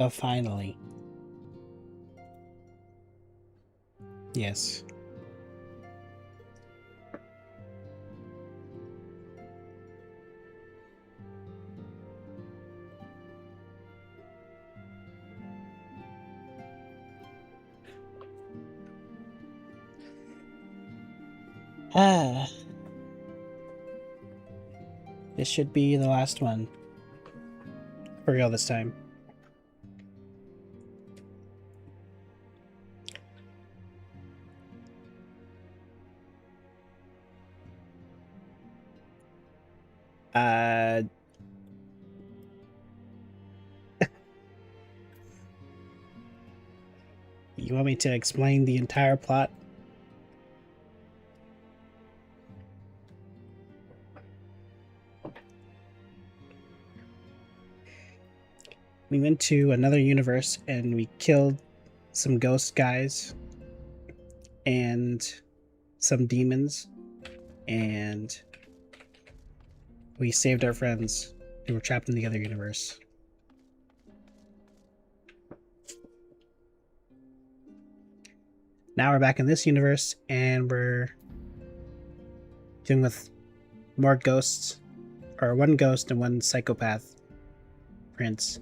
Oh, finally. Yes. Ah. This should be the last one. For real this time. You want me to explain the entire plot? We went to another universe and we killed some ghost guys and some demons, and we saved our friends who were trapped in the other universe. Now we're back in this universe and we're dealing with more ghosts, or one ghost and one psychopath prince.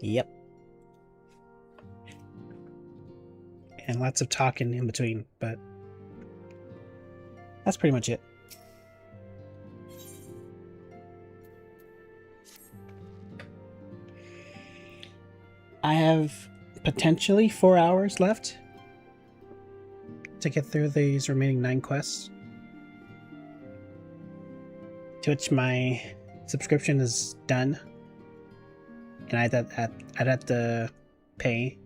Yep. And lots of talking in between, but that's pretty much it. I have potentially 4 hours left to get through these remaining 9 quests, to which my subscription is done, and I'd have to pay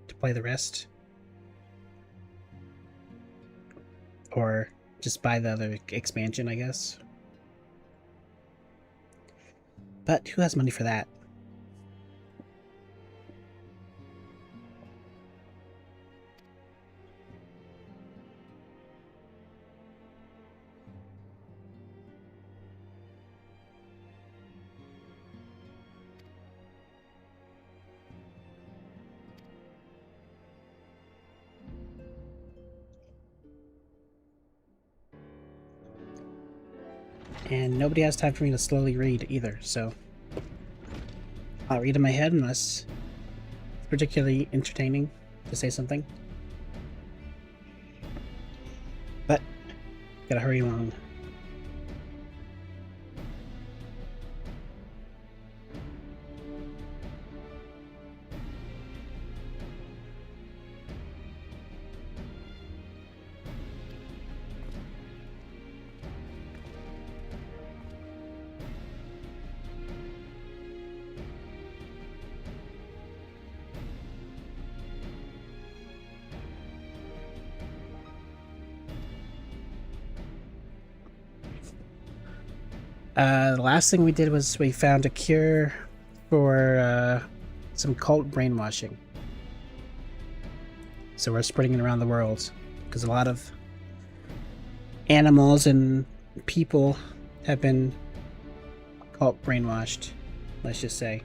to play the rest, or just buy the other expansion, I guess. But who has money for that? And nobody has time for me to slowly read either, so I'll read in my head unless it's particularly entertaining to say something. But gotta hurry along. The last thing we did was we found a cure for some cult brainwashing. So we're spreading it around the world because a lot of animals and people have been cult brainwashed, let's just say.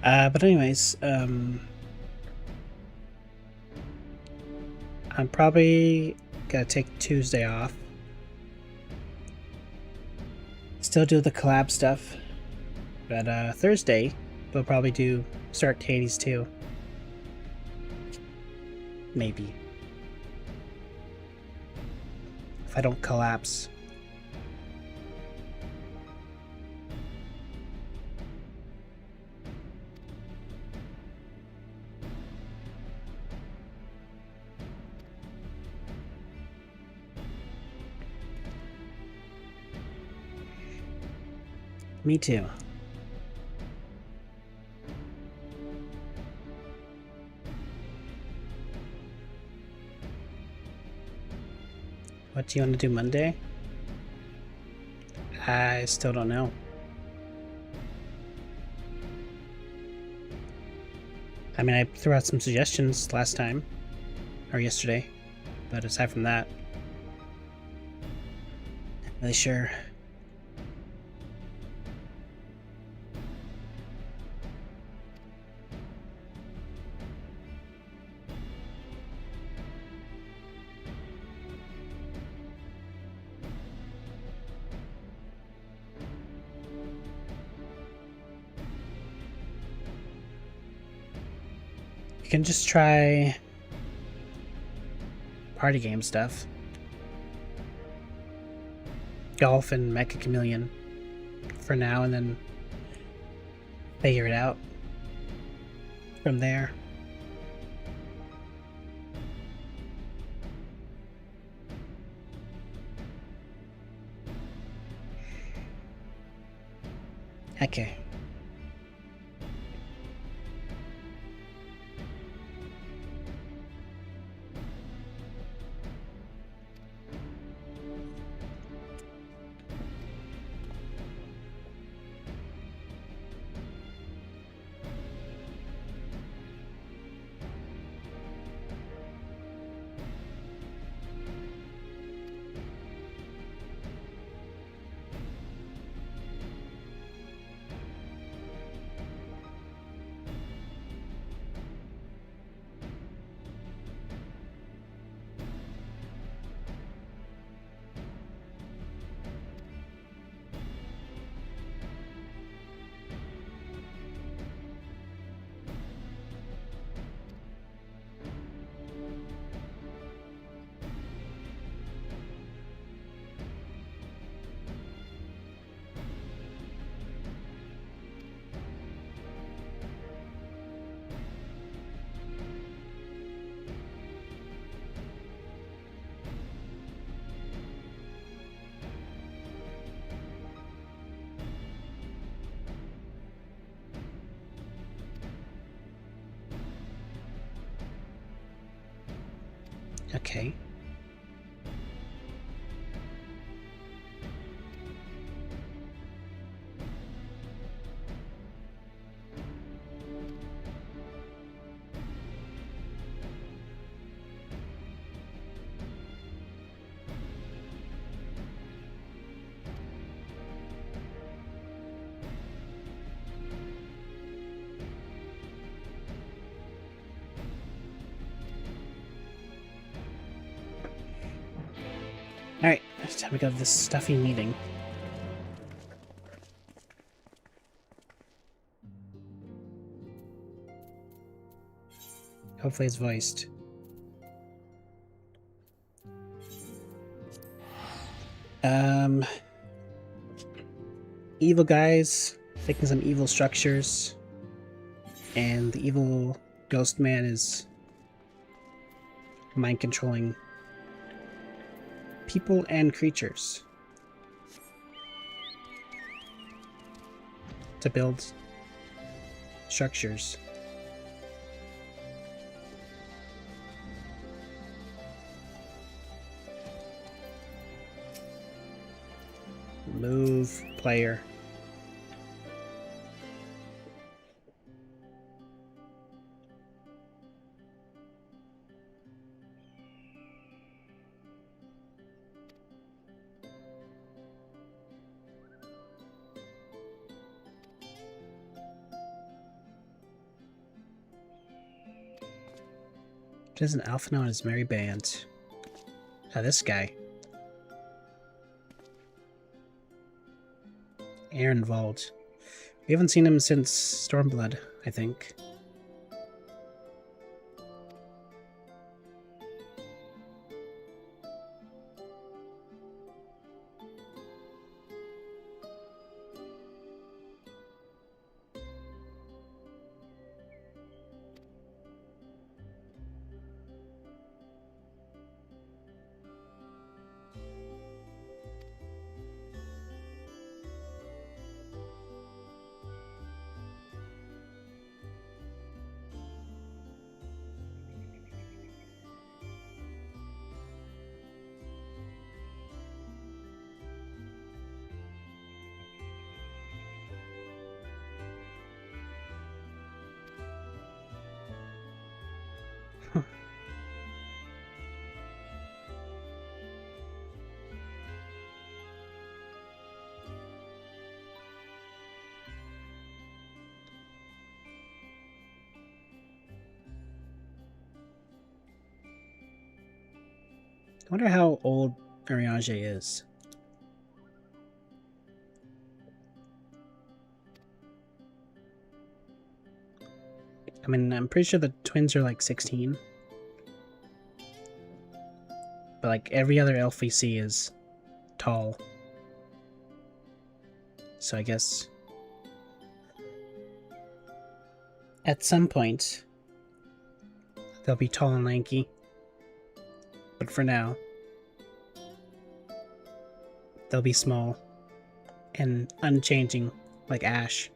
But anyways, I'm probably gonna take Tuesday off. Still do the collab stuff. But Thursday, we'll probably start Hades too. Maybe. If I don't collapse. Me too. What do you want to do Monday? I still don't know. I mean, I threw out some suggestions last time, or yesterday, but aside from that, not really sure. You can just try party game stuff. Golf and Mecha Chameleon for now, and then figure it out from there. Okay. Okay. Alright, it's time to go to this stuffy meeting. Hopefully it's voiced. Evil guys making some evil structures, and the evil ghost man is mind controlling people and creatures to build structures. Move player. There's an alpha now in his merry band. Ah, this guy. Aaron Vault. We haven't seen him since Stormblood, I think. I wonder how old Ariange is. I mean, I'm pretty sure the twins are like 16. But like every other elf we see is tall. So I guess at some point they'll be tall and lanky. But for now, they'll be small and unchanging like Ash.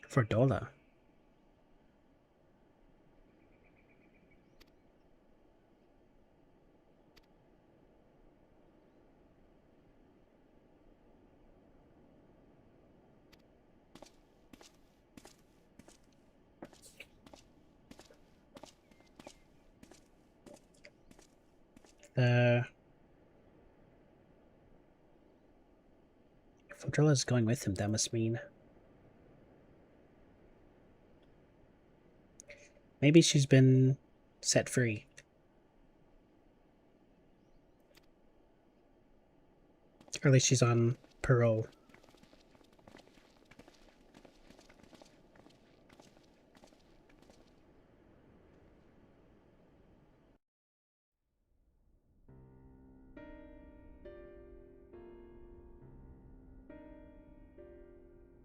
For Dola. If Dola's going with him, that must mean maybe she's been set free. Or at least she's on parole.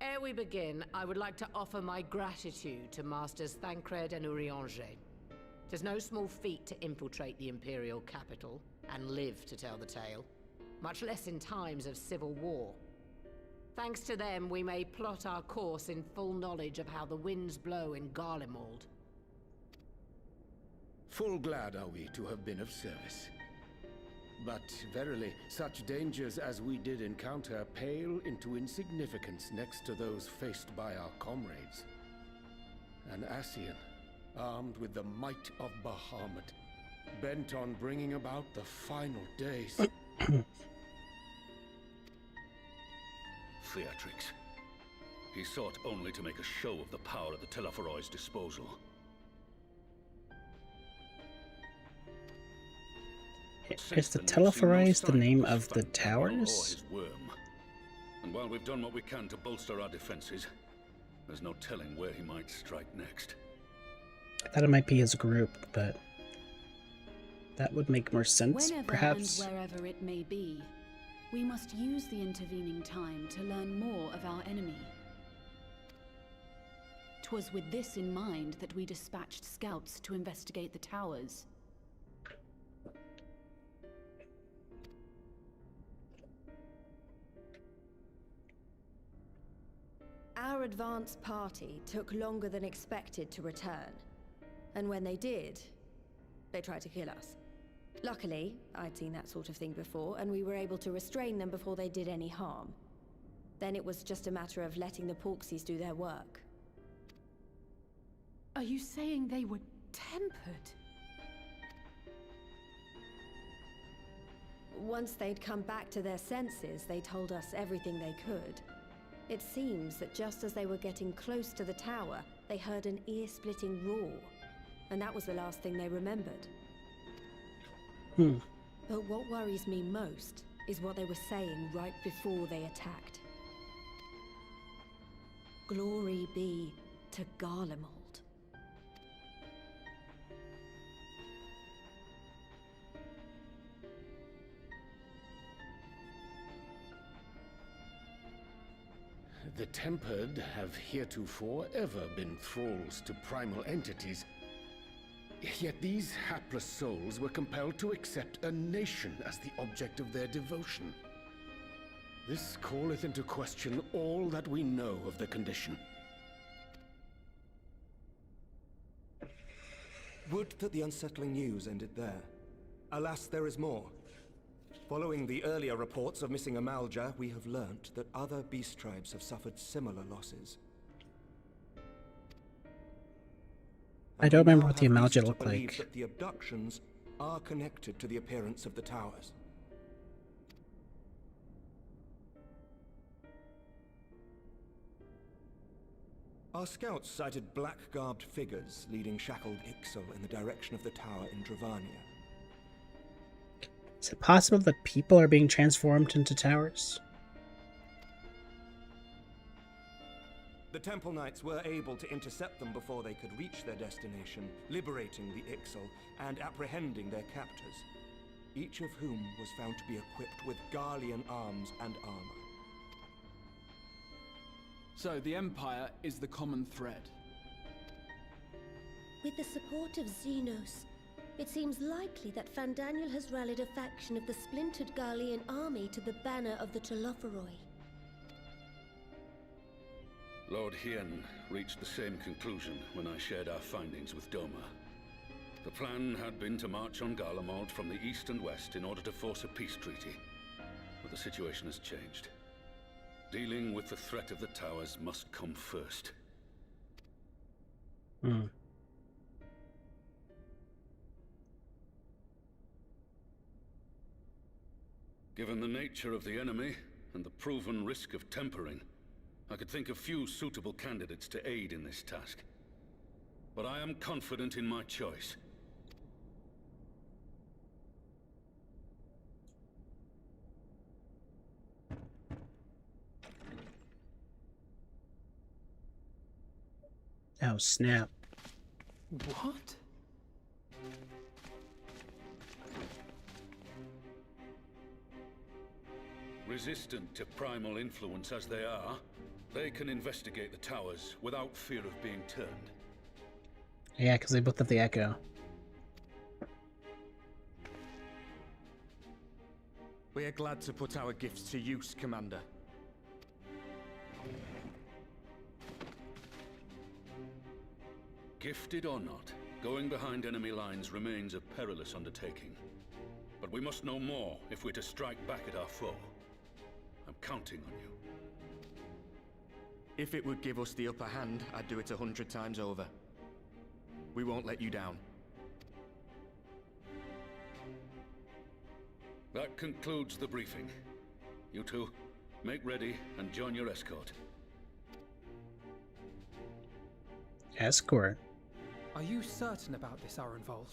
Ere we begin, I would like to offer my gratitude to Masters Thancred and Urianger. Tis no small feat to infiltrate the Imperial capital and live to tell the tale, much less in times of civil war. Thanks to them, we may plot our course in full knowledge of how the winds blow in Garlemald. Full glad are we to have been of service. But verily, such dangers as we did encounter pale into insignificance next to those faced by our comrades. An Ascian, armed with the might of Bahamut, bent on bringing about the final days. Theatrix. He sought only to make a show of the power at the Telophoroid's disposal. Is the Telophoroid the name of the towers? And while we've done what we can to bolster our defenses, there's no telling where he might strike next. I thought it might be his group, but that would make more sense, Whenever perhaps. and wherever it may be, we must use the intervening time to learn more of our enemy. 'Twas with this in mind that we dispatched scouts to investigate the towers. Our advance party took longer than expected to return. And when they did, they tried to kill us. Luckily, I'd seen that sort of thing before, and we were able to restrain them before they did any harm. Then it was just a matter of letting the Porksies do their work. Are you saying they were tempered? Once they'd come back to their senses, they told us everything they could. It seems that just as they were getting close to the tower, they heard an ear-splitting roar. And that was the last thing they remembered. But what worries me most is what they were saying right before they attacked. Glory be to Garlemald. The Tempered have heretofore ever been thralls to primal entities. Yet these hapless souls were compelled to accept a nation as the object of their devotion. This calleth into question all that we know of the condition. Would that the unsettling news ended there. Alas, there is more. Following the earlier reports of missing Amalja, we have learnt that other beast tribes have suffered similar losses. I don't remember what the And we now have Amalja reason to looked believe like. that the abductions are connected to the appearance of the towers. Our scouts sighted black-garbed figures leading shackled Ixal in the direction of the tower in Dravania. Is it possible that people are being transformed into towers? The Temple Knights were able to intercept them before they could reach their destination, liberating the Ixal and apprehending their captors, each of whom was found to be equipped with Garlean arms and armor. So the Empire is the common thread. With the support of Xenos, it seems likely that Fandaniel has rallied a faction of the splintered Garlean army to the banner of the Telophoroi. Lord Hien reached the same conclusion when I shared our findings with Doma. The plan had been to march on Garlemald from the east and west in order to force a peace treaty. But the situation has changed. Dealing with the threat of the towers must come first. Given the nature of the enemy and the proven risk of tempering, I could think of few suitable candidates to aid in this task. But I am confident in my choice. Oh, snap. What? Resistant to primal influence as they are, they can investigate the towers without fear of being turned. Yeah, because they both have the echo. We are glad to put our gifts to use, Commander. Gifted or not, going behind enemy lines remains a perilous undertaking. But we must know more if we're to strike back at our foe. I'm counting on you. If it would give us the upper hand, I'd do it 100 times over. We won't let you down. That concludes the briefing. You two, make ready and join your escort. Escort? Are you certain about this, Arenvold?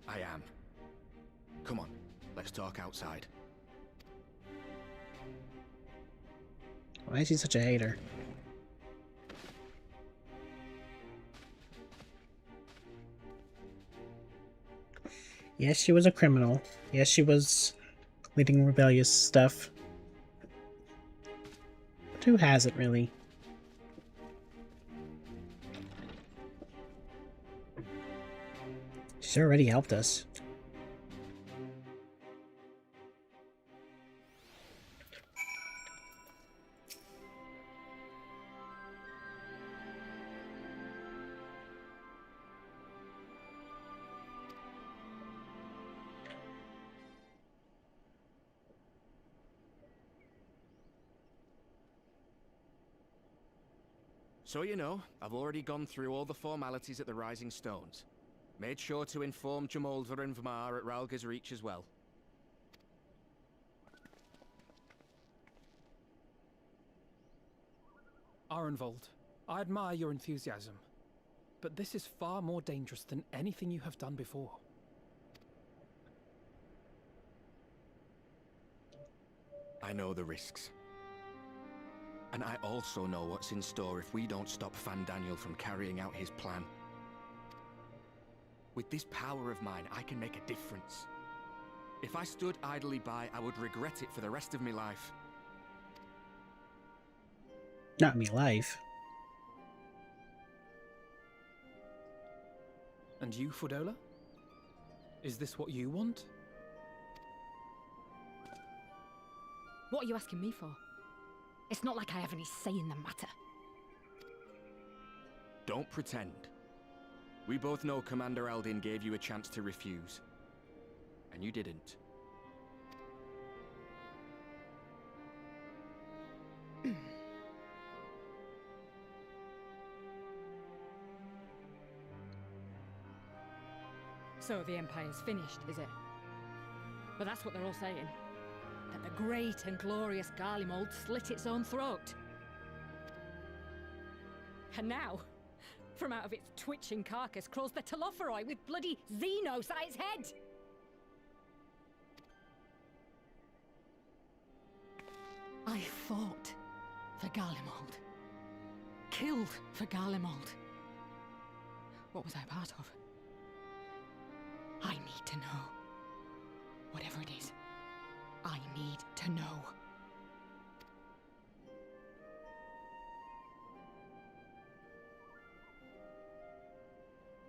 I am. Come on, let's talk outside. Why is he such a hater? Yes, she was a criminal. Yes, she was leading rebellious stuff. But who hasn't, really? She's already helped us. So you know, I've already gone through all the formalities at the Rising Stones. Made sure to inform Jamoldva and Vmar at Ralga's Reach as well. Arenvold, I admire your enthusiasm, but this is far more dangerous than anything you have done before. I know the risks. And I also know what's in store if we don't stop Fandaniel from carrying out his plan. With this power of mine, I can make a difference. If I stood idly by, I would regret it for the rest of my life. Not me life. And you, Fudola? Is this what you want? What are you asking me for? It's not like I have any say in the matter. Don't pretend. We both know Commander Eldin gave you a chance to refuse. And you didn't. So the Empire's finished, is it? But that's what they're all saying. That the great and glorious Garlemald slit its own throat. And now, from out of its twitching carcass crawls the Telophoroi with bloody Xenos at its head! I fought for Garlemald. Killed for Garlemald. What was I a part of? I need to know. Whatever it is, I need to know.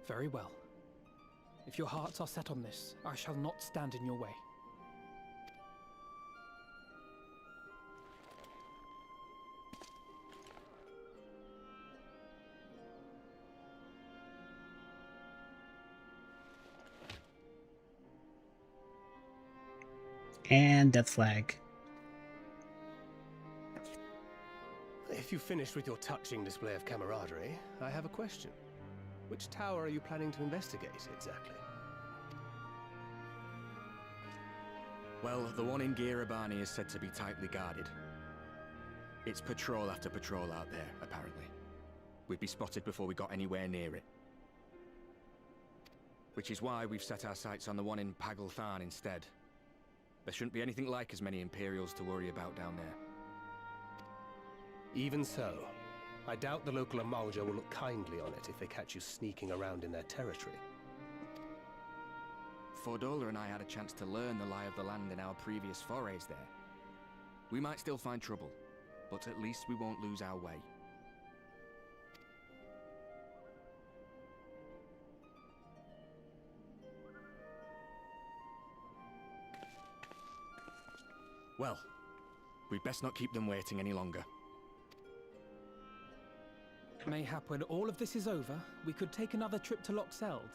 Very well. If your hearts are set on this, I shall not stand in your way. And death flag. If you've finished with your touching display of camaraderie, I have a question. Which tower are you planning to investigate, exactly? Well, the one in Girabani is said to be tightly guarded. It's patrol after patrol out there, apparently. We'd be spotted before we got anywhere near it. Which is why we've set our sights on the one in Pagalthan instead. There shouldn't be anything like as many Imperials to worry about down there. Even so, I doubt the local Amalja will look kindly on it if they catch you sneaking around in their territory. Fordola and I had a chance to learn the lie of the land in our previous forays there. We might still find trouble, but at least we won't lose our way. Well, we'd best not keep them waiting any longer. Mayhap when all of this is over, we could take another trip to Loxeld.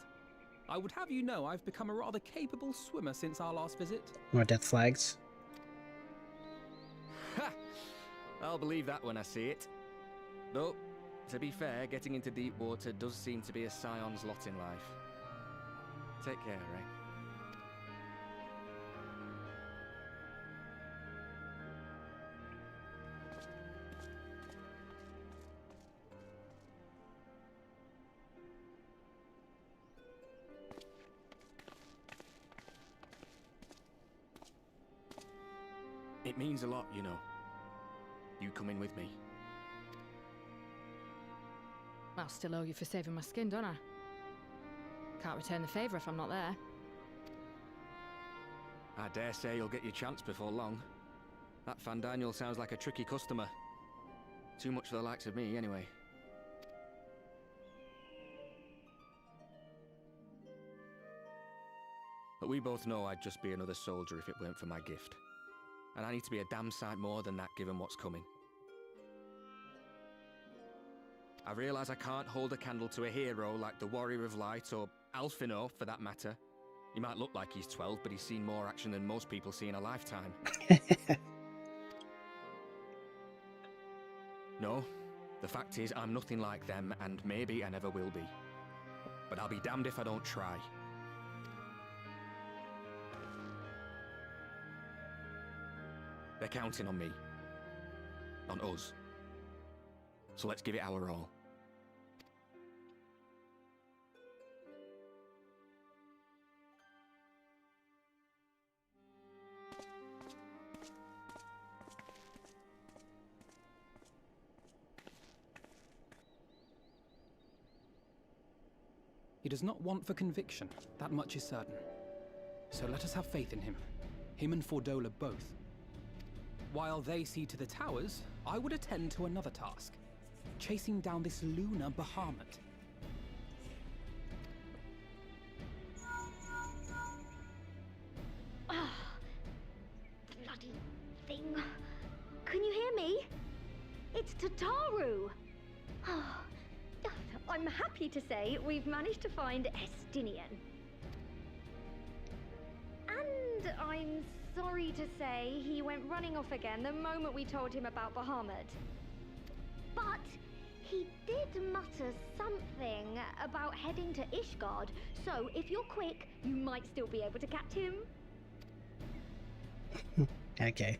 I would have you know I've become a rather capable swimmer since our last visit. More death flags. Ha! I'll believe that when I see it. Though, to be fair, getting into deep water does seem to be a scion's lot in life. Take care, Ray. It means a lot, you know. You coming with me. I'll still owe you for saving my skin, don't I? Can't return the favour if I'm not there. I dare say you'll get your chance before long. That Fandaniel sounds like a tricky customer. Too much for the likes of me, anyway. But we both know I'd just be another soldier if it weren't for my gift. And I need to be a damn sight more than that given what's coming. I realise I can't hold a candle to a hero like the Warrior of Light or Alphino, for that matter. He might look like he's 12, but he's seen more action than most people see in a lifetime. No, The fact is, I'm nothing like them, and maybe I never will be. But I'll be damned if I don't try. They're counting on me. On us. So let's give it our all. He does not want for conviction, that much is certain. So let us have faith in him. Him and Fordola both. While they see to the towers, I would attend to another task. Chasing down this lunar Bahamut. Ah, bloody thing. Can you hear me? It's Tataru. I'm happy to say we've managed to find Estinian. And I'm sorry to say he went running off again the moment we told him about Bahamut. But he did mutter something about heading to Ishgard, so if you're quick, you might still be able to catch him. Okay.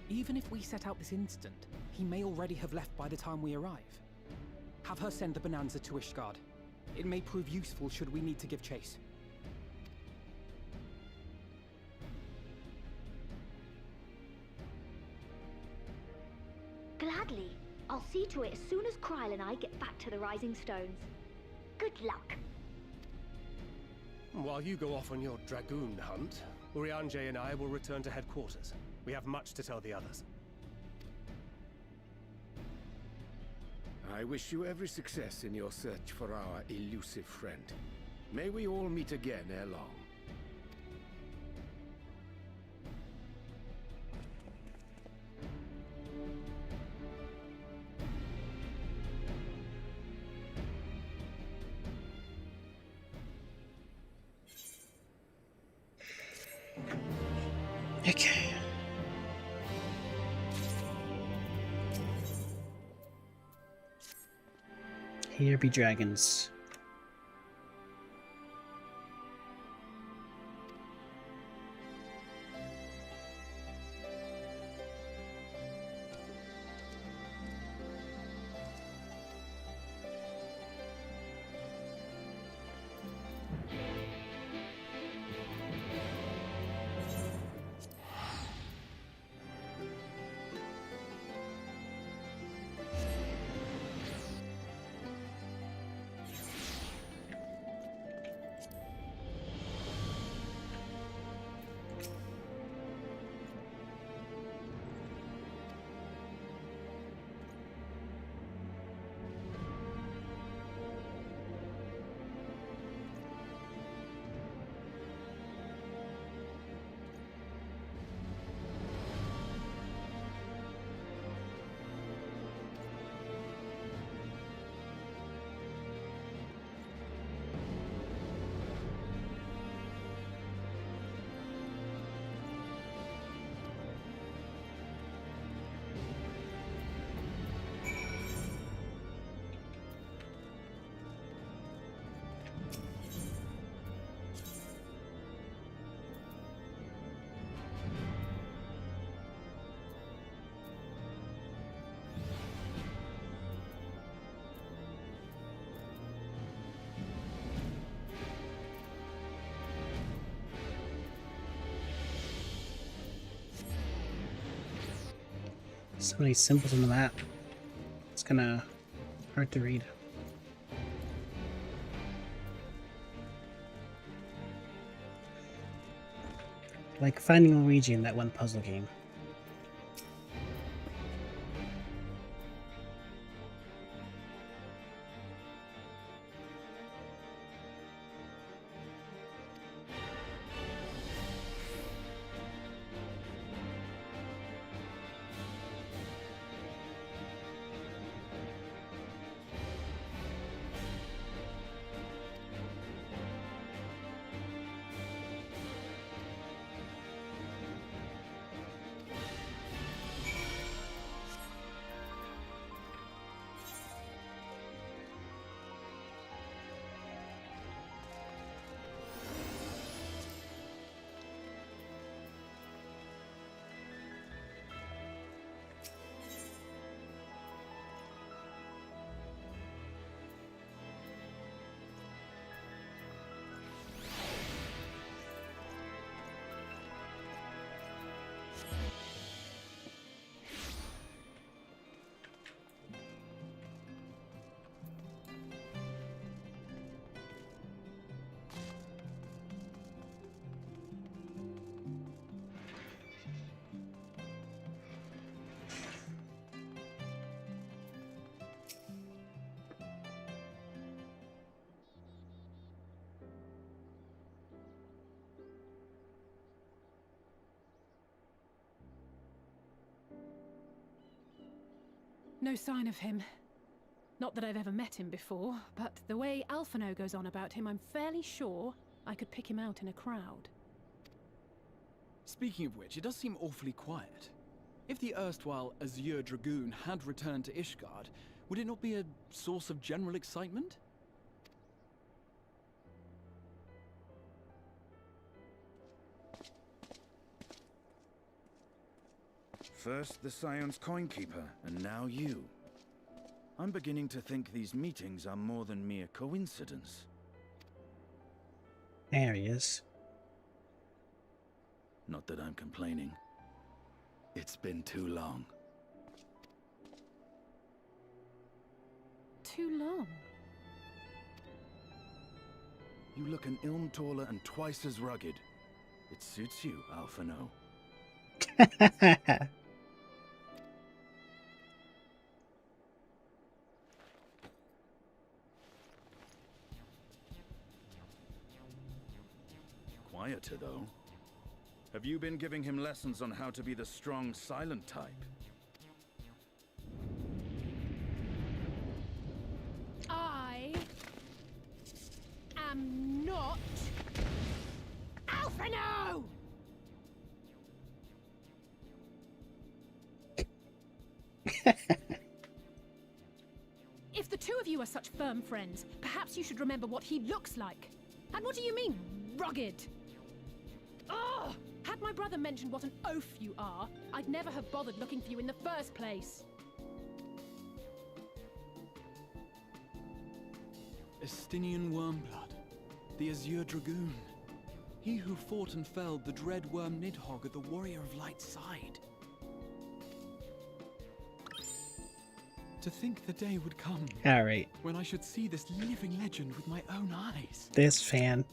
Even if we set out this instant, he may already have left by the time we arrive. Have her send the Bonanza to Ishgard. It may prove useful should we need to give chase. Gladly. I'll see to it as soon as Kryl and I get back to the Rising Stones. Good luck. While you go off on your dragoon hunt, Urianger and I will return to headquarters. We have much to tell the others. I wish you every success in your search for our elusive friend. May we all meet again ere long. Okay. Here be dragons. So many symbols on the map. It's kinda hard to read. Like finding Luigi in that one puzzle game. No sign of him. Not that I've ever met him before, but the way Alphino goes on about him, I'm fairly sure I could pick him out in a crowd. Speaking of which, it does seem awfully quiet. If the erstwhile Azure Dragoon had returned to Ishgard, would it not be a source of general excitement? First the Scion's Coinkeeper, and now you. I'm beginning to think these meetings are more than mere coincidence. There he is. Not that I'm complaining. It's been too long. Too long? You look an ilm taller and twice as rugged. It suits you, Alphino. Quieter, though. Have you been giving him lessons on how to be the strong, silent type? I am not Alphino! If the two of you are such firm friends, perhaps you should remember what he looks like. And what do you mean, rugged? Ugh! Had my brother mentioned what an oaf you are, I'd never have bothered looking for you in the first place. Estinian Wormblood, the Azure Dragoon. He who fought and felled the dread worm Nidhogg at the Warrior of Light's side. To think the day would come Alright. when I should see this living legend with my own eyes. This fan.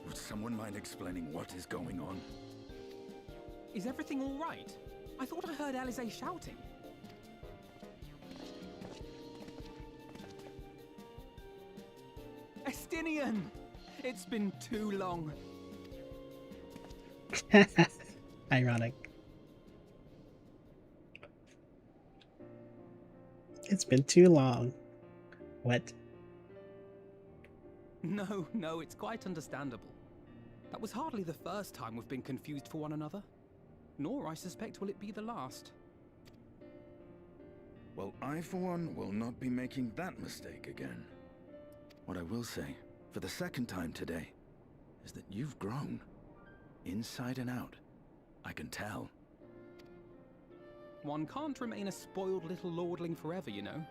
Would someone mind explaining what is going on? Is everything all right? I thought I heard Alize shouting. Estinian! It's been too long. Ironic. It's been too long. What? No, it's quite understandable. That was hardly the first time we've been confused for one another. Nor, I suspect, will it be the last. Well, I, for one, will not be making that mistake again. What I will say, for the second time today, is that you've grown. Inside and out. I can tell. One can't remain a spoiled little lordling forever, you know.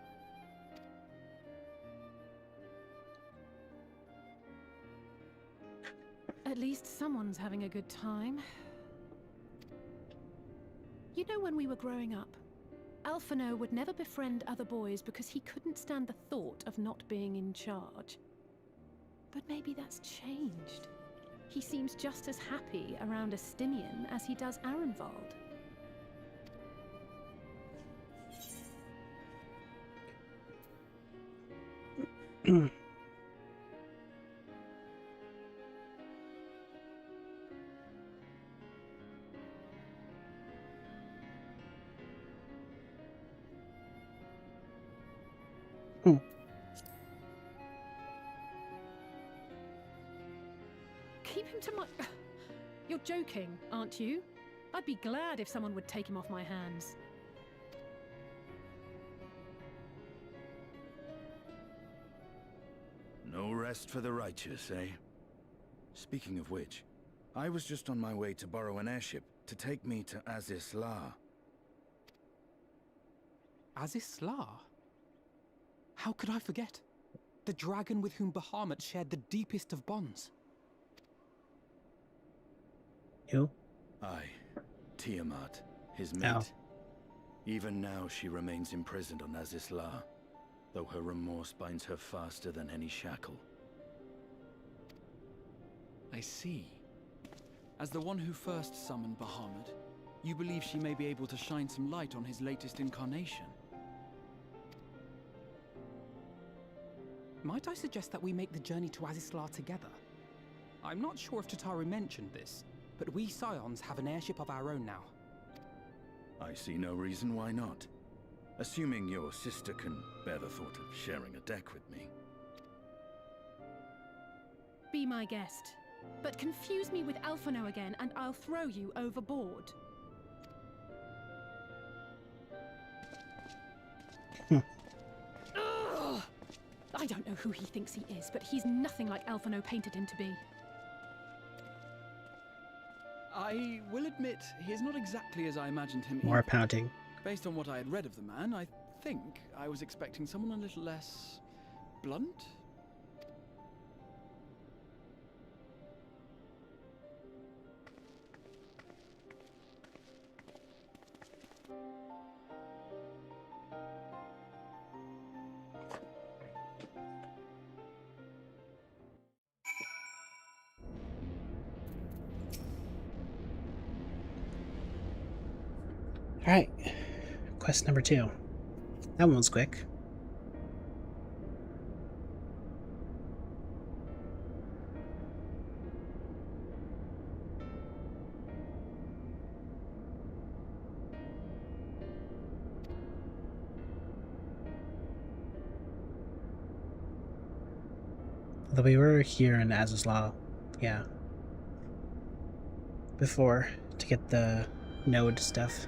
At least someone's having a good time. You know, when we were growing up, Alphino would never befriend other boys because he couldn't stand the thought of not being in charge. But maybe that's changed. He seems just as happy around Estinian as he does Arenvald. Keep him to my... You're joking, aren't you? I'd be glad if someone would take him off my hands. No rest for the righteous, eh? Speaking of which, I was just on my way to borrow an airship to take me to Azis La. Azis La? How could I forget? The dragon with whom Bahamut shared the deepest of bonds. Who? Aye, Tiamat, his mate. Oh. Even now she remains imprisoned on Azis La, though her remorse binds her faster than any shackle. I see. As the one who first summoned Bahamut, you believe she may be able to shine some light on his latest incarnation? Might I suggest that we make the journey to Azis La together? I'm not sure if Tataru mentioned this, but we Scions have an airship of our own now. I see no reason why not. Assuming your sister can bear the thought of sharing a deck with me. Be my guest. But confuse me with Alphino again, and I'll throw you overboard. Ugh! I don't know who he thinks he is, but he's nothing like Alphino painted him to be. I will admit, he is not exactly as I imagined him. More either. pouting. Based on what I had read of the man, I think I was expecting someone a little less blunt. Alright. Quest number 2. That one was quick. Although we were here in Azaslaw, yeah, before to get the node stuff.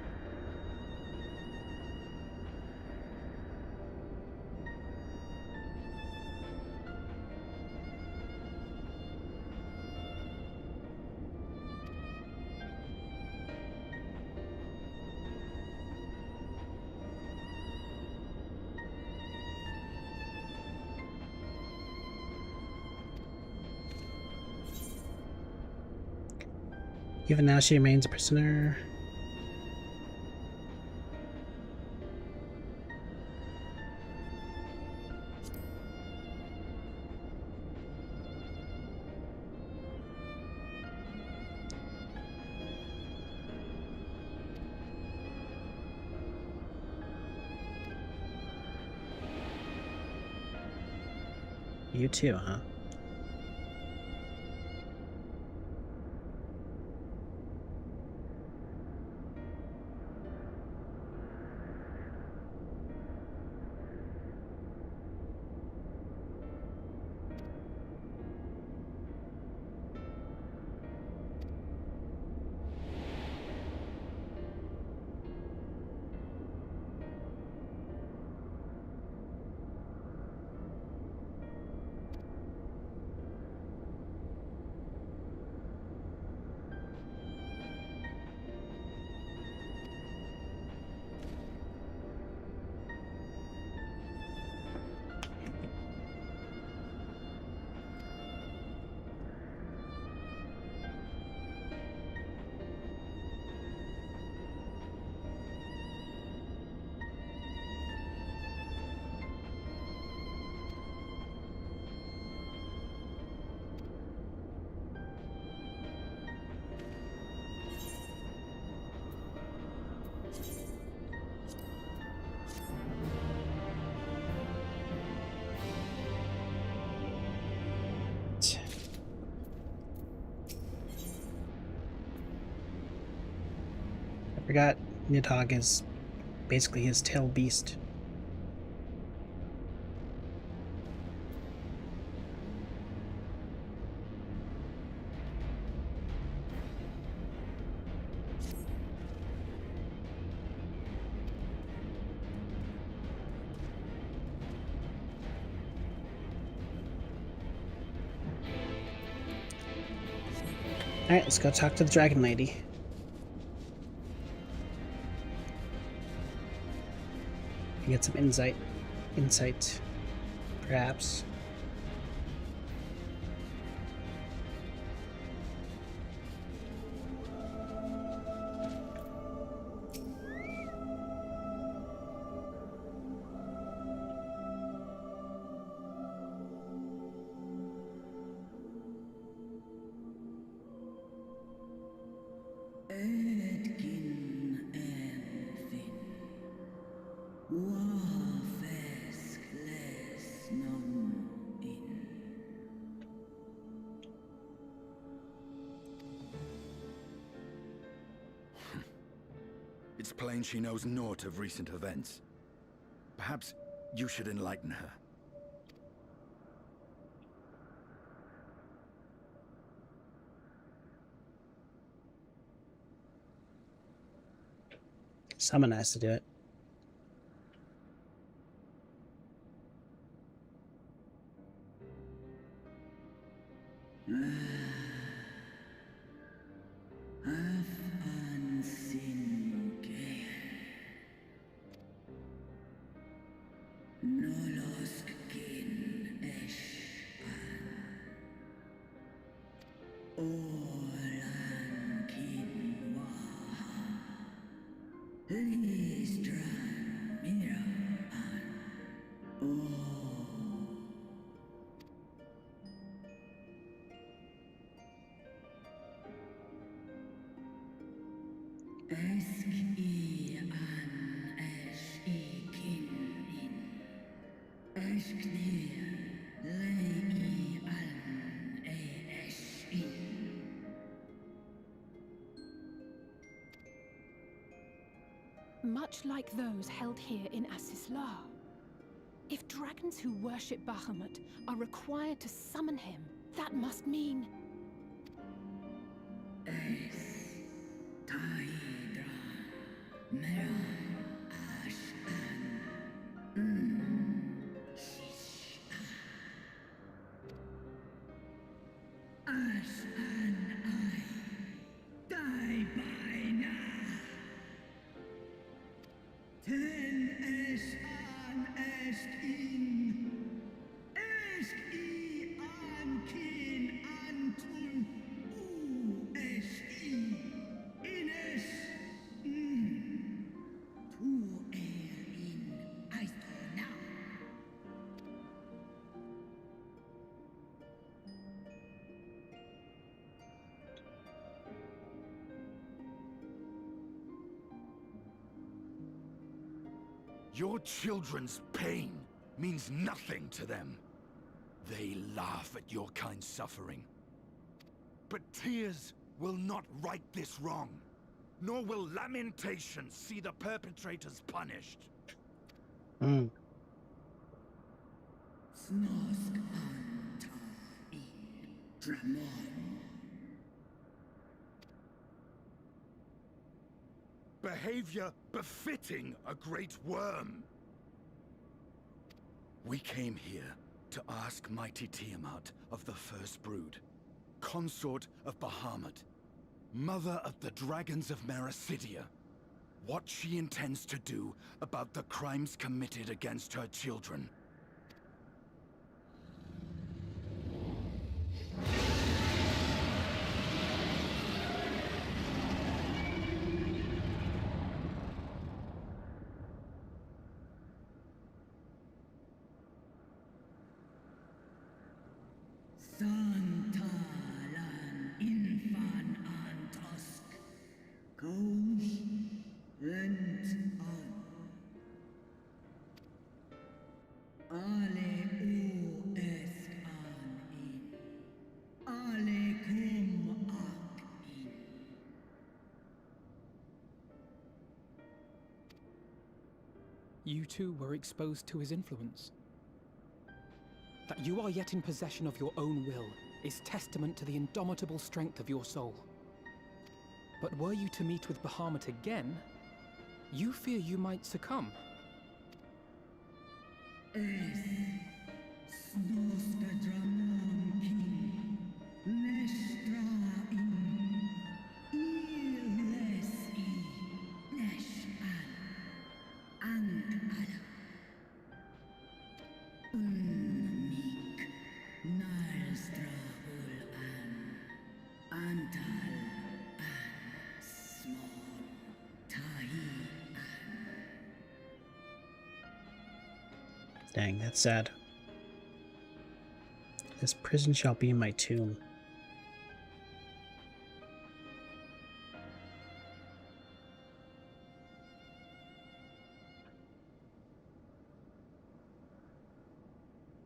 Even now she remains a prisoner. You too, huh? I forgot Nidhogg is basically his tail beast. Alright, let's go talk to the dragon lady. Get some insight, perhaps. It's plain she knows naught of recent events. Perhaps you should enlighten her. Someone has to do it. Much like those held here in Asisla. If dragons who worship Bahamut are required to summon him, that must mean... Your children's pain means nothing to them. They laugh at your kind suffering. But tears will not right this wrong, nor will lamentations see the perpetrators punished. Behavior befitting a great worm. We came here to ask mighty Tiamat of the First Brood, consort of Bahamut, mother of the dragons of Mericidia, what she intends to do about the crimes committed against her children. You too were exposed to his influence. That you are yet in possession of your own will is testament to the indomitable strength of your soul. But were you to meet with Bahamut again, you fear you might succumb. Dang, that's sad. This prison shall be my tomb.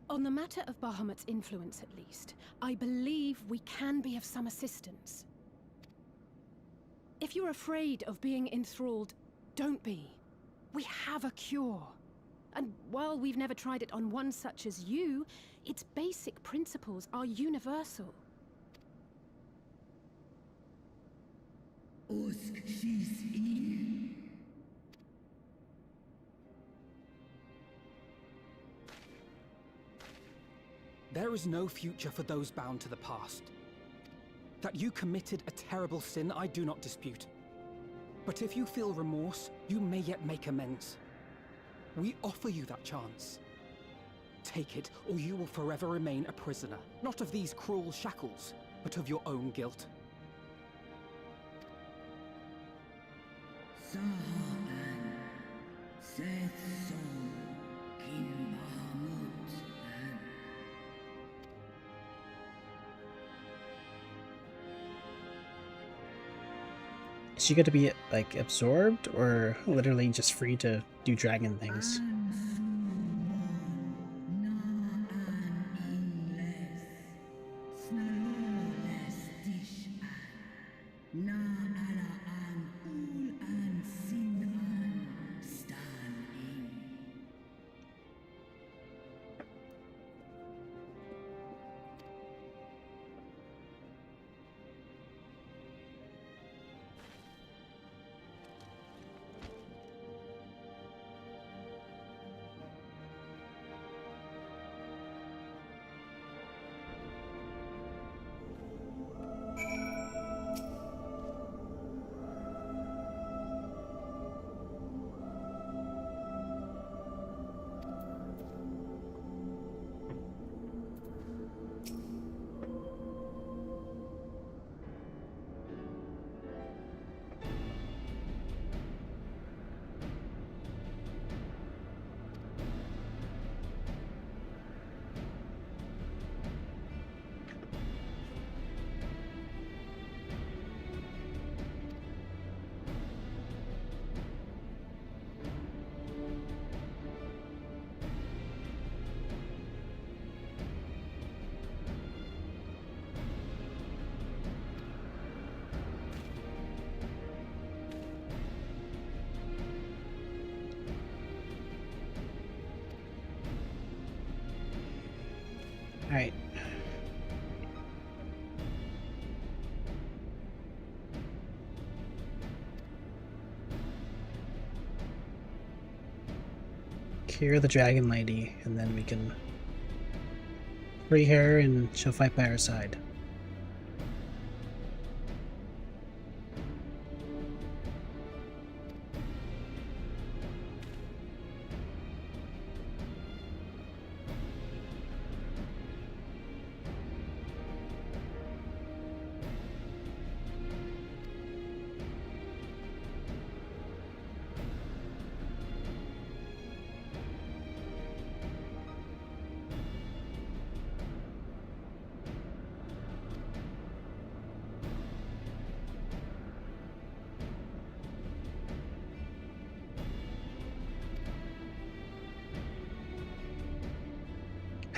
On the matter of Bahamut's influence, at least, I believe we can be of some assistance. If you're afraid of being enthralled, Don't be. We have a cure. And while we've never tried it on one such as you, its basic principles are universal. There is no future for those bound to the past. That you committed a terrible sin, I do not dispute. But if you feel remorse, you may yet make amends. We offer you that chance. Take it, or you will forever remain a prisoner, not of these cruel shackles, but of your own guilt. Is she going to be, like, absorbed, or literally just free to do dragon things? Alright. Cure the dragon lady, and then we can free her and she'll fight by our side.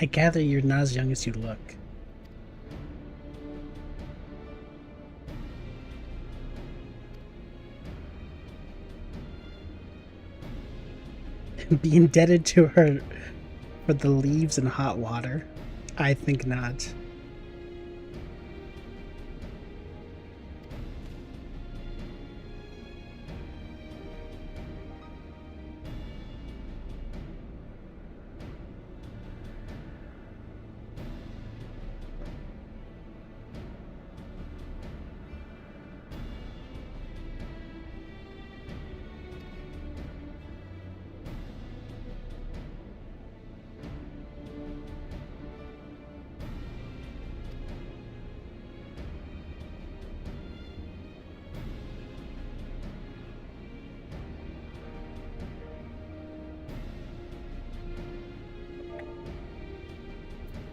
I gather you're not as young as you look. Be indebted to her for the leaves and hot water? I think not.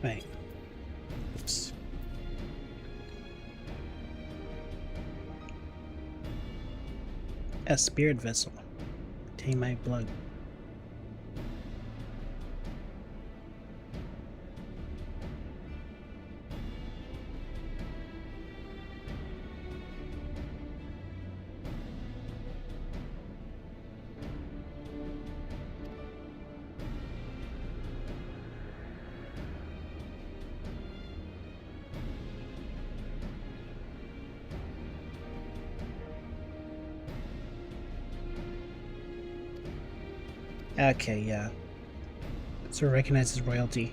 Right. Oops. A spirit vessel. Contain my blood. Okay, yeah. So recognizes royalty.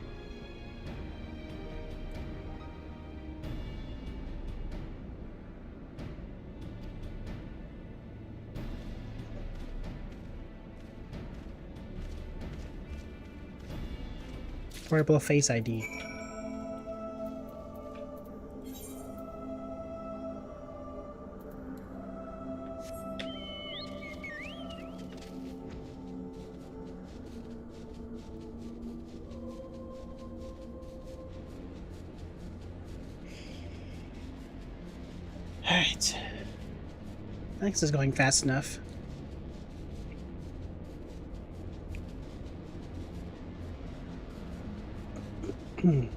Portable Face ID. Alright. I think this is going fast enough. Or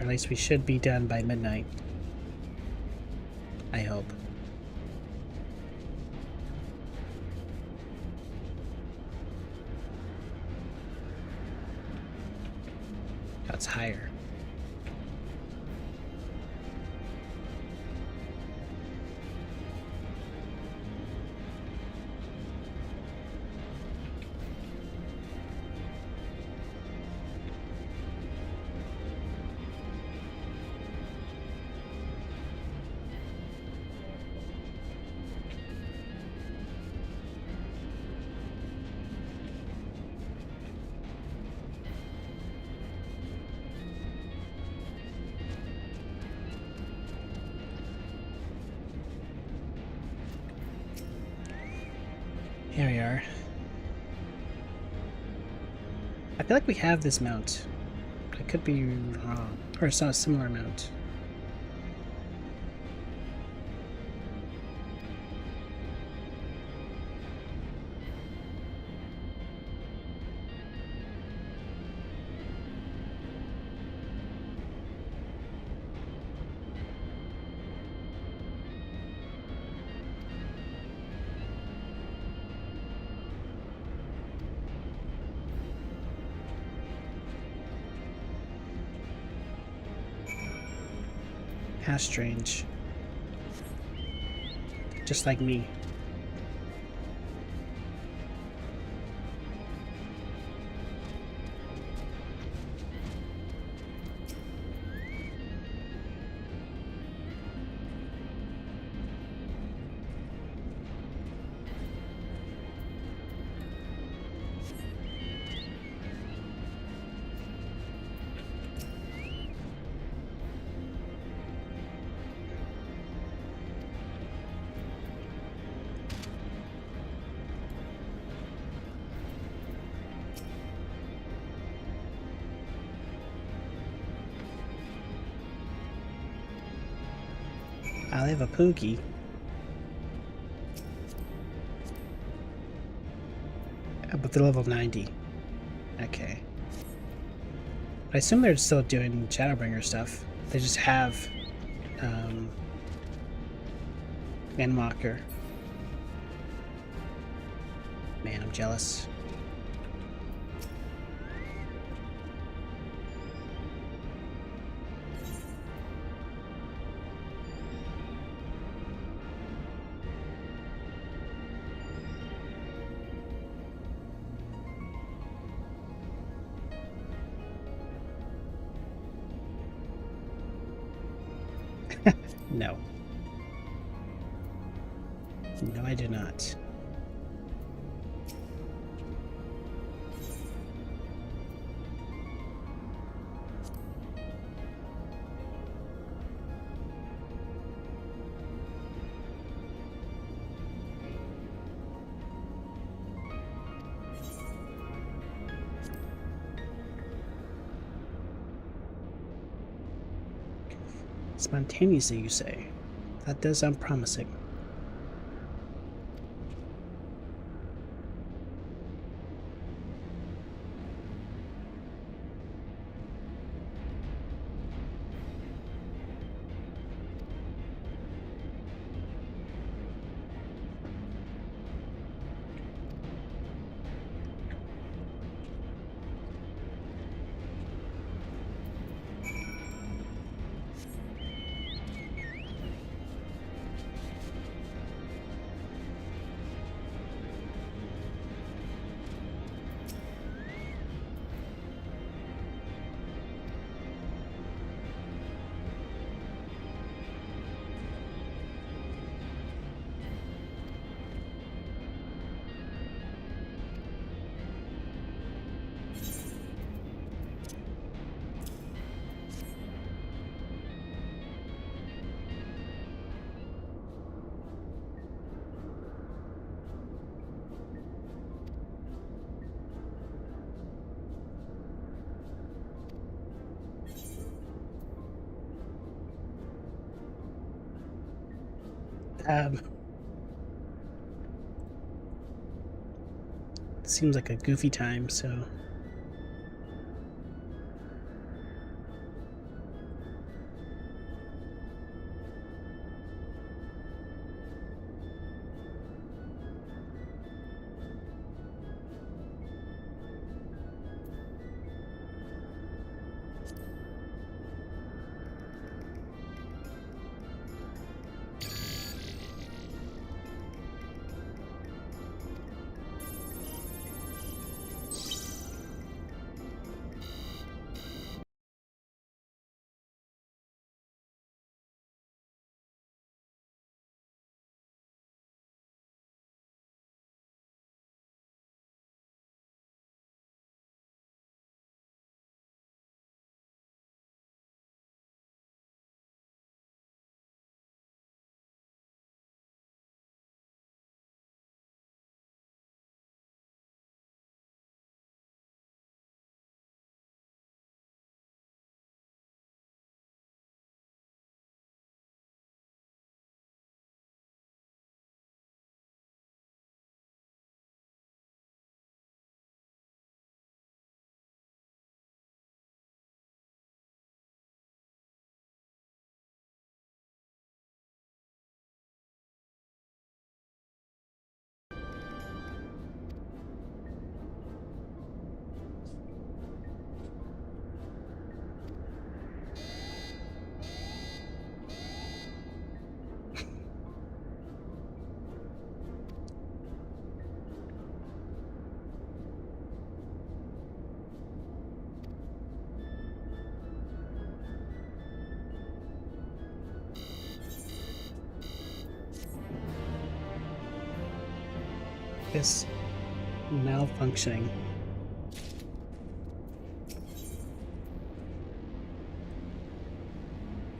at least we should be done by midnight. I hope. That's higher. Here we are. I feel like we have this mount. I could be wrong. Or it's not a similar mount. How strange. Just like me. I'll have a Pookie. But they're level 90. Okay. I assume they're still doing Shadowbringer stuff. They just have Endwalker. Man, I'm jealous. No. No, I do not. Spontaneously, you say? That does sound promising. Seems like a goofy time, so... This malfunctioning.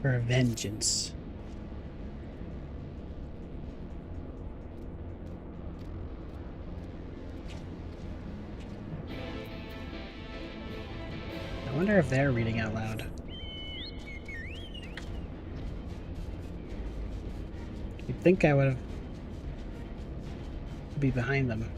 For vengeance. I wonder if they're reading out loud. You'd think I would have be behind them.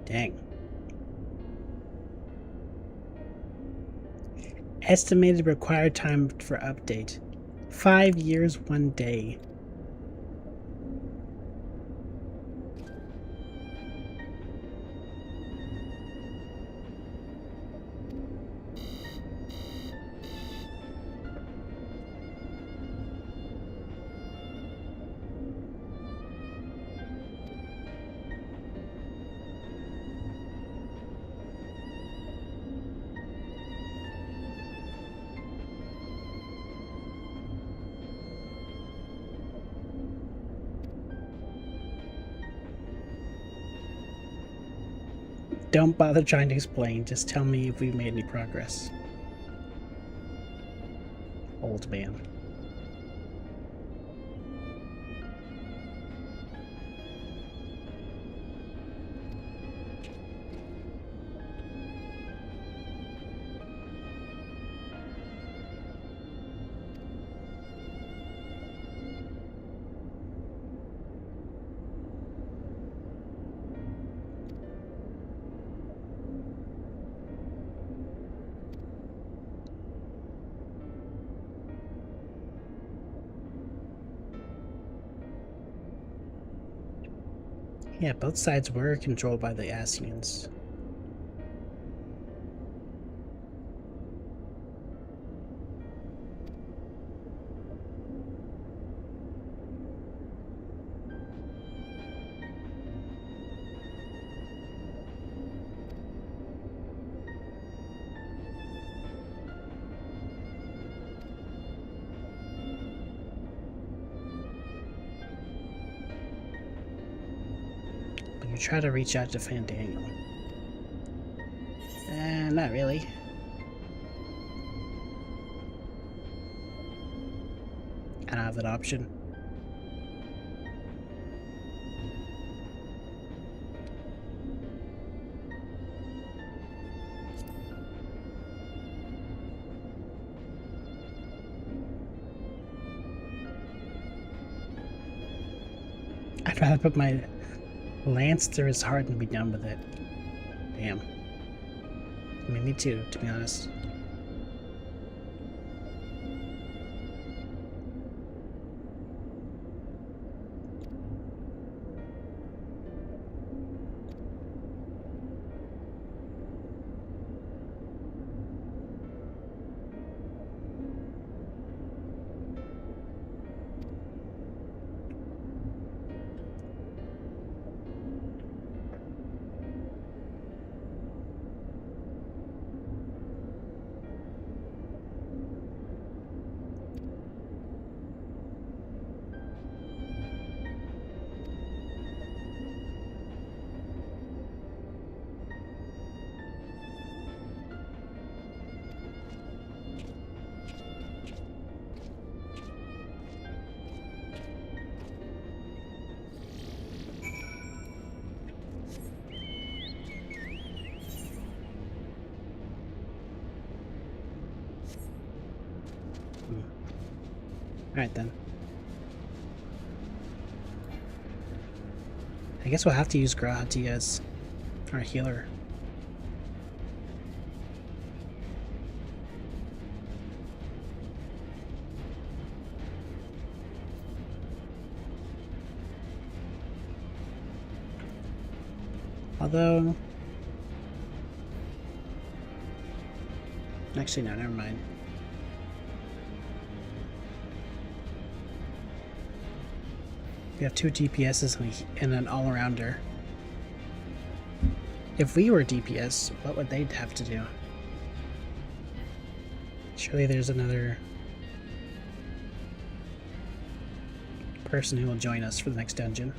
Dang. Estimated required time for update. 5 years, 1 day. Don't bother trying to explain, just tell me if we've made any progress. Old man. Yeah, both sides were controlled by the Asians. try to reach out to Fandaniel. Not really. I don't have that option. I'd rather put my lance through his heart and be done with it. Damn. I mean, me too, to be honest. Alright then. I guess we'll have to use Grahati as our healer. Although... Actually, no, never mind. We have 2 DPSs and an all-arounder. If we were DPS, what would they have to do? Surely there's another person who will join us for the next dungeon.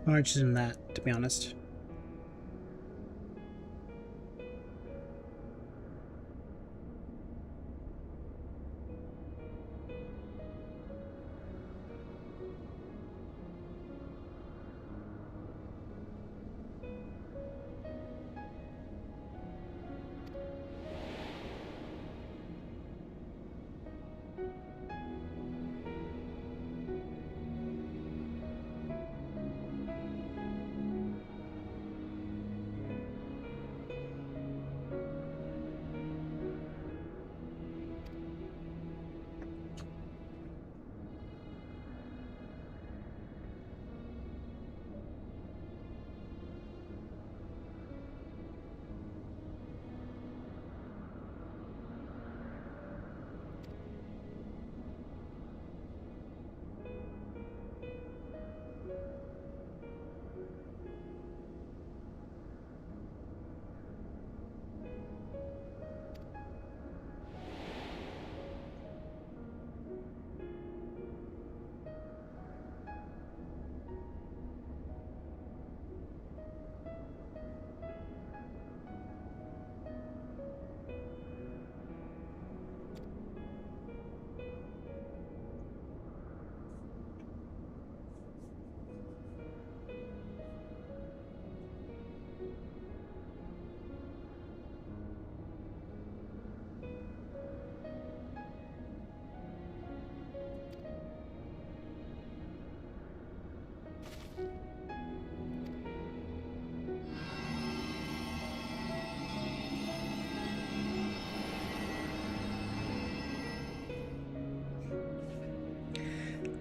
More interested in that, to be honest.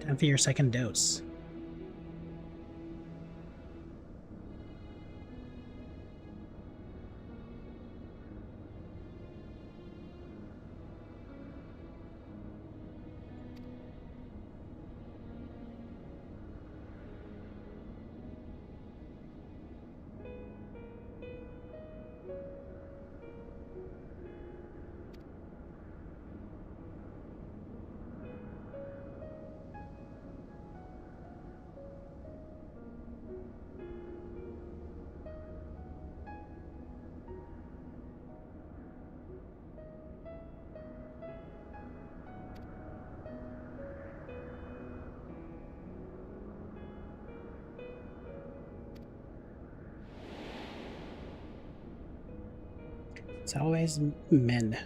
Time for your second dose. It's always men.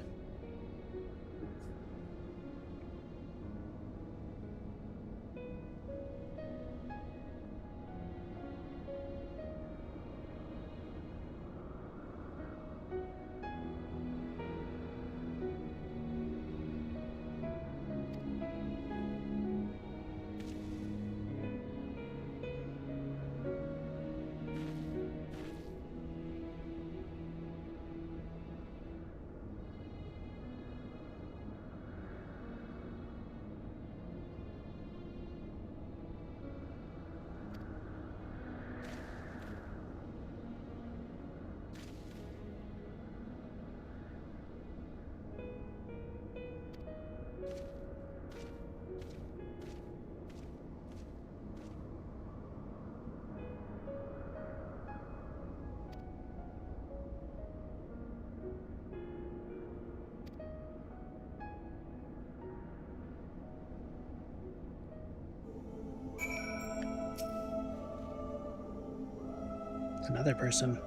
Another person.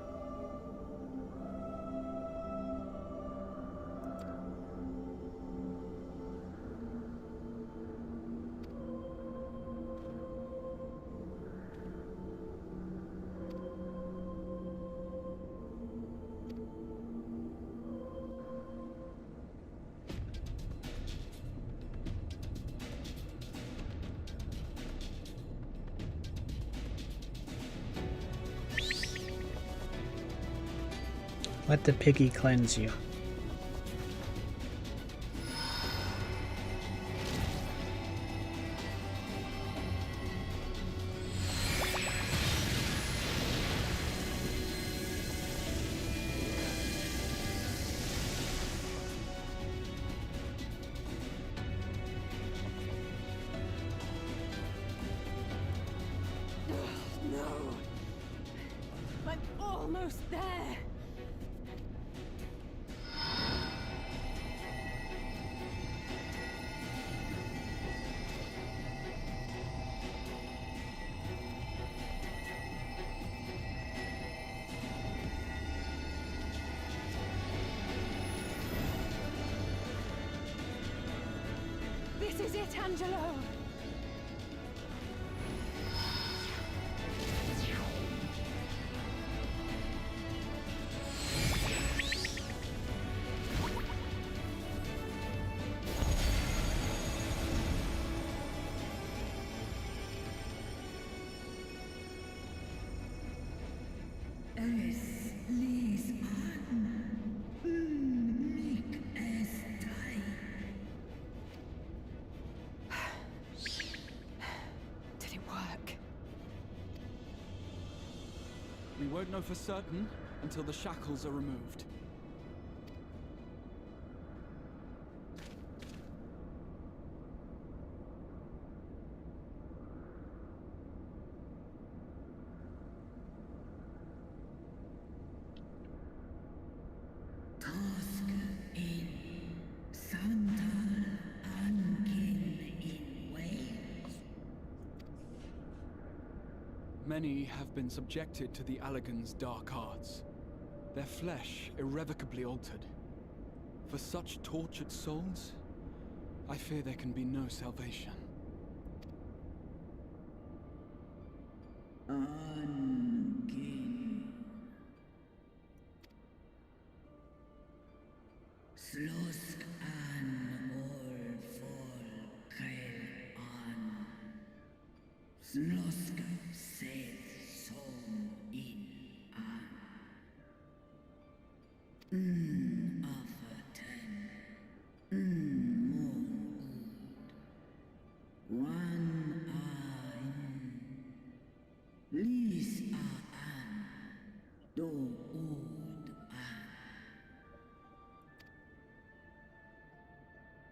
Let the piggy cleanse you. No! I'm almost there! This is it, Angelo! Did it work? We won't know for certain until the shackles are removed. Many have been subjected to the Allagan's dark arts, their flesh irrevocably altered. For such tortured souls, I fear there can be no salvation.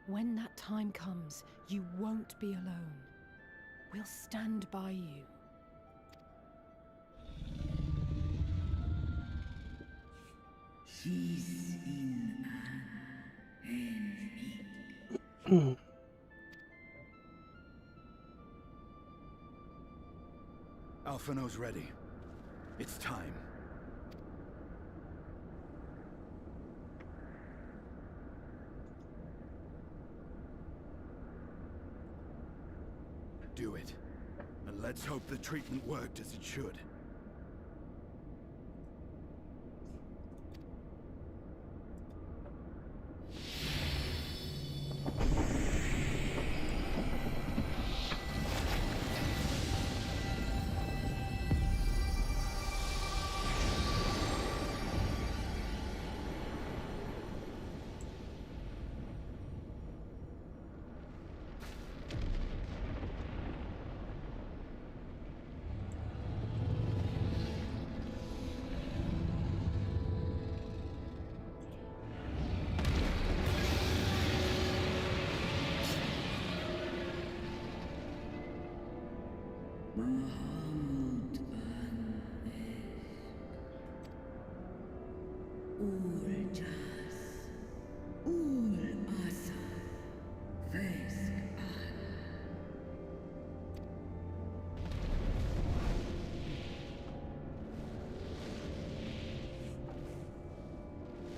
When that time comes, you won't be alone. We'll stand by you. Alphino's ready. It's time. Do it. And let's hope the treatment worked as it should.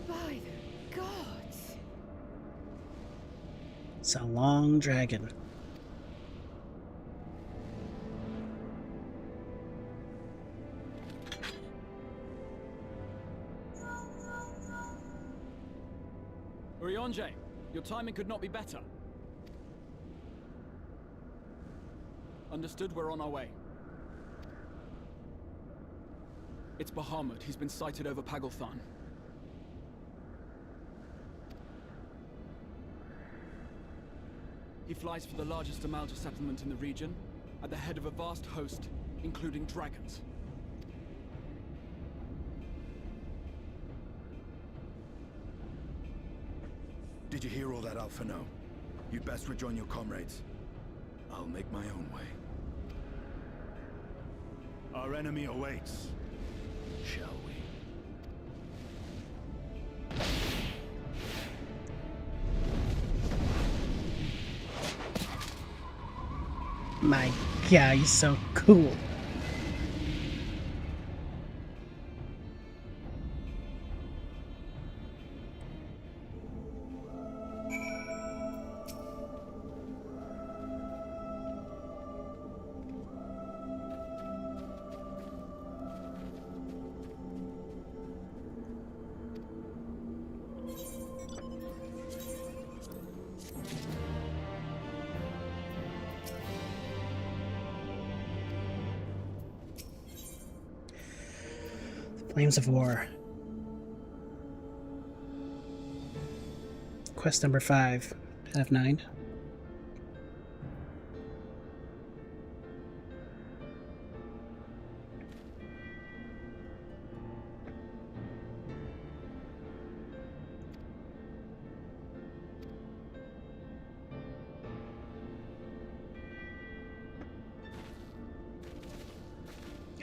By the gods! It's a long dragon. Urianger, your timing could not be better. Understood, we're on our way. It's Bahamut. He's been sighted over Pagalthan. He flies for the largest Amalja settlement in the region, at the head of a vast host, including dragons. Did you hear all that, Alphino? You'd best rejoin your comrades. I'll make my own way. Our enemy awaits. Shall we? My God, he's so cool. Flames of War. Quest number 5 out of 9.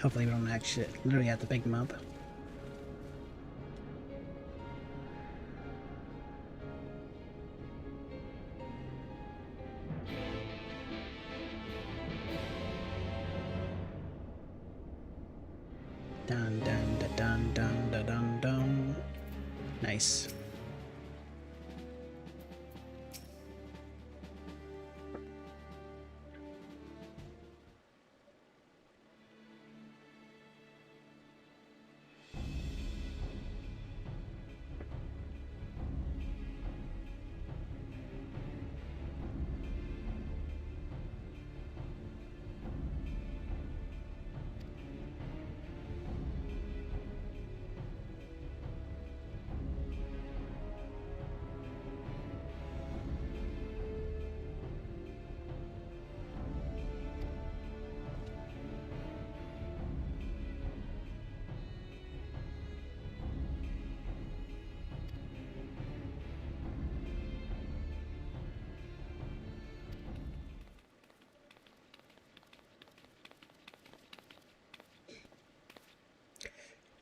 Hopefully we don't actually literally have to pick them up. Dun dun da dun dun da dun dun. Nice.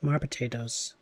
More potatoes.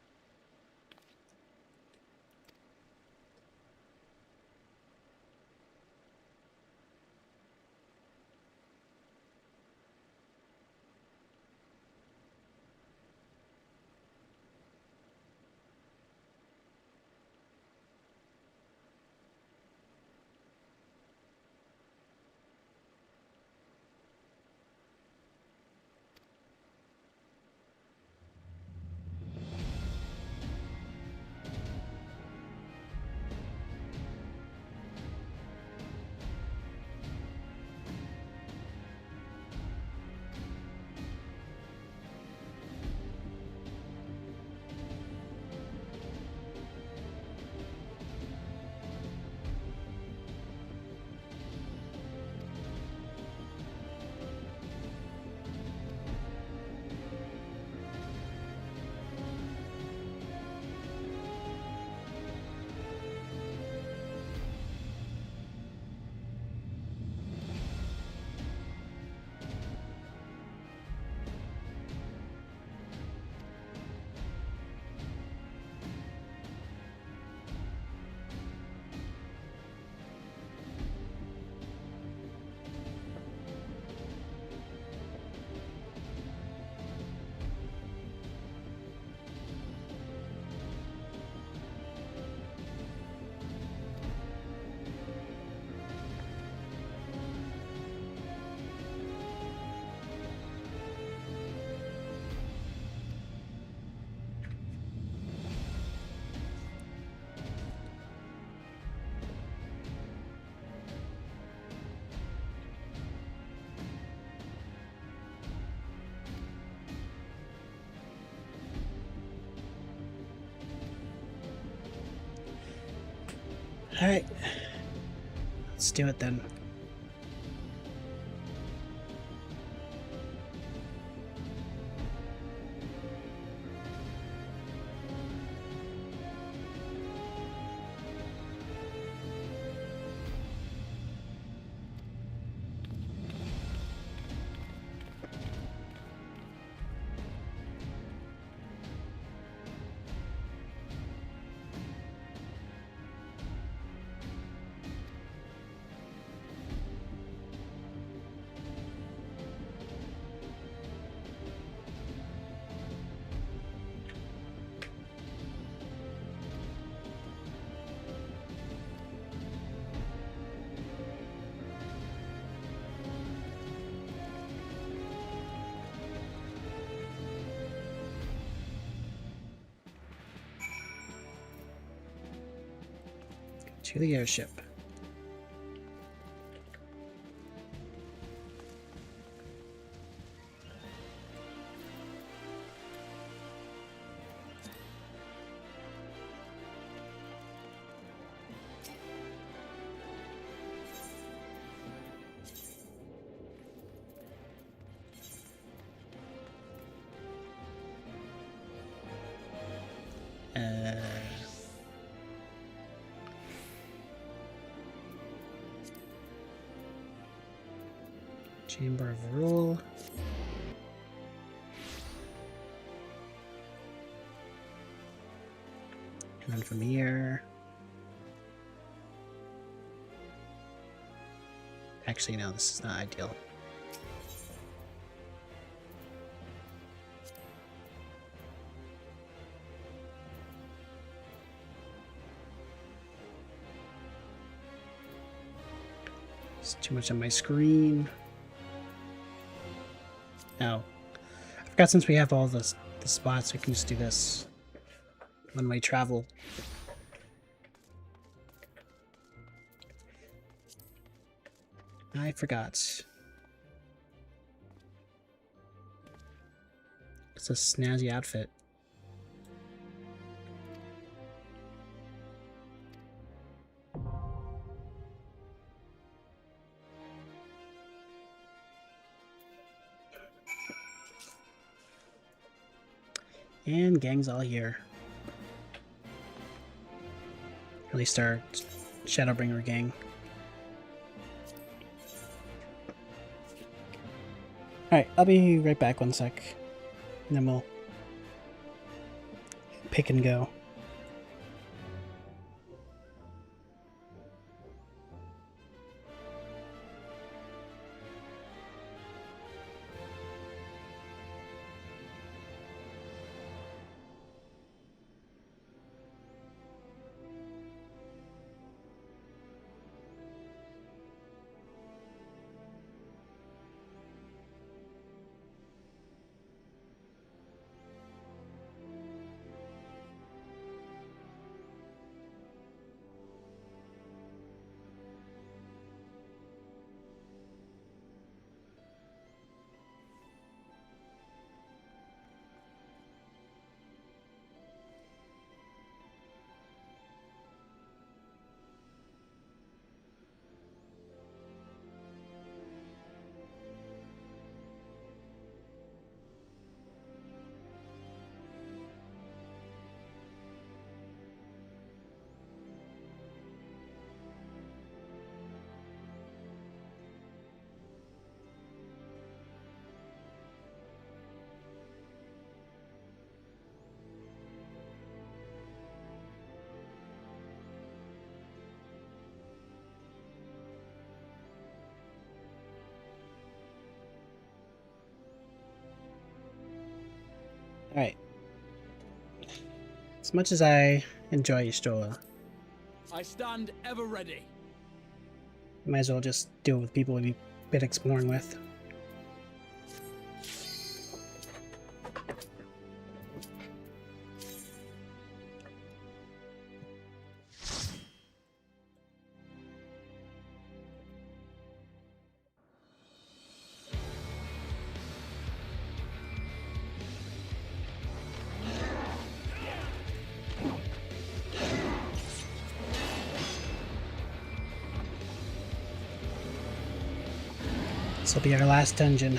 Alright. Let's do it then. To the airship. Chamber of Rule. And then from here. Actually, no, this is not ideal. It's too much on my screen. Oh. I forgot since we have all the spots, we can just do this. One-way travel. I forgot. It's a snazzy outfit. And gang's all here. At least our Shadowbringer gang. Alright, I'll be right back 1 sec. And then we'll pick and go. Alright. As much as I enjoy Y'shtola, I stand ever ready. might as well just deal with people we've been exploring with. This will be our last dungeon.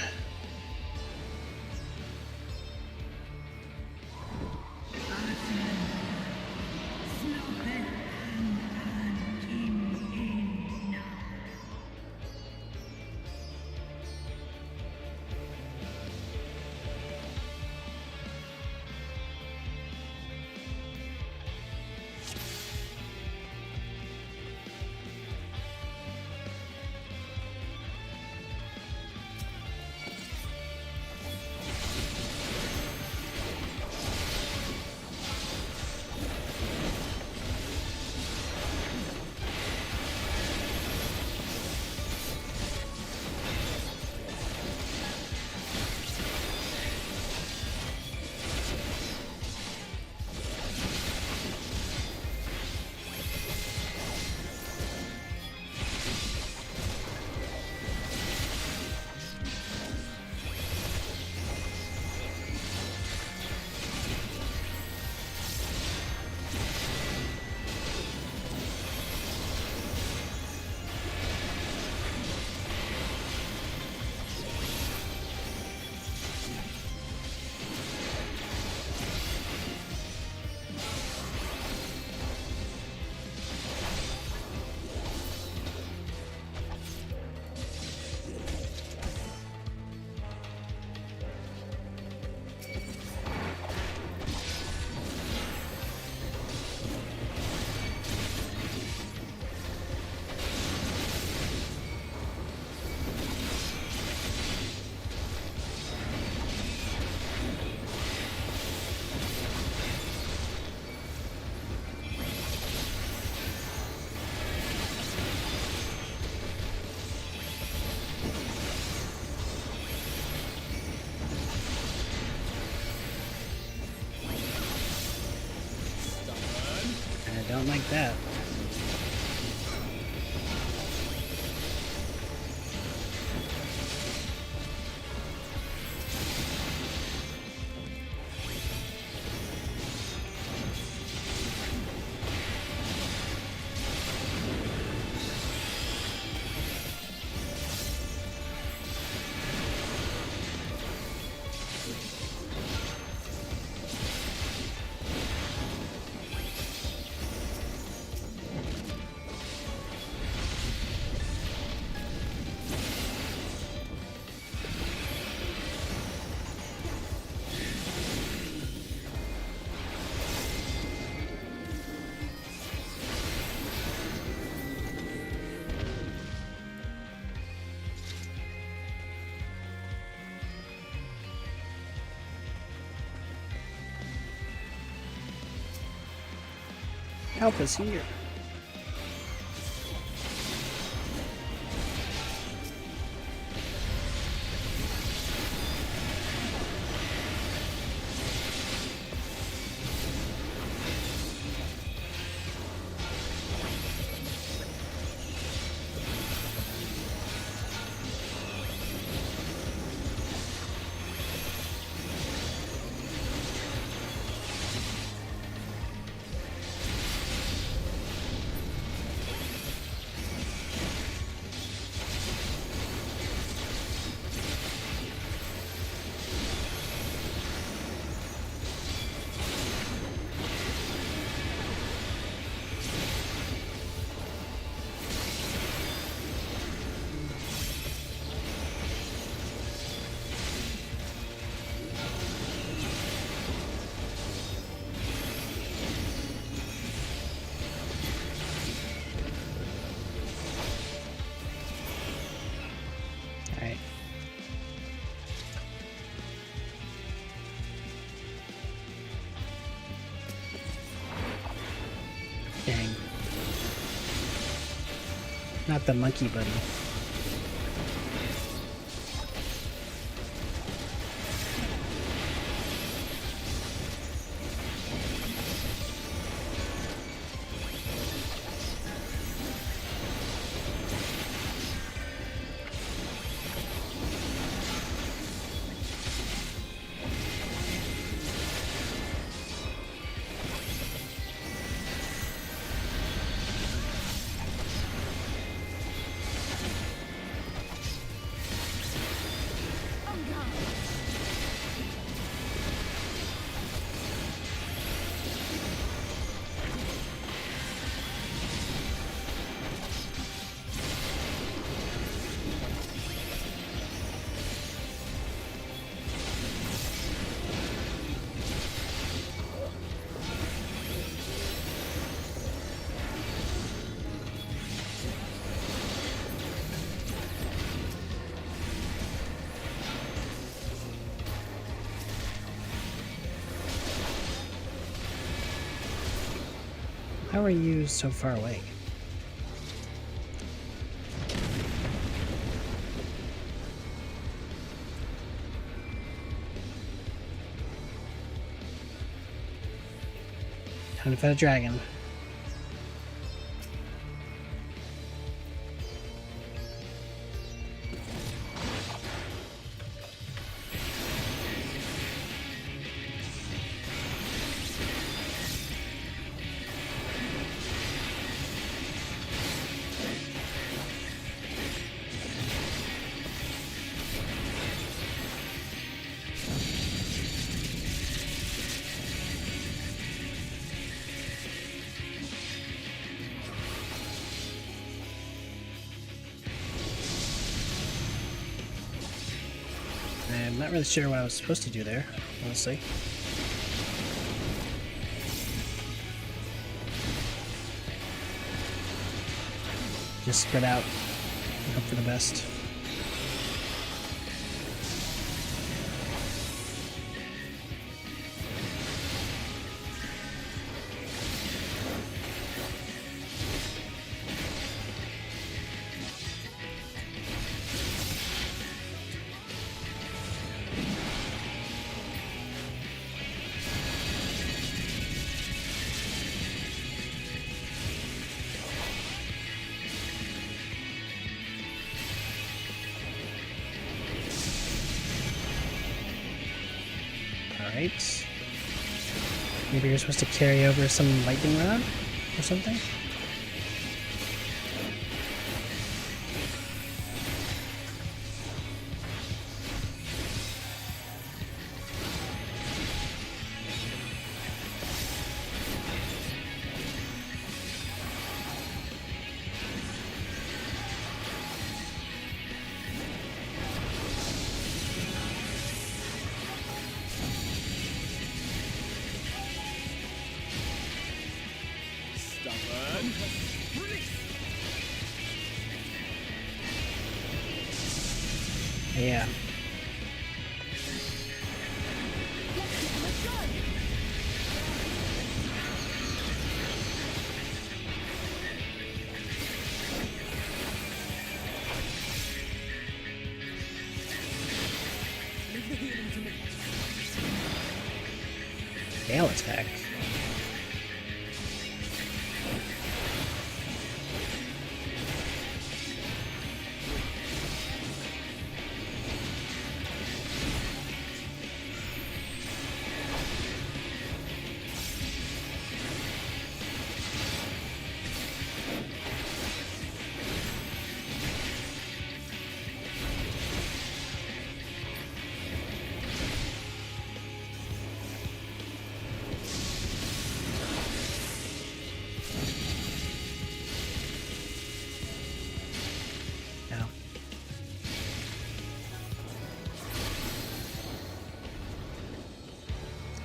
Don't like that. Help us here. Alright. Dang. Not the monkey buddy. How are you so far away? Time to fight a dragon. I'm not really sure what I was supposed to do there, honestly. Just spread out and hope for the best. Right. Maybe you're supposed to carry over some lightning rod or something? Yeah. Gale attack.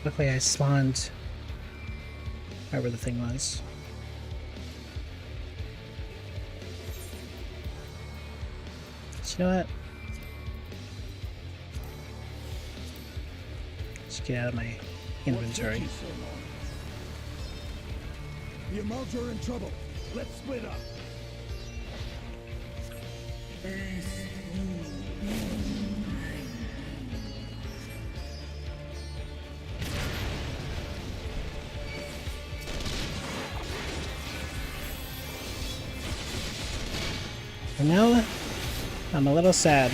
Luckily I spawned wherever the thing was. So you know what? Let's get out of my inventory. The Amalds are in trouble. Let's split up. You know, I'm a little sad.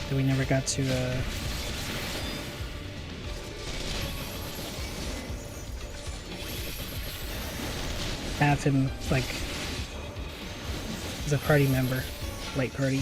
That we never got to have him like as a party member, late party.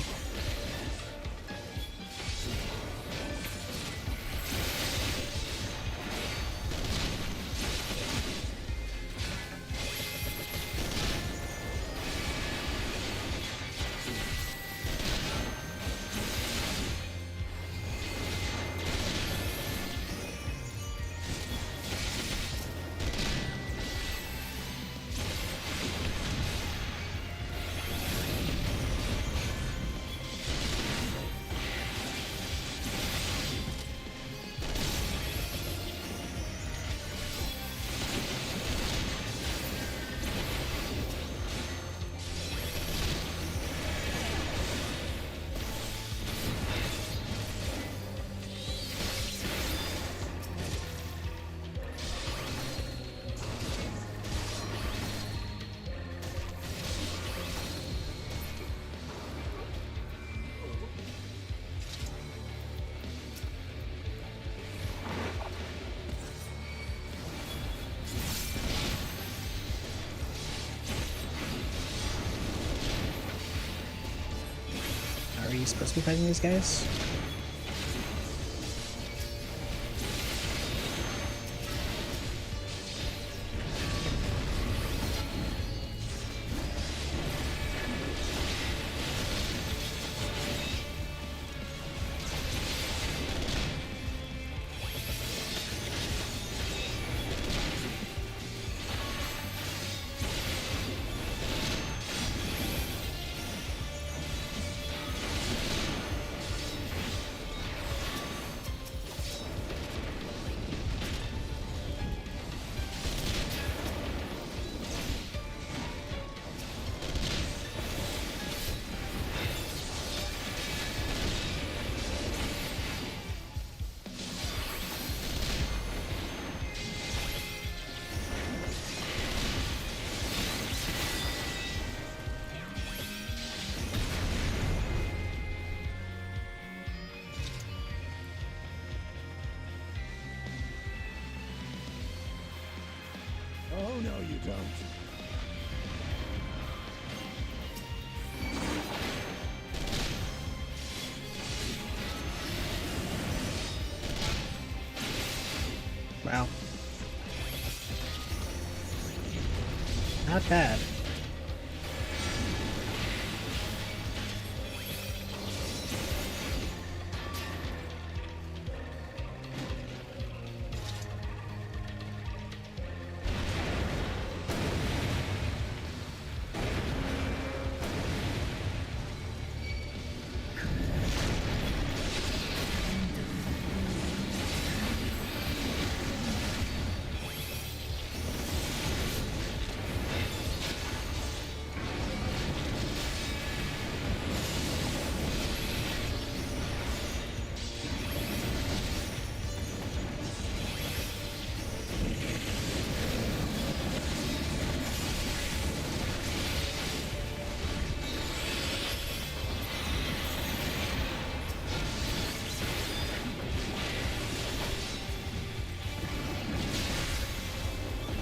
Are you supposed to be fighting these guys? Oh, no, you don't. Wow. Not bad.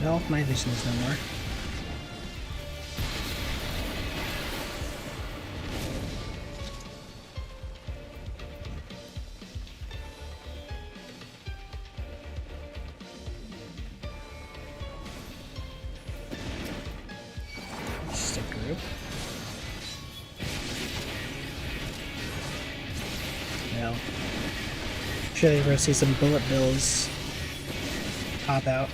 No, my vision is no more. Just a group. Well, I'm sure you're gonna see some bullet bills pop out.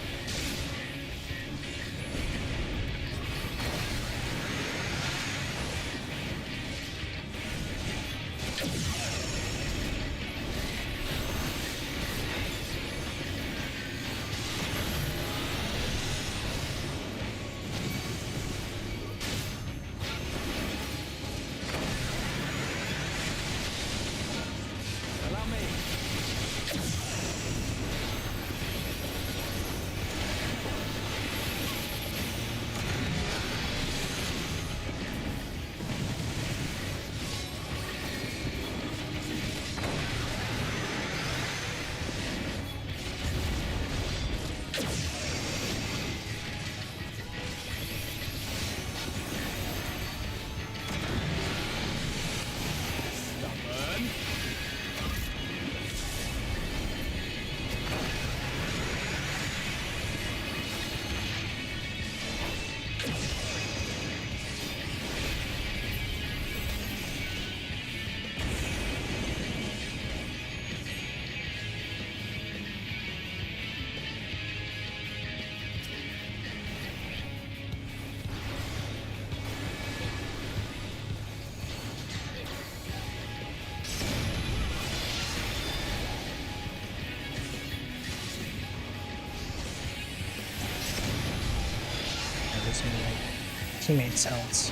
Teammates' healths.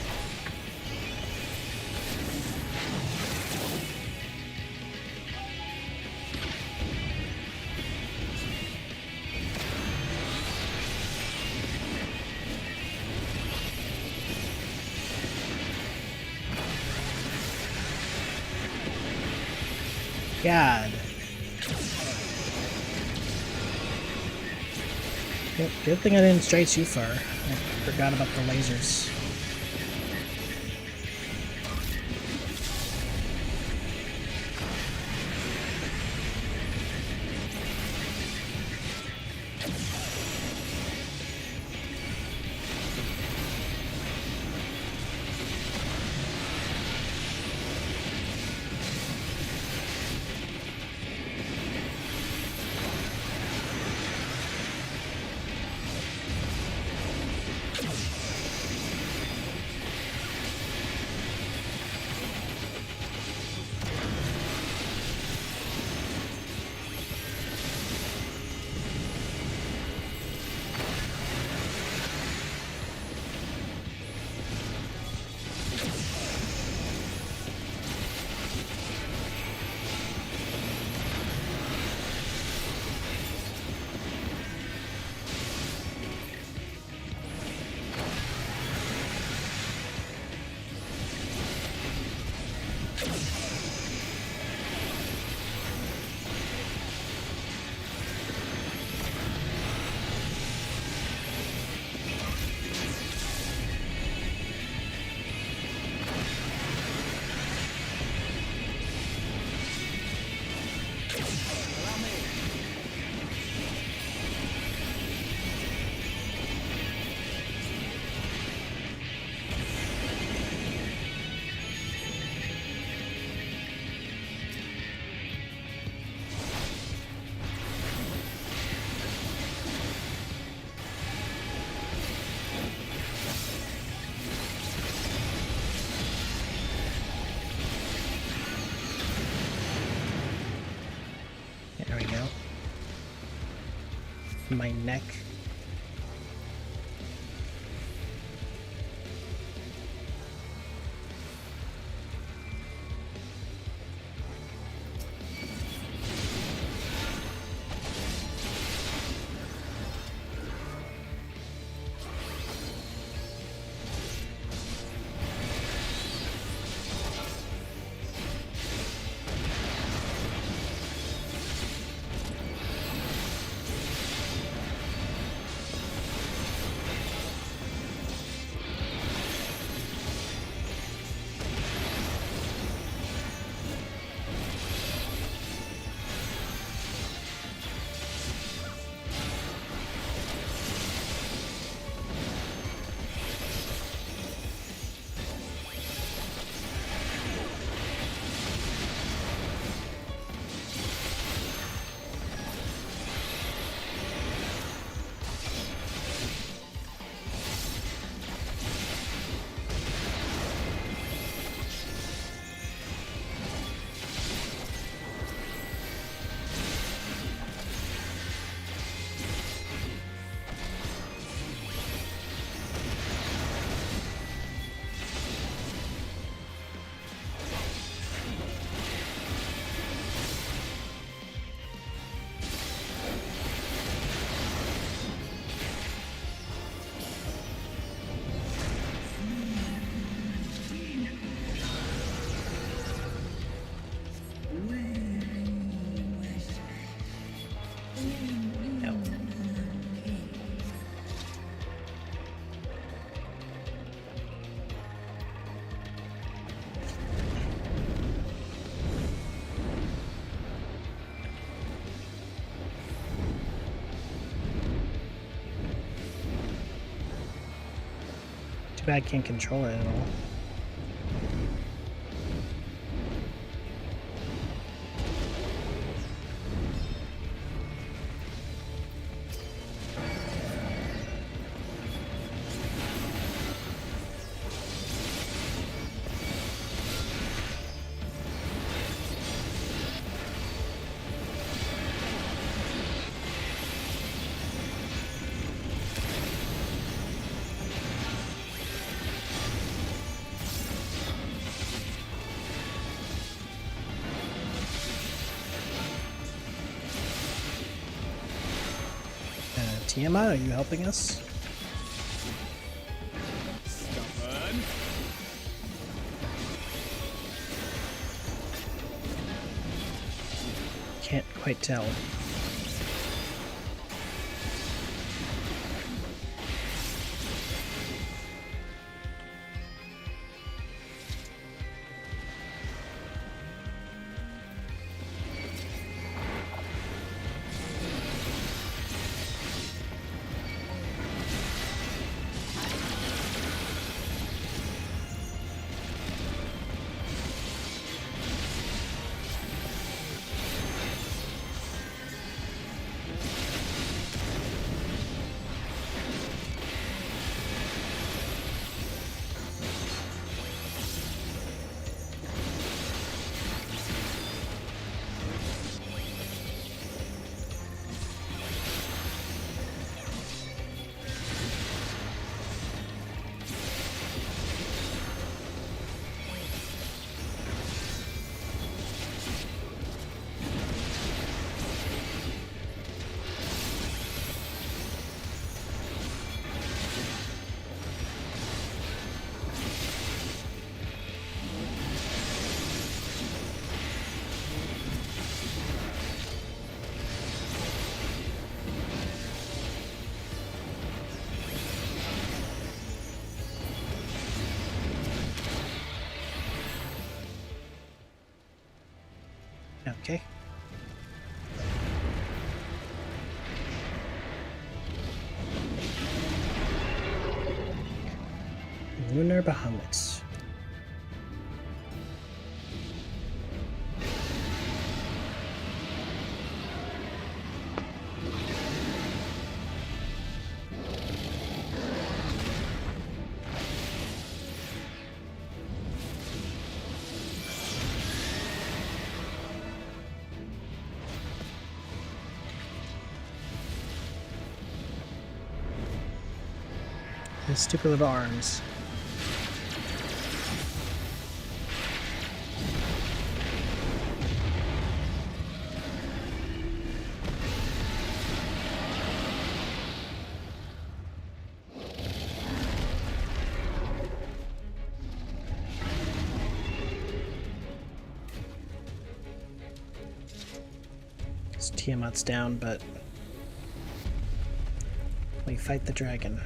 God. Good thing I didn't stray too far. I forgot about the lasers. There we go. My neck. Too bad I can't control it at all. Tiamat, are you helping us? Stubborn. Can't quite tell. Okay. Lunar Bahamut. His stupid little arms. Tiamat's down, but we fight the dragon.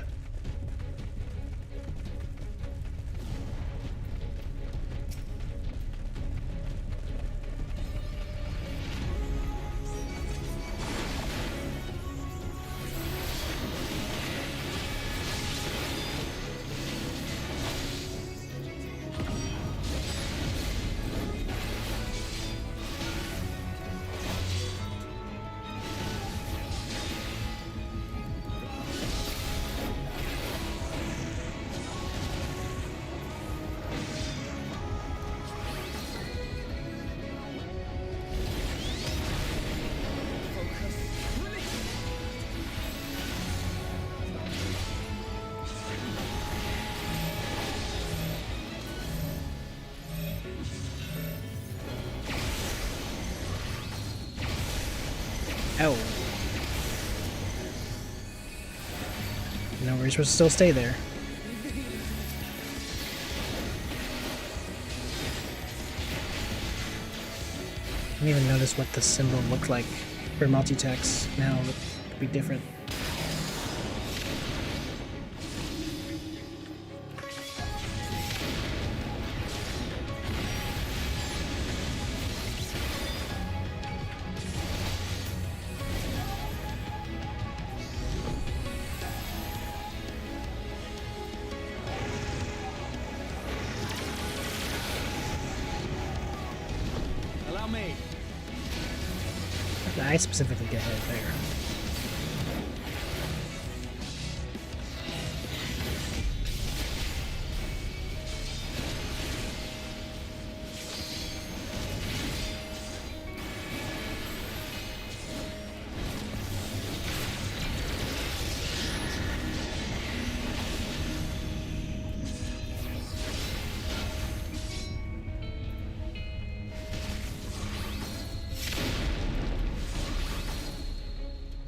Oh. No, we're supposed to still stay there. I didn't even notice what the symbol looked like for multi-text. Now it would be different. I specifically get hit there.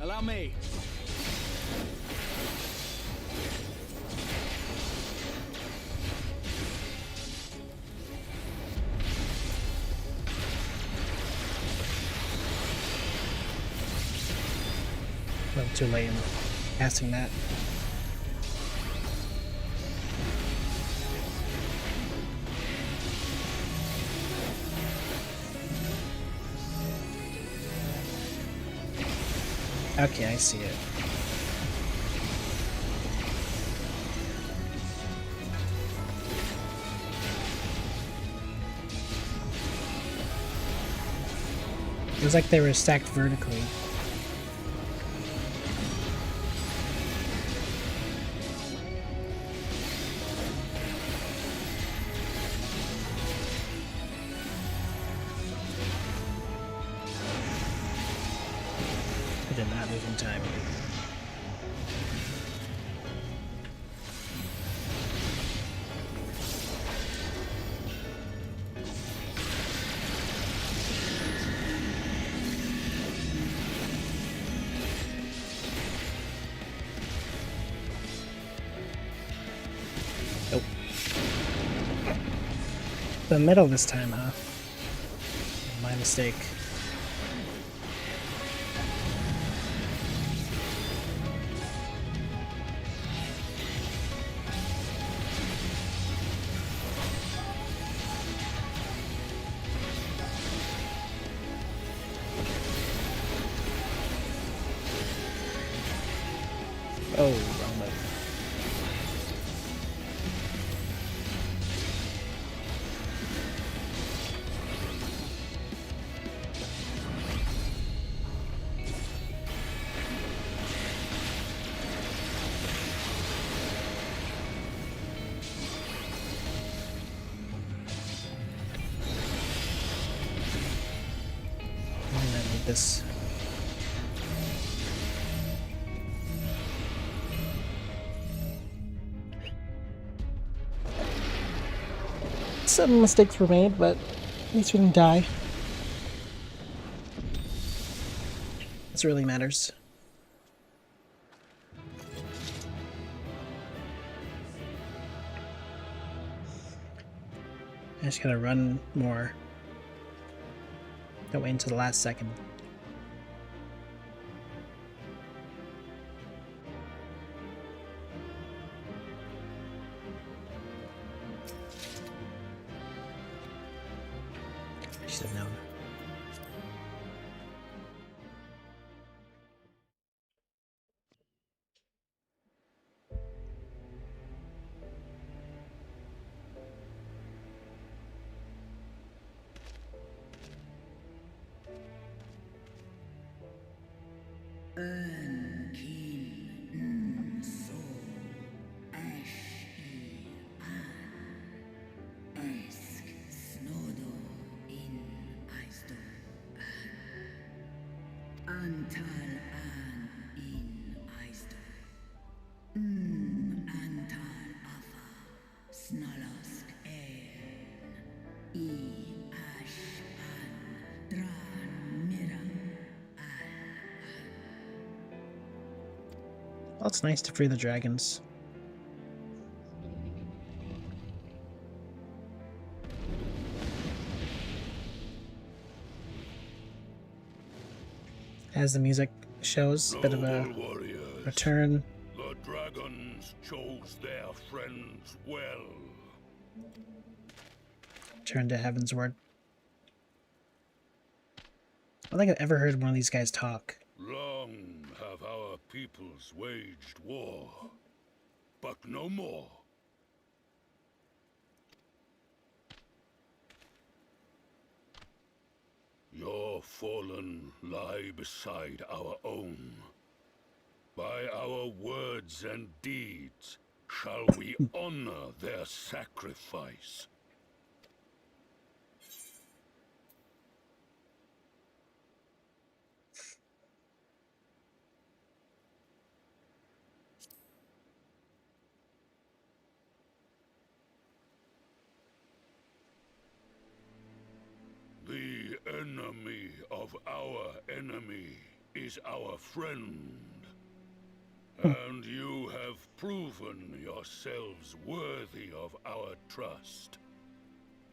Allow me. A little too late in casting that. Okay, I see it. It was like they were stacked vertically. I did not move in time. Nope. The middle this time, huh? My mistake. Oh, wrong button. I need this. Some mistakes were made, but at least we didn't die. This really matters. I just gotta run more. Don't wait until the last second. I should have known. Well, it's nice to free the dragons. As the music shows, a bit of a return. The dragons chose their friends well. Turn to Heaven's Word. I don't think I've ever heard one of these guys talk. Long have our peoples waged war, but no more. Your fallen lie beside our own. By our words and deeds shall we honor their sacrifice. The enemy of our enemy is our friend. And you have proven yourselves worthy of our trust.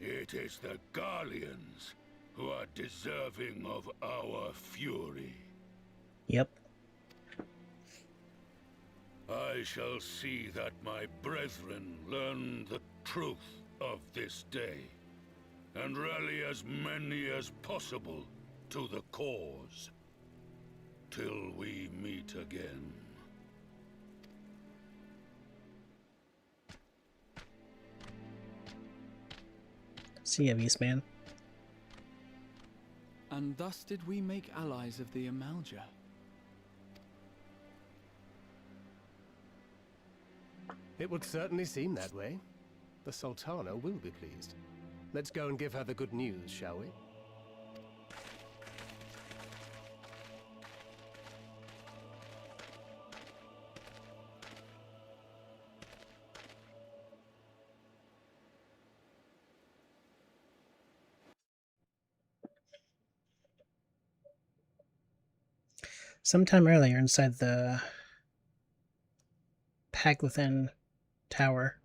It is the Garleans who are deserving of our fury. Yep. I shall see that my brethren learn the truth of this day, and rally as many as possible to the cause, till we meet again. See ya, Beastman. And thus did we make allies of the Amalja. It would certainly seem that way. The Sultana will be pleased. Let's go and give her the good news, shall we? Sometime earlier inside the Paglethan Tower.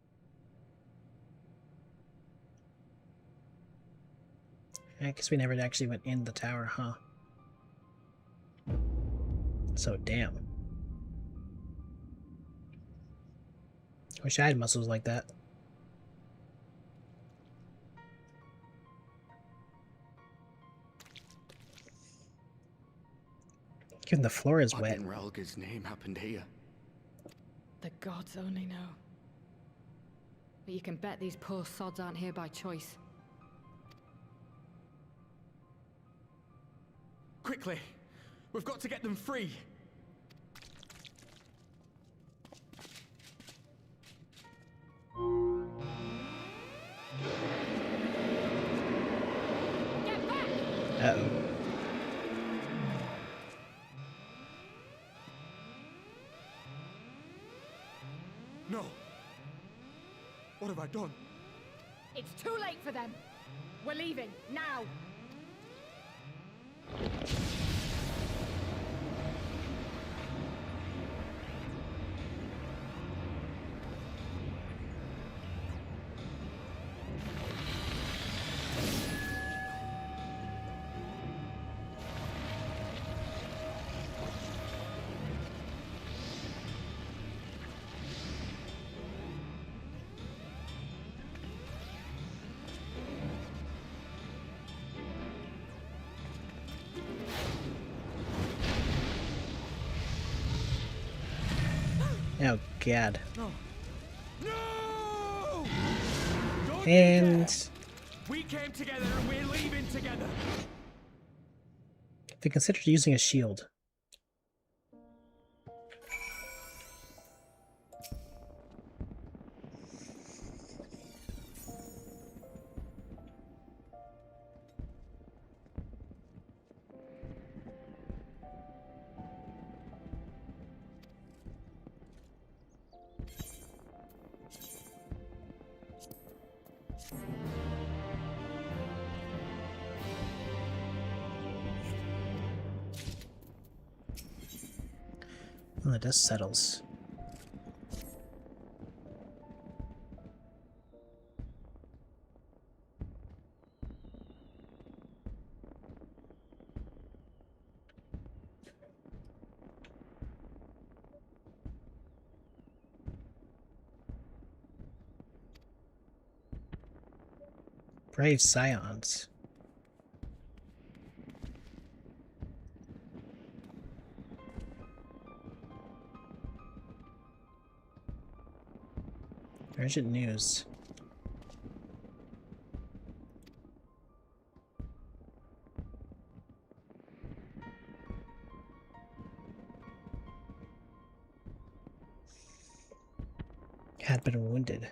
I guess we never actually went in the tower, huh? So damn. Wish I had muscles like that. Even the floor is wet. What in Relga's name happened here? The gods only know. But you can bet these poor sods aren't here by choice. Quickly! We've got to get them free! Uh-oh. No! What have I done? It's too late for them. We're leaving, now. Oh god. No! No! And We came together and we're leaving together. they considered using a shield. Oh, the dust settles. Brave scions. Urgent news. Had been wounded.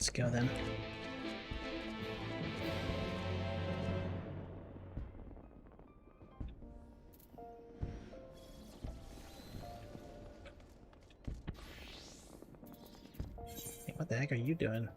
Let's go then. Hey, what the heck are you doing?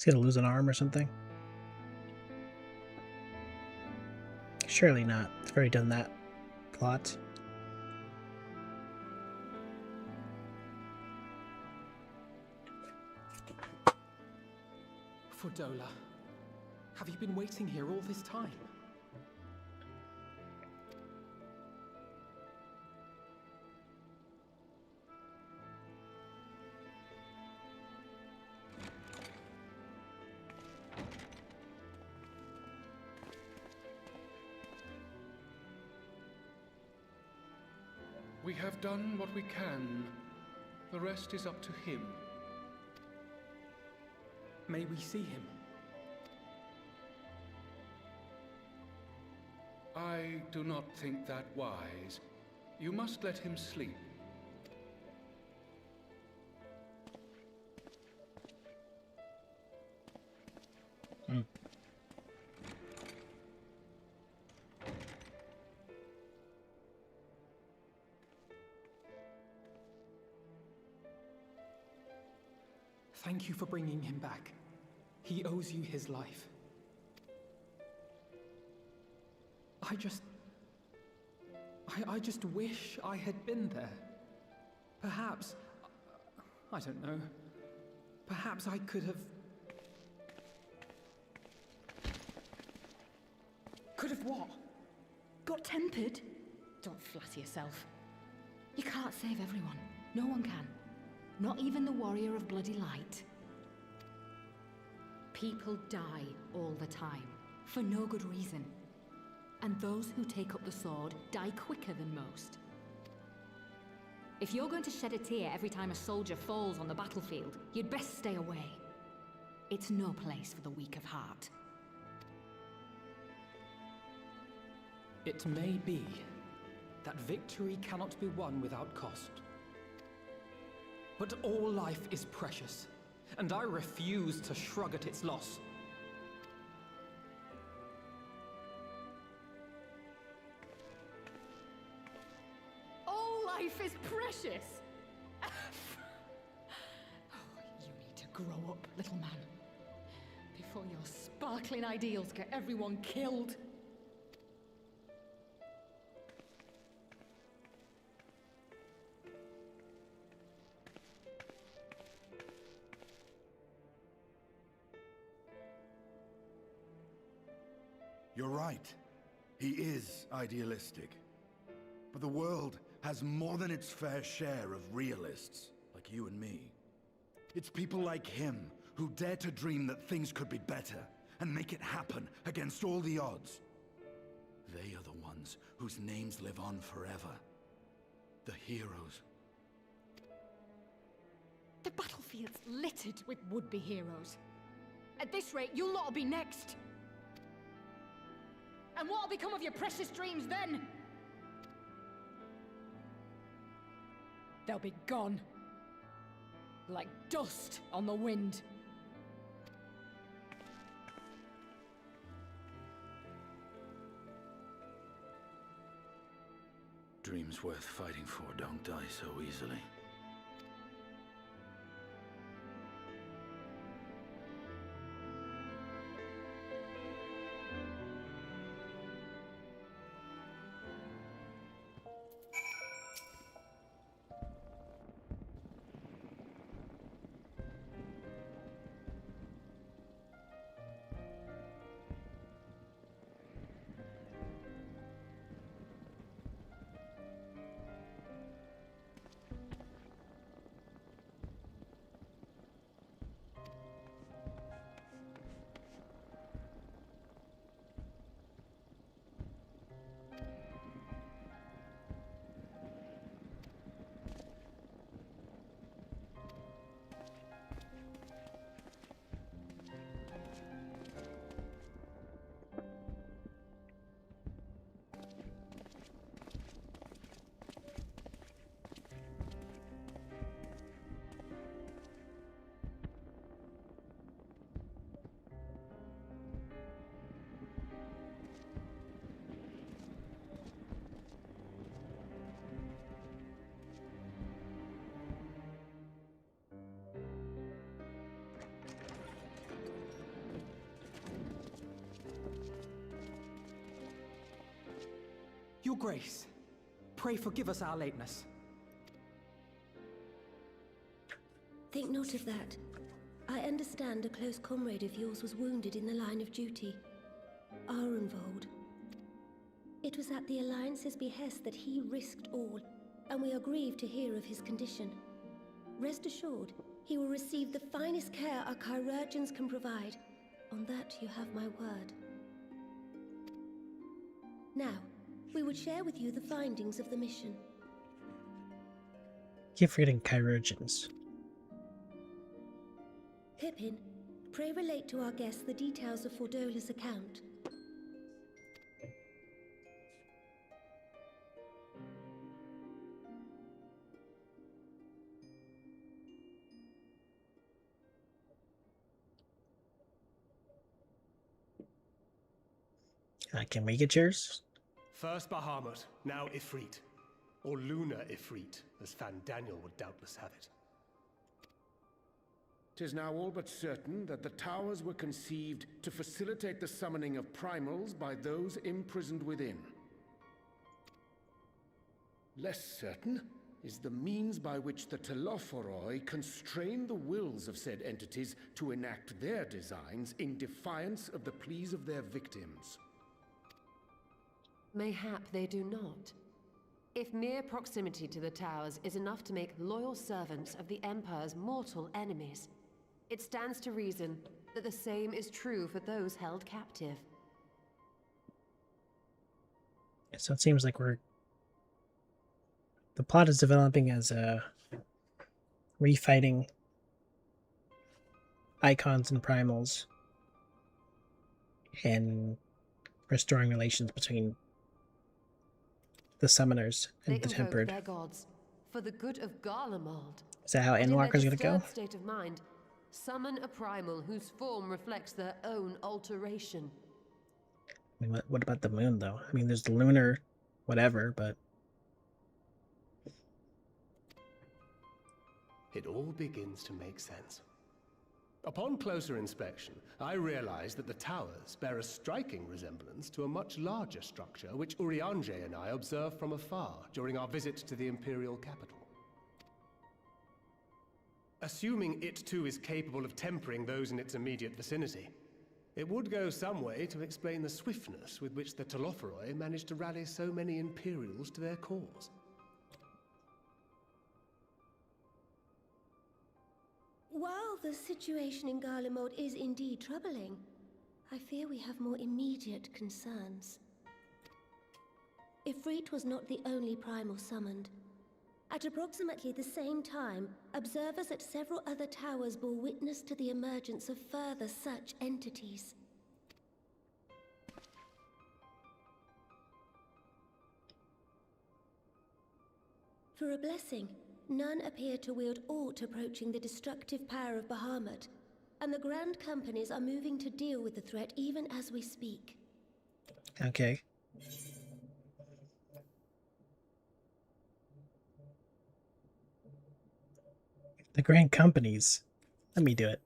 He's gonna lose an arm or something. Surely not. I've already done that plot. Fordola, have you been waiting here all this time? We have done what we can. The rest is up to him. May we see him? I do not think that wise. You must let him sleep. Thank you for bringing him back. He owes you his life. I just wish I had been there. Perhaps, I don't know, perhaps I could have... Could have what? Got tempered? Don't flatter yourself. You can't save everyone. No one can. Not even the warrior of bloody light. People die all the time, for no good reason. And those who take up the sword die quicker than most. If you're going to shed a tear every time a soldier falls on the battlefield, you'd best stay away. It's no place for the weak of heart. It may be that victory cannot be won without cost. But all life is precious, and I refuse to shrug at its loss. All life is precious! Oh, you need to grow up, little man. Before your sparkling ideals get everyone killed. You're right. He is idealistic. But the world has more than its fair share of realists, like you and me. It's people like him who dare to dream that things could be better and make it happen against all the odds. They are the ones whose names live on forever. The heroes. The battlefield's littered with would-be heroes. At this rate, you'll lot'll be next. And what'll become of your precious dreams then? They'll be gone. Like dust on the wind. Dreams worth fighting for don't die so easily. Your Grace, pray forgive us our lateness. Think not of that. I understand a close comrade of yours was wounded in the line of duty. Arenvold. It was at the Alliance's behest that he risked all, and we are grieved to hear of his condition. Rest assured, he will receive the finest care our chirurgeons can provide. On that you have my word. Now, we would share with you the findings of the mission. Keep forgetting chirurgeons. Pippin, pray relate to our guests the details of Fordola's account. Can we get yours? First Bahamut, now Ifrit. Or Lunar Ifrit, as Fandaniel would doubtless have it. 'Tis now all but certain that the towers were conceived to facilitate the summoning of primals by those imprisoned within. Less certain is the means by which the Telophoroi constrain the wills of said entities to enact their designs in defiance of the pleas of their victims. Mayhap they do not. If mere proximity to the towers is enough to make loyal servants of the Empire's mortal enemies, it stands to reason that the same is true for those held captive. So it seems like the plot is developing as refighting icons and primals and restoring relations between the summoners and the tempered. Their gods for the good of Garlemald. Is that how Endwalker's gonna go? State of mind, summon a primal whose form reflects their own alteration. I mean, what about the moon, though? I mean, there's the lunar whatever, but... It all begins to make sense. Upon closer inspection, I realized that the towers bear a striking resemblance to a much larger structure which Urianger and I observed from afar during our visit to the Imperial capital. Assuming it too is capable of tempering those in its immediate vicinity, it would go some way to explain the swiftness with which the Telophoroi managed to rally so many Imperials to their cause. While the situation in Garlemald is indeed troubling, I fear we have more immediate concerns. Ifrit was not the only primal summoned. At approximately the same time, observers at several other towers bore witness to the emergence of further such entities. For a blessing, none appear to wield aught approaching the destructive power of Bahamut, and the Grand Companies are moving to deal with the threat even as we speak. Okay. The Grand Companies. Let me do it.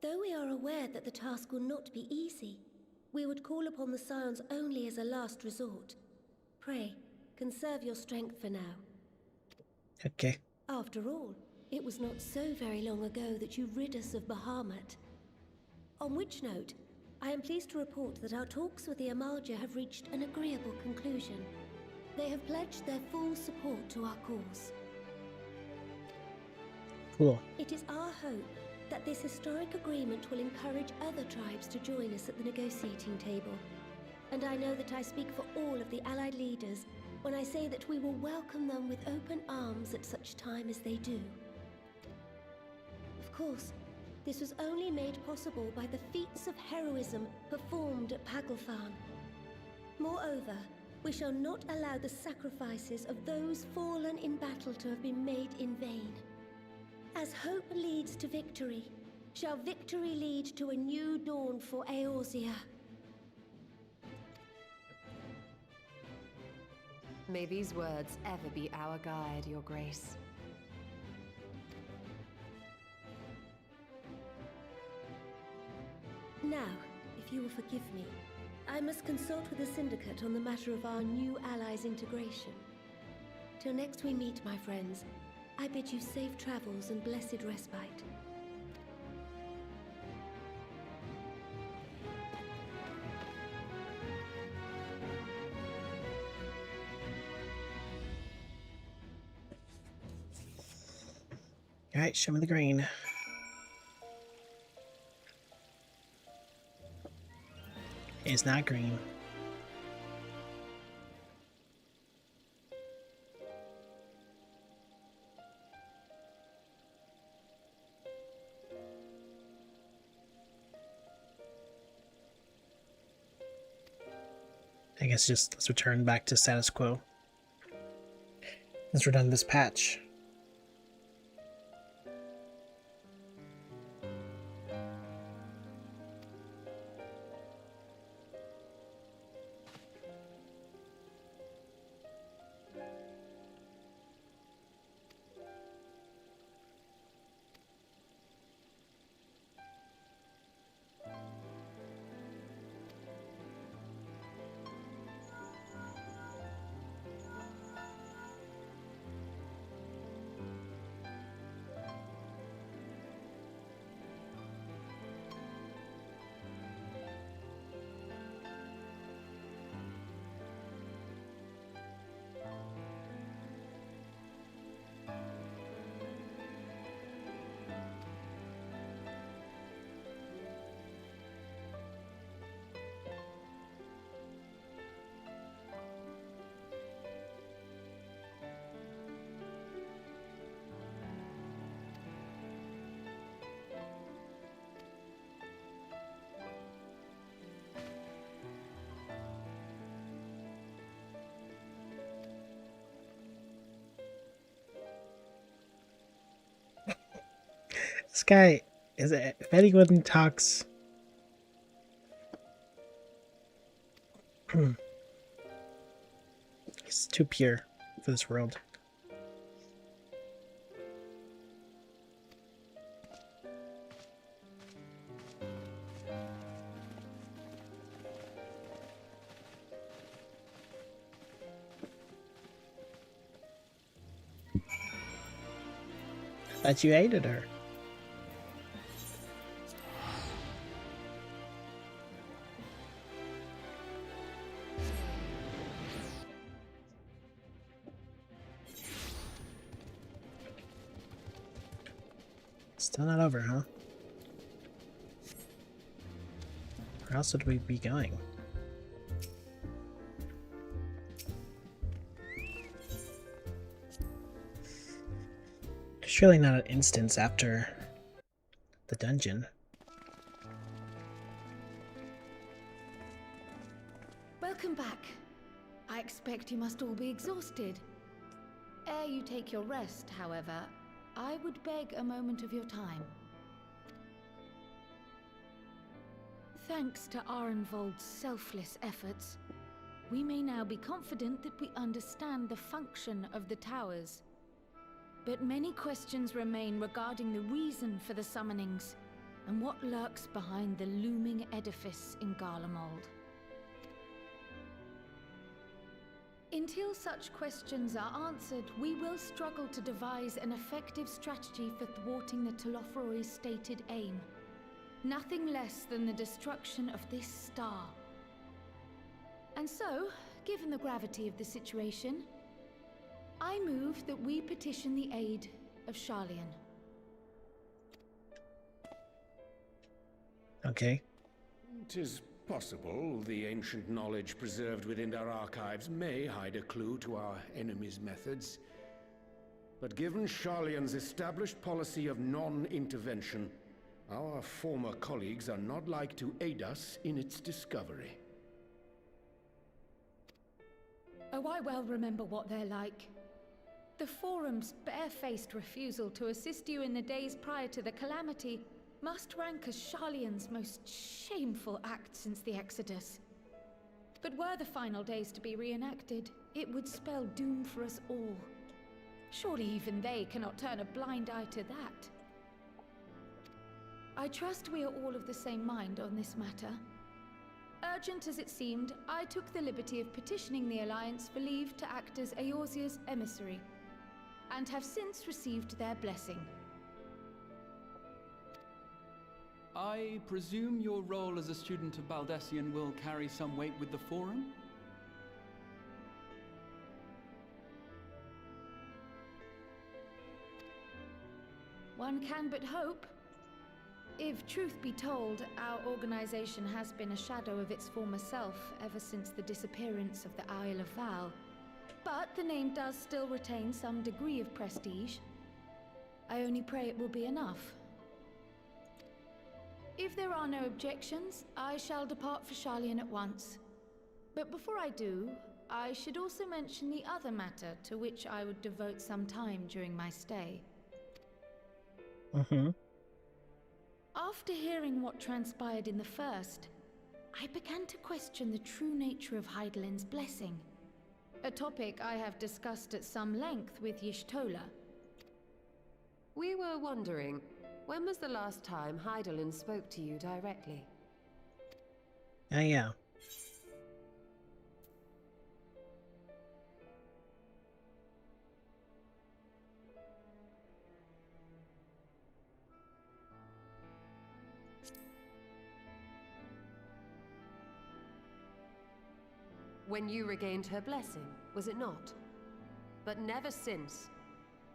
Though we are aware that the task will not be easy, we would call upon the Scions only as a last resort. Pray, conserve your strength for now. Okay. After all, it was not so very long ago that you rid us of Bahamut. On which note, I am pleased to report that our talks with the Amalja have reached an agreeable conclusion. They have pledged their full support to our cause. Cool. It is our hope that this historic agreement will encourage other tribes to join us at the negotiating table. And I know that I speak for all of the Allied leaders when I say that we will welcome them with open arms at such time as they do. Of course, this was only made possible by the feats of heroism performed at Paglfan. Moreover, we shall not allow the sacrifices of those fallen in battle to have been made in vain. As hope leads to victory, shall victory lead to a new dawn for Eorzea. May these words ever be our guide, Your Grace. Now, if you will forgive me, I must consult with the Syndicate on the matter of our new allies' integration. Till next we meet, my friends, I bid you safe travels and blessed respite. Alright, show me the green. It's not green. I guess just let's return back to status quo. Since we're done this patch. This guy is if anyone talks. He's too pure for this world. I thought you hated her. Still not over, huh? Where else would we be going? Surely not an instance after the dungeon. Welcome back. I expect you must all be exhausted. Ere you take your rest, however, I would beg a moment of your time. Thanks to Arenvold's selfless efforts, we may now be confident that we understand the function of the towers. But many questions remain regarding the reason for the summonings and what lurks behind the looming edifice in Garlemald. Until such questions are answered, we will struggle to devise an effective strategy for thwarting the Telophoroi's stated aim. Nothing less than the destruction of this star. And so, given the gravity of the situation, I move that we petition the aid of Sharlayan. Okay. 'Tis possible the ancient knowledge preserved within our archives may hide a clue to our enemy's methods. But given Sharlayan's established policy of non-intervention, our former colleagues are not like to aid us in its discovery. Oh, I well remember what they're like. The Forum's barefaced refusal to assist you in the days prior to the calamity must rank as Sharlayan's most shameful act since the Exodus. But were the final days to be reenacted, it would spell doom for us all. Surely even they cannot turn a blind eye to that. I trust we are all of the same mind on this matter. Urgent as it seemed, I took the liberty of petitioning the Alliance for leave to act as Eorzea's emissary, and have since received their blessing. I presume your role as a student of Baldessian will carry some weight with the Forum? One can but hope. If truth be told, our organization has been a shadow of its former self ever since the disappearance of the Isle of Val. But the name does still retain some degree of prestige. I only pray it will be enough. If there are no objections, I shall depart for Sharlayan at once. But before I do, I should also mention the other matter to which I would devote some time during my stay. After hearing what transpired in the first, I began to question the true nature of Hydaelyn's blessing. A topic I have discussed at some length with Y'shtola. We were wondering, when was the last time Hydaelyn spoke to you directly? Oh, yeah. When you regained her blessing, was it not? But never since.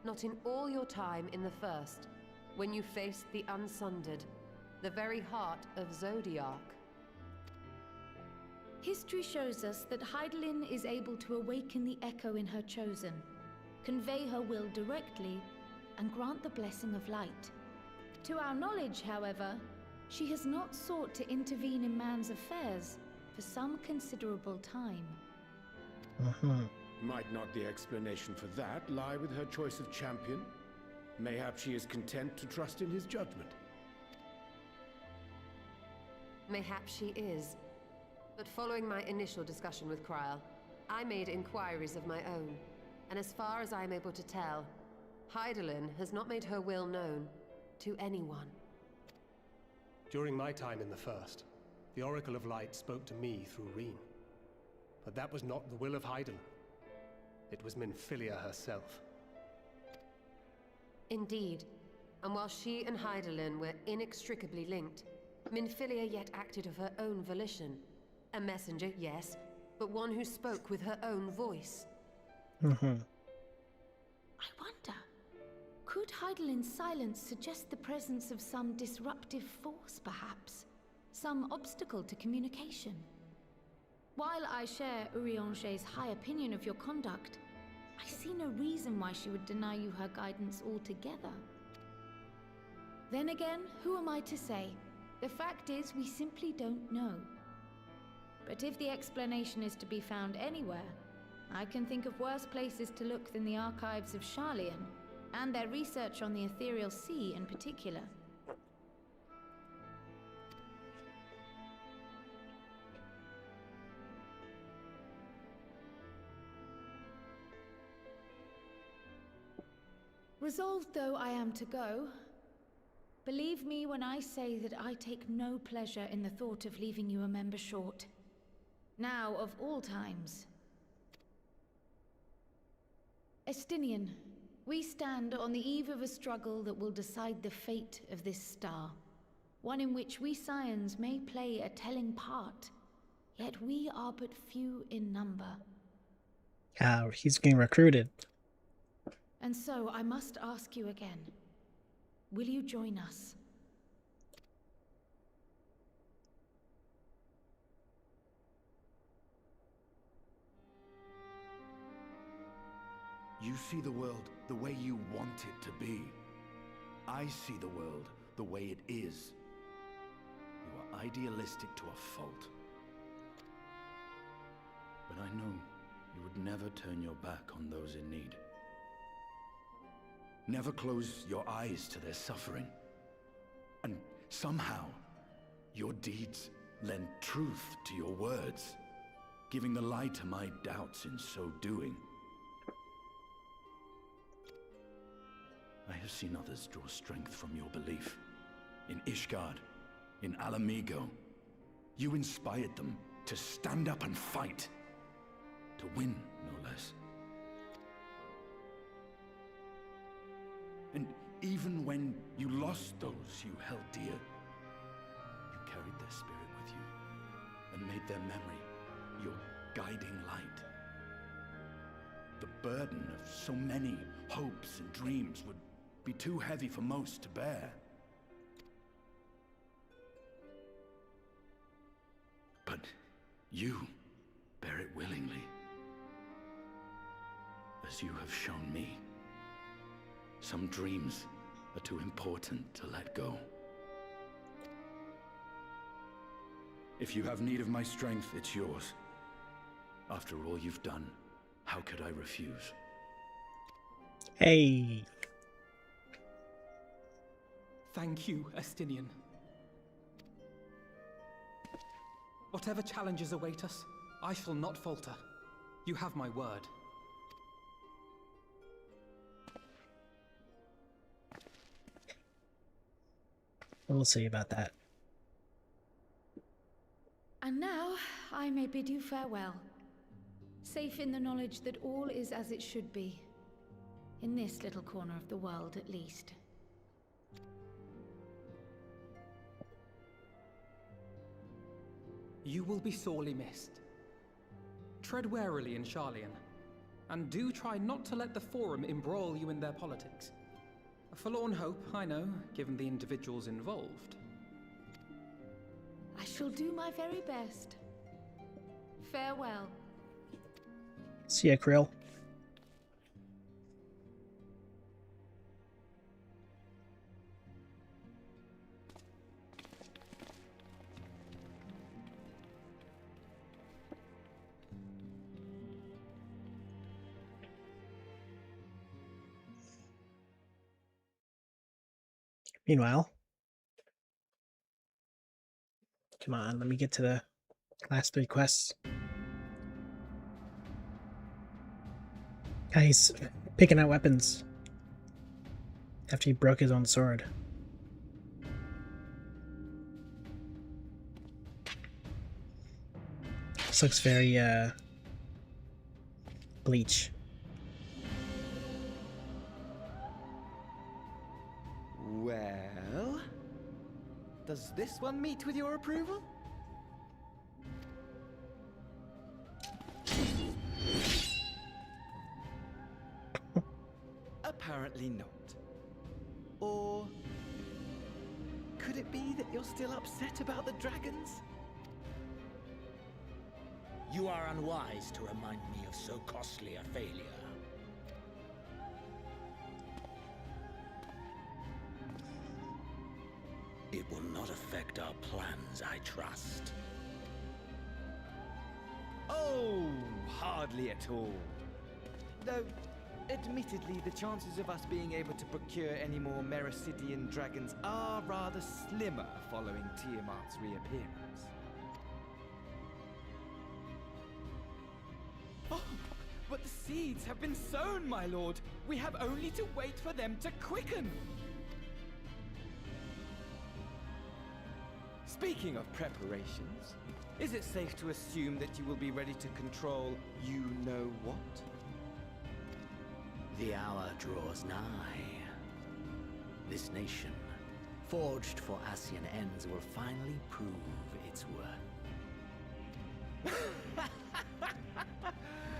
Not in all your time in the First, when you faced the Unsundered, the very heart of Zodiark. History shows us that Hydaelyn is able to awaken the echo in her chosen, convey her will directly, and grant the blessing of light. To our knowledge, however, she has not sought to intervene in man's affairs for some considerable time. Might not the explanation for that lie with her choice of champion? Mayhap she is content to trust in his judgment. Mayhap she is. But following my initial discussion with Kryl, I made inquiries of my own. And as far as I am able to tell, Hydaelyn has not made her will known to anyone. During my time in the First, the Oracle of Light spoke to me through Reen. But that was not the will of Hydaelyn. It was Minfilia herself. Indeed. And while she and Hydaelyn were inextricably linked, Minfilia yet acted of her own volition. A messenger, yes, but one who spoke with her own voice. I wonder, could Hydaelyn's silence suggest the presence of some disruptive force, perhaps? Some obstacle to communication? While I share Urianger's high opinion of your conduct, I see no reason why she would deny you her guidance altogether. Then again, who am I to say? The fact is, we simply don't know. But if the explanation is to be found anywhere, I can think of worse places to look than the archives of Sharlayan, and their research on the Ethereal Sea in particular. Resolved though I am to go, believe me when I say that I take no pleasure in the thought of leaving you a member short. Now of all times. Estinian, we stand on the eve of a struggle that will decide the fate of this star. One in which we Scions may play a telling part, yet we are but few in number. He's getting recruited. And so I must ask you again, will you join us? You see the world the way you want it to be. I see the world the way it is. You are idealistic to a fault. But I know you would never turn your back on those in need. Never close your eyes to their suffering. And somehow, your deeds lend truth to your words, giving the lie to my doubts in so doing. I have seen others draw strength from your belief, in Ishgard, in Alamigo. You inspired them to stand up and fight. To win, no less. And even when you lost those you held dear, you carried their spirit with you and made their memory your guiding light. The burden of so many hopes and dreams would be too heavy for most to bear. But you bear it willingly, as you have shown me. Some dreams are too important to let go. If you have need of my strength, it's yours. After all you've done, how could I refuse? Hey! Thank you, Estinian. Whatever challenges await us, I shall not falter. You have my word. We'll see about that. And now, I may bid you farewell. Safe in the knowledge that all is as it should be. In this little corner of the world, at least. You will be sorely missed. Tread warily in Sharlayan, and do try not to let the Forum embroil you in their politics. A forlorn hope, I know, given the individuals involved. I shall do my very best. Farewell. See ya, Krill. Meanwhile, come on, let me get to the last 3 quests. Guys, picking out weapons after he broke his own sword. This looks very, Bleach. Well, does this one meet with your approval? Apparently not. Or could it be that you're still upset about the dragons? You are unwise to remind me of so costly a failure. It will not affect our plans, I trust. Oh, hardly at all. Though, admittedly, the chances of us being able to procure any more Mericidian dragons are rather slimmer following Tiamat's reappearance. Oh, but the seeds have been sown, my lord. We have only to wait for them to quicken. Speaking of preparations, is it safe to assume that you will be ready to control you-know-what? The hour draws nigh. This nation, forged for Ascian ends, will finally prove its worth.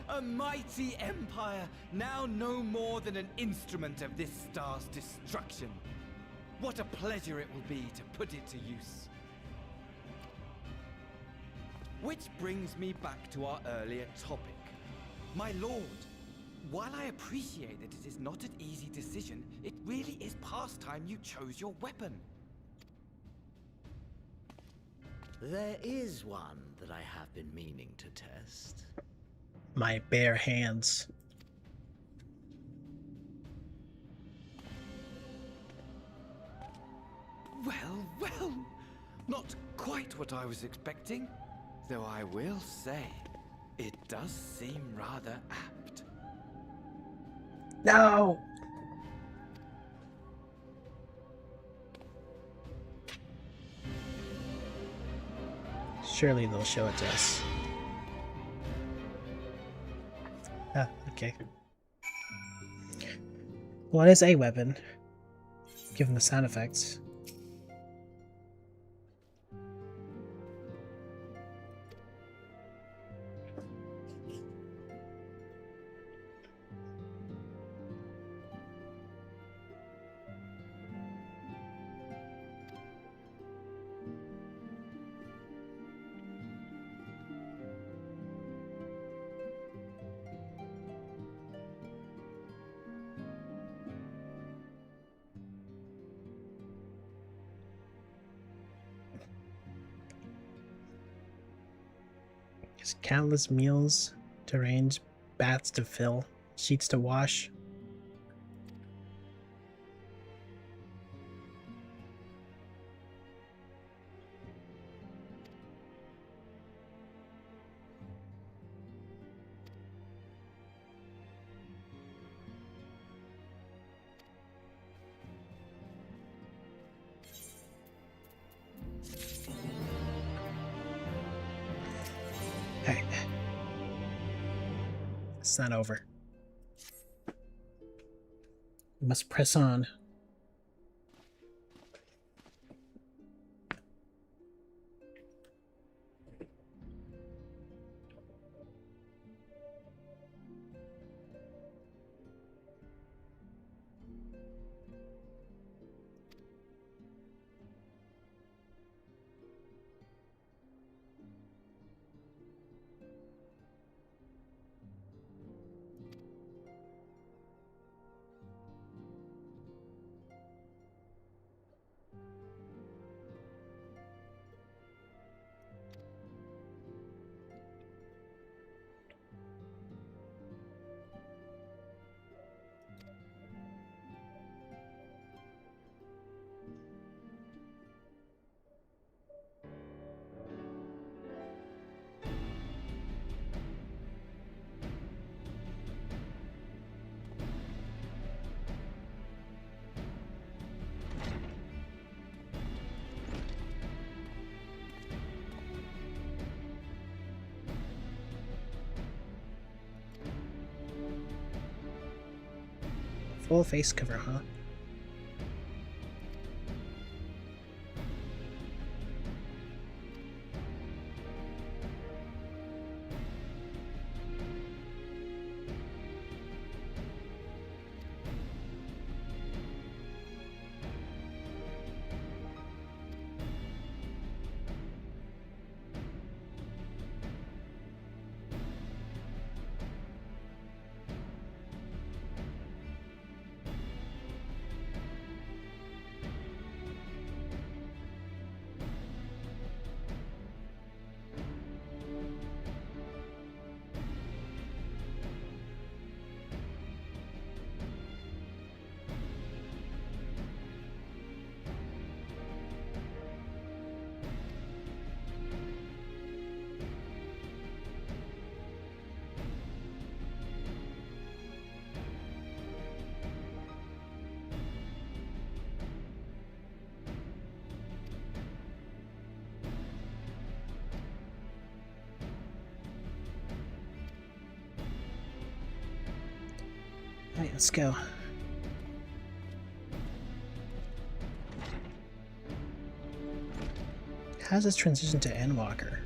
A mighty empire, now no more than an instrument of this star's destruction. What a pleasure it will be to put it to use. Which brings me back to our earlier topic. My lord, while I appreciate that it is not an easy decision, it really is past time you chose your weapon. There is one that I have been meaning to test. My bare hands. Well, well, not quite what I was expecting. Though I will say, it does seem rather apt. No! Surely they'll show it to us. Ah, okay. Well, it is a weapon, given the sound effects. There's countless meals to arrange, baths to fill, sheets to wash. Hey. It's not over. We must press on. Full face cover, huh? Alright, let's go. How's this transition to Endwalker?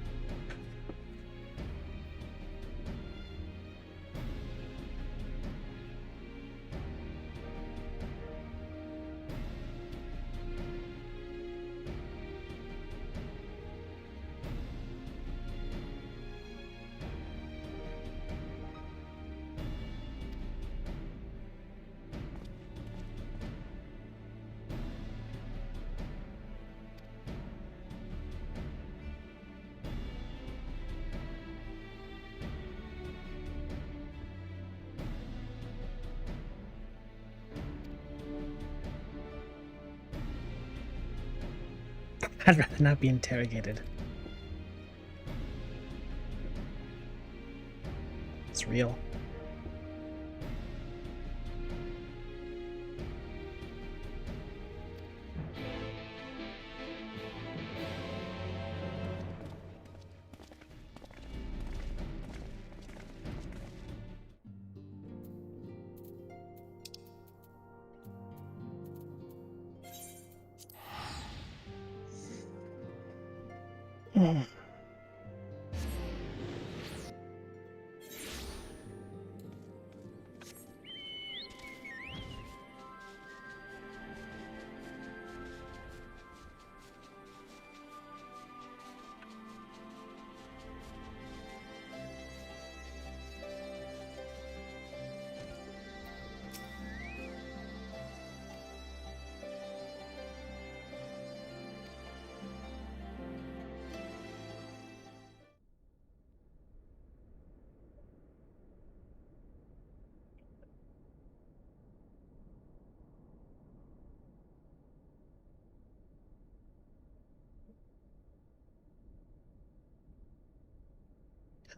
I'd rather not be interrogated. It's real.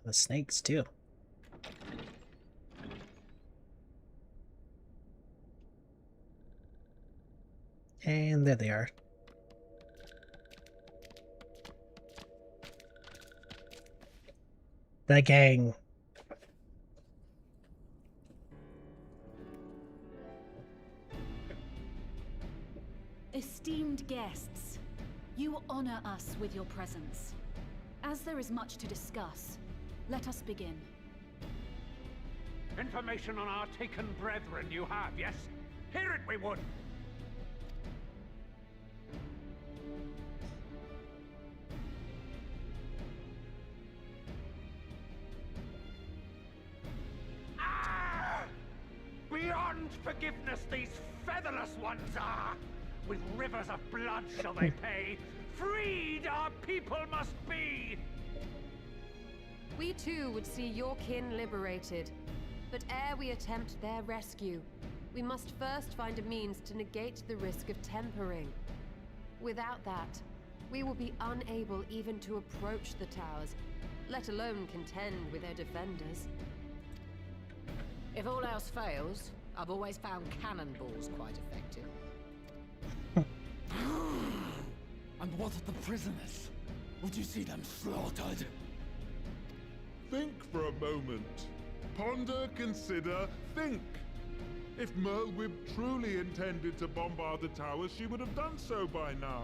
The snakes too. And there they are. The gang. Esteemed guests, you honor us with your presence. As there is much to discuss, let us begin. Information on our taken brethren you have, yes? Hear it we would! Ah! Beyond forgiveness these featherless ones are! With rivers of blood shall they pay. Freed our people must be! We too would see your kin liberated. But ere we attempt their rescue, we must first find a means to negate the risk of tempering. Without that, we will be unable even to approach the towers, let alone contend with their defenders. If all else fails, I've always found cannonballs quite effective. And what of the prisoners? Would you see them slaughtered? Think for a moment. Ponder, consider, think. If Merlwyb truly intended to bombard the towers, she would have done so by now.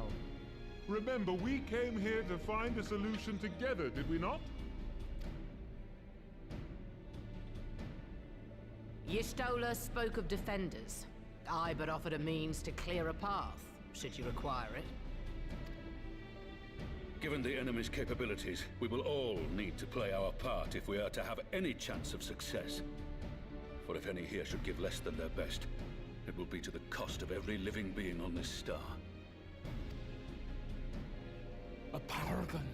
Remember, we came here to find a solution together, did we not? Y'Stola spoke of defenders. I but offered a means to clear a path, should you require it. Given the enemy's capabilities, we will all need to play our part if we are to have any chance of success. For if any here should give less than their best, it will be to the cost of every living being on this star. A paragon,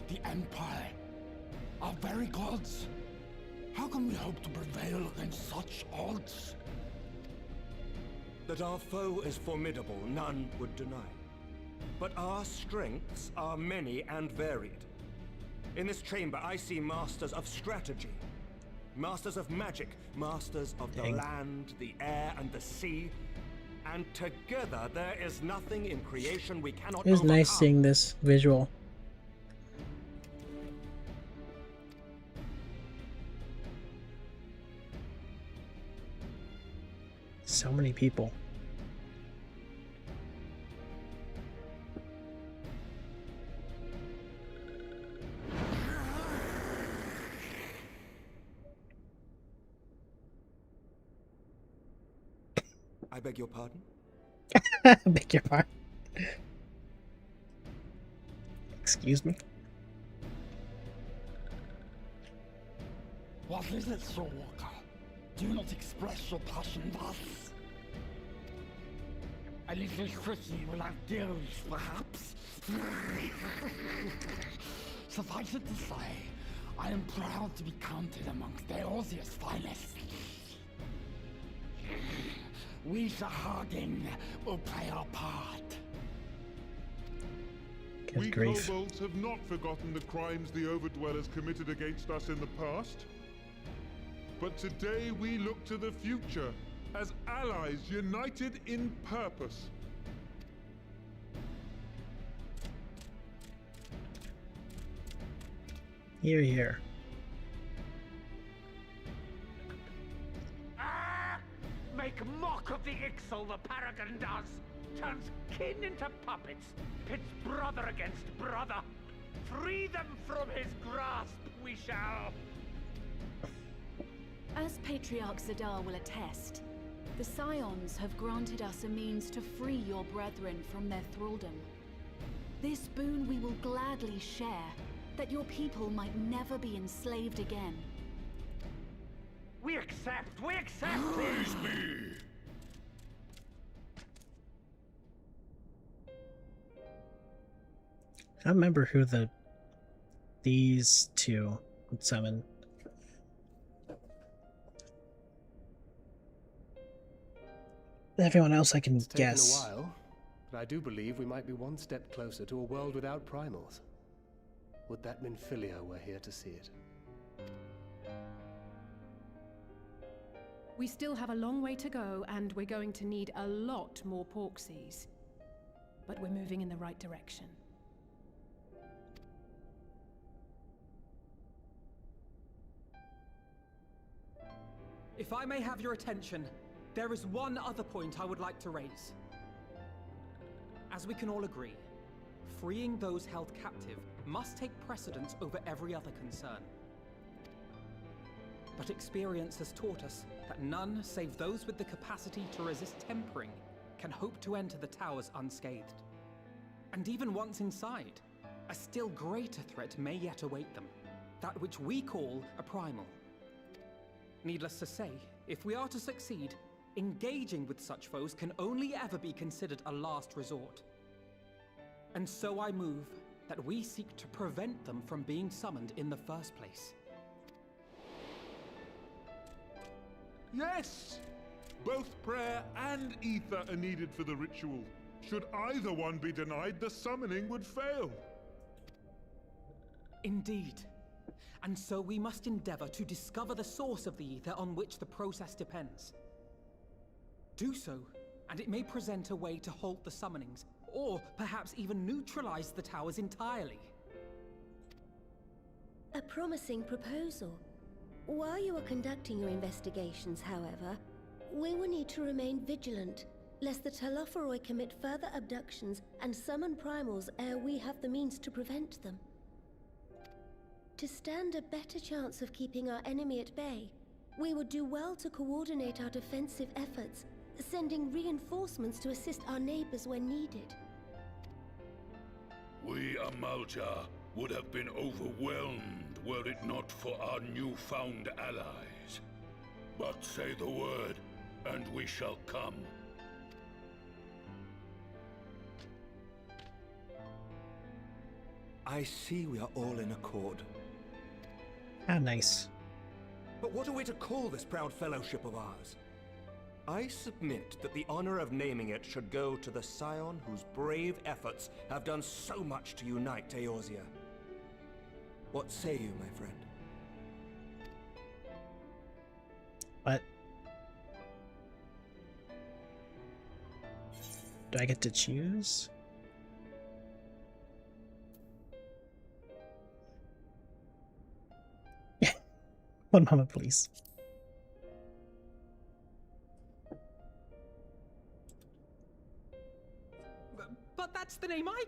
the Empire, our very gods. How can we hope to prevail against such odds? That our foe is formidable, none would deny. But our strengths are many and varied. In this chamber, I see masters of strategy, masters of magic, masters of the land, the air, and the sea. And together, there is nothing in creation we cannot It was overcome. nice seeing this visual. So many people. I beg your pardon? Beg your pardon. Excuse me? What is it, Soul Walker? Do not express your passion thus. A little Chrissy will have deals, perhaps. Suffice it to say, I am proud to be counted amongst Eorzea's finest. We, Sahagin, will play our part. We kobolds have not forgotten the crimes the Overdwellers committed against us in the past. But today we look to the future, as allies united in purpose. Here, here. Make mock of the Ixal, the Paragon does! Turns kin into puppets, pits brother against brother! Free them from his grasp, we shall! As Patriarch Zadar will attest, the Scions have granted us a means to free your brethren from their thraldom. This boon we will gladly share, that your people might never be enslaved again. We accept! We accept! Praise me! I don't remember who these two would summon. Everyone else I can It's taken guess. a while, but I do believe we might be one step closer to a world without primals. Would that Minfilia were here to see it. We still have a long way to go, and we're going to need a lot more Porksies. But we're moving in the right direction. If I may have your attention, there is one other point I would like to raise. As we can all agree, freeing those held captive must take precedence over every other concern. But experience has taught us that none save those with the capacity to resist tempering can hope to enter the towers unscathed. And even once inside, a still greater threat may yet await them, that which we call a primal. Needless to say, if we are to succeed, engaging with such foes can only ever be considered a last resort. And so I move that we seek to prevent them from being summoned in the first place. Yes! Both prayer and ether are needed for the ritual. Should either one be denied, the summoning would fail. Indeed. And so we must endeavor to discover the source of the ether on which the process depends. Do so, and it may present a way to halt the summonings, or perhaps even neutralize the towers entirely. A promising proposal. While you are conducting your investigations, however, we will need to remain vigilant, lest the Telophoroi commit further abductions and summon primals ere we have the means to prevent them. To stand a better chance of keeping our enemy at bay, we would do well to coordinate our defensive efforts, sending reinforcements to assist our neighbors when needed. We Amalja would have been overwhelmed were it not for our newfound allies. But say the word, and we shall come. I see we are all in accord. How nice. But what are we to call this proud fellowship of ours? I submit that the honor of naming it should go to the scion whose brave efforts have done so much to unite Eorzea. What say you, my friend? What? Do I get to choose? One moment, please. But that's the name I...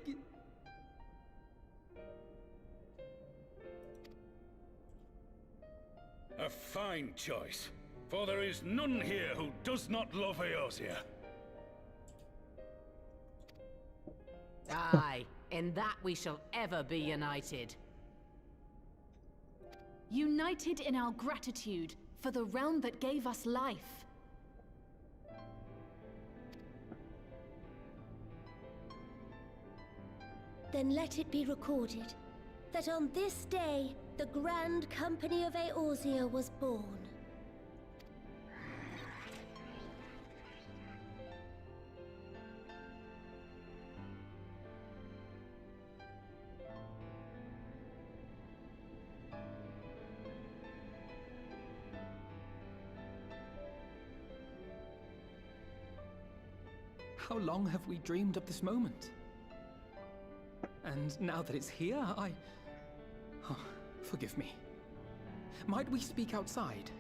A fine choice, for there is none here who does not love Eorzea. Aye, in that we shall ever be united. United in our gratitude for the realm that gave us life. Then let it be recorded that on this day, the Grand Company of Eorzea was born. How long have we dreamed of this moment? And now that it's here, Oh, forgive me. Might we speak outside?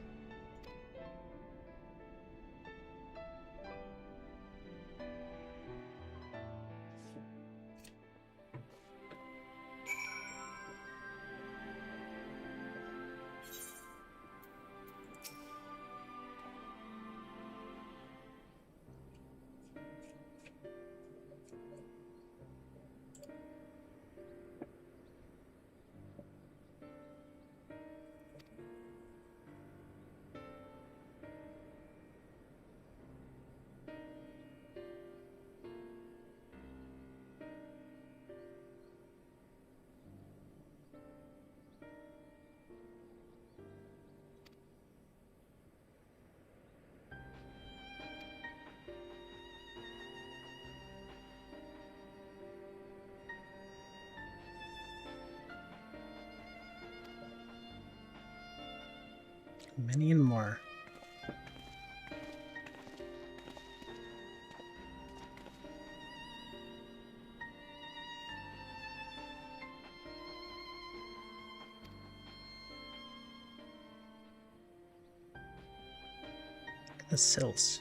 Many and more. The sills.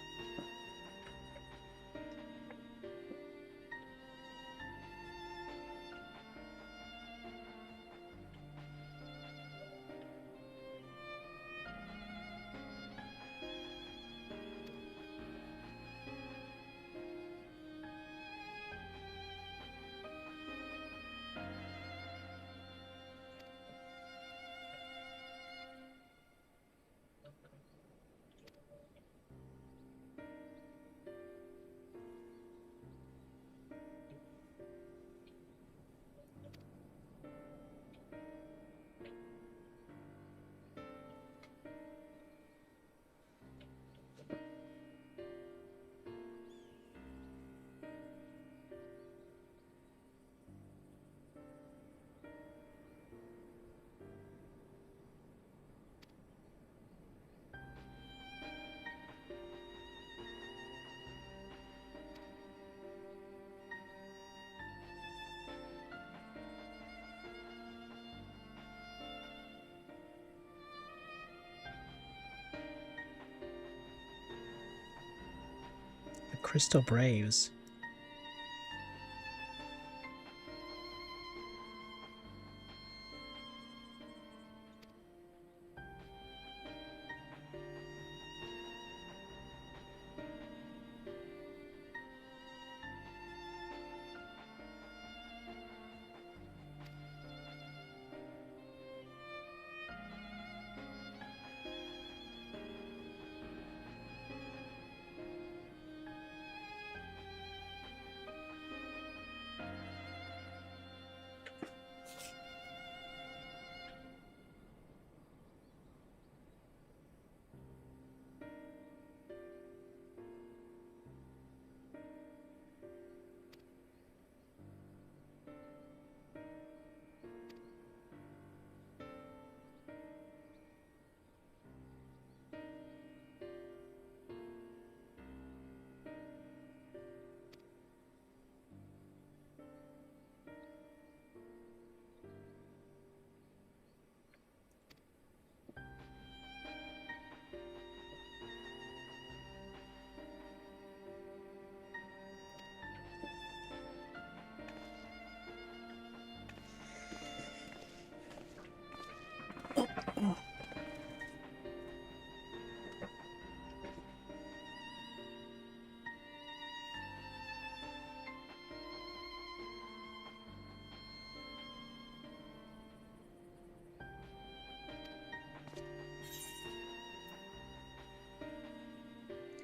The Crystal Braves.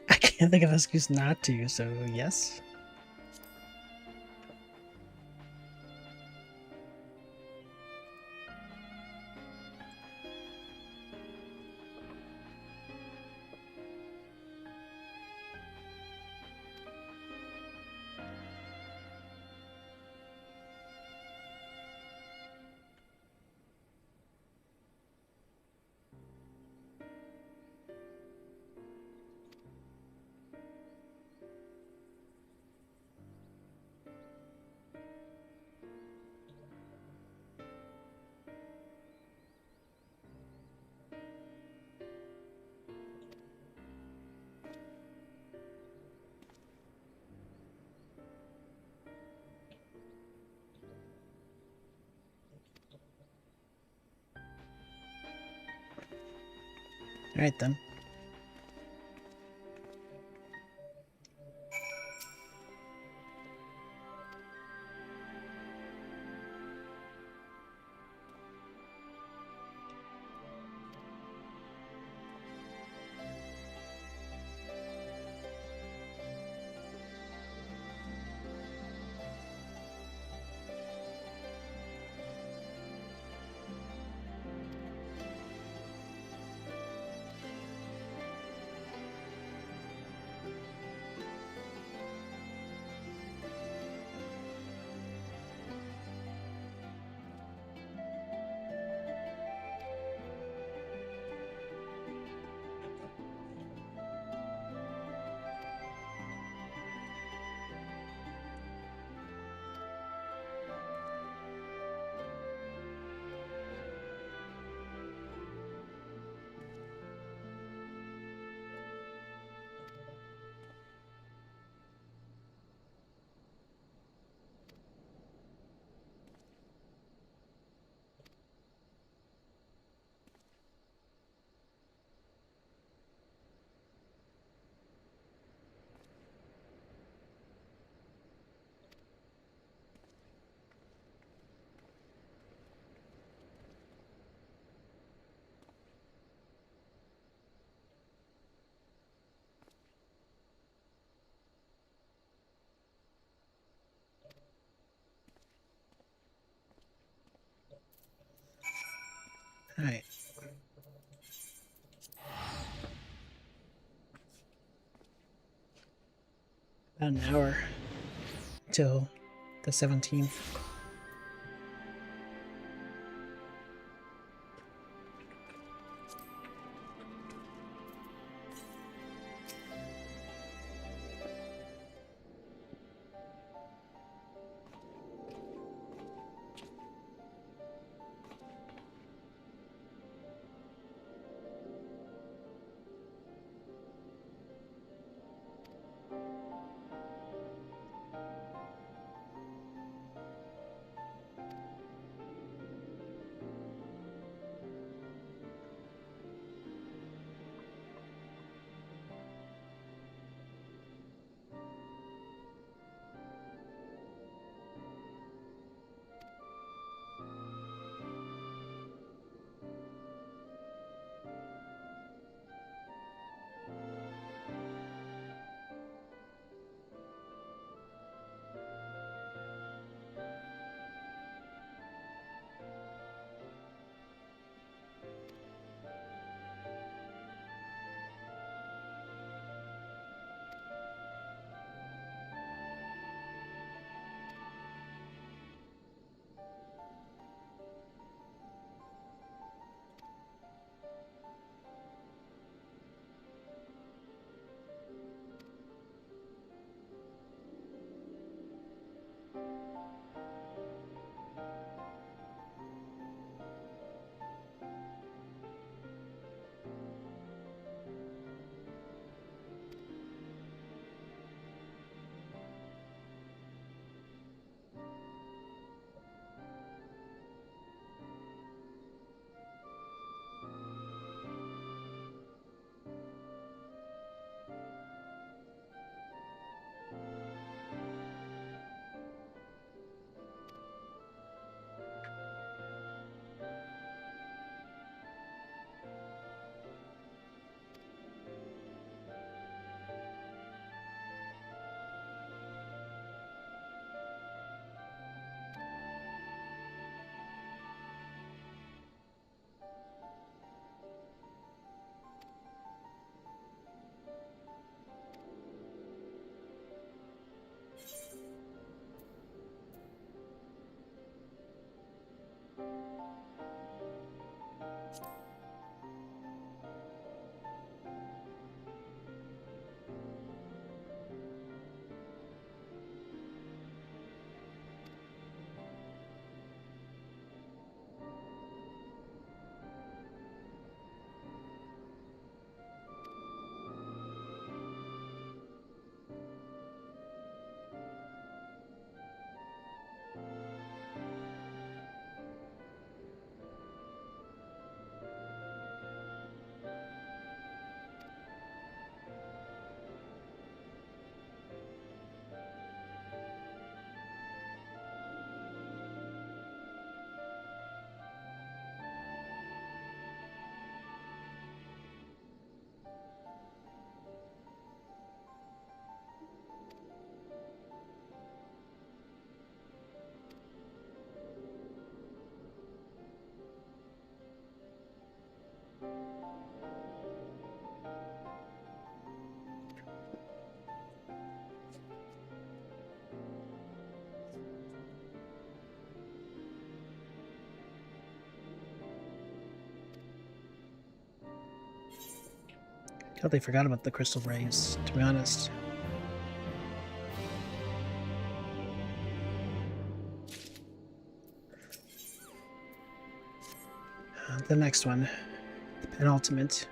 I can't think of an excuse not to, so yes. Alright then. Alright. About an hour till the 17th. Totally forgot about the crystal rays, to be honest. The next one, the penultimate.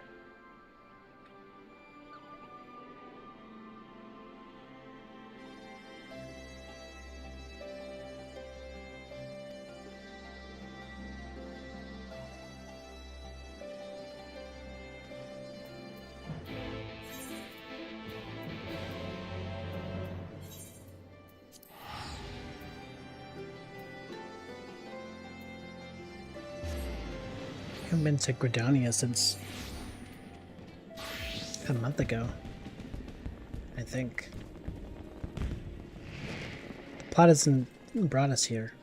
I haven't been to Gridania since a month ago, I think. The plot hasn't brought us here.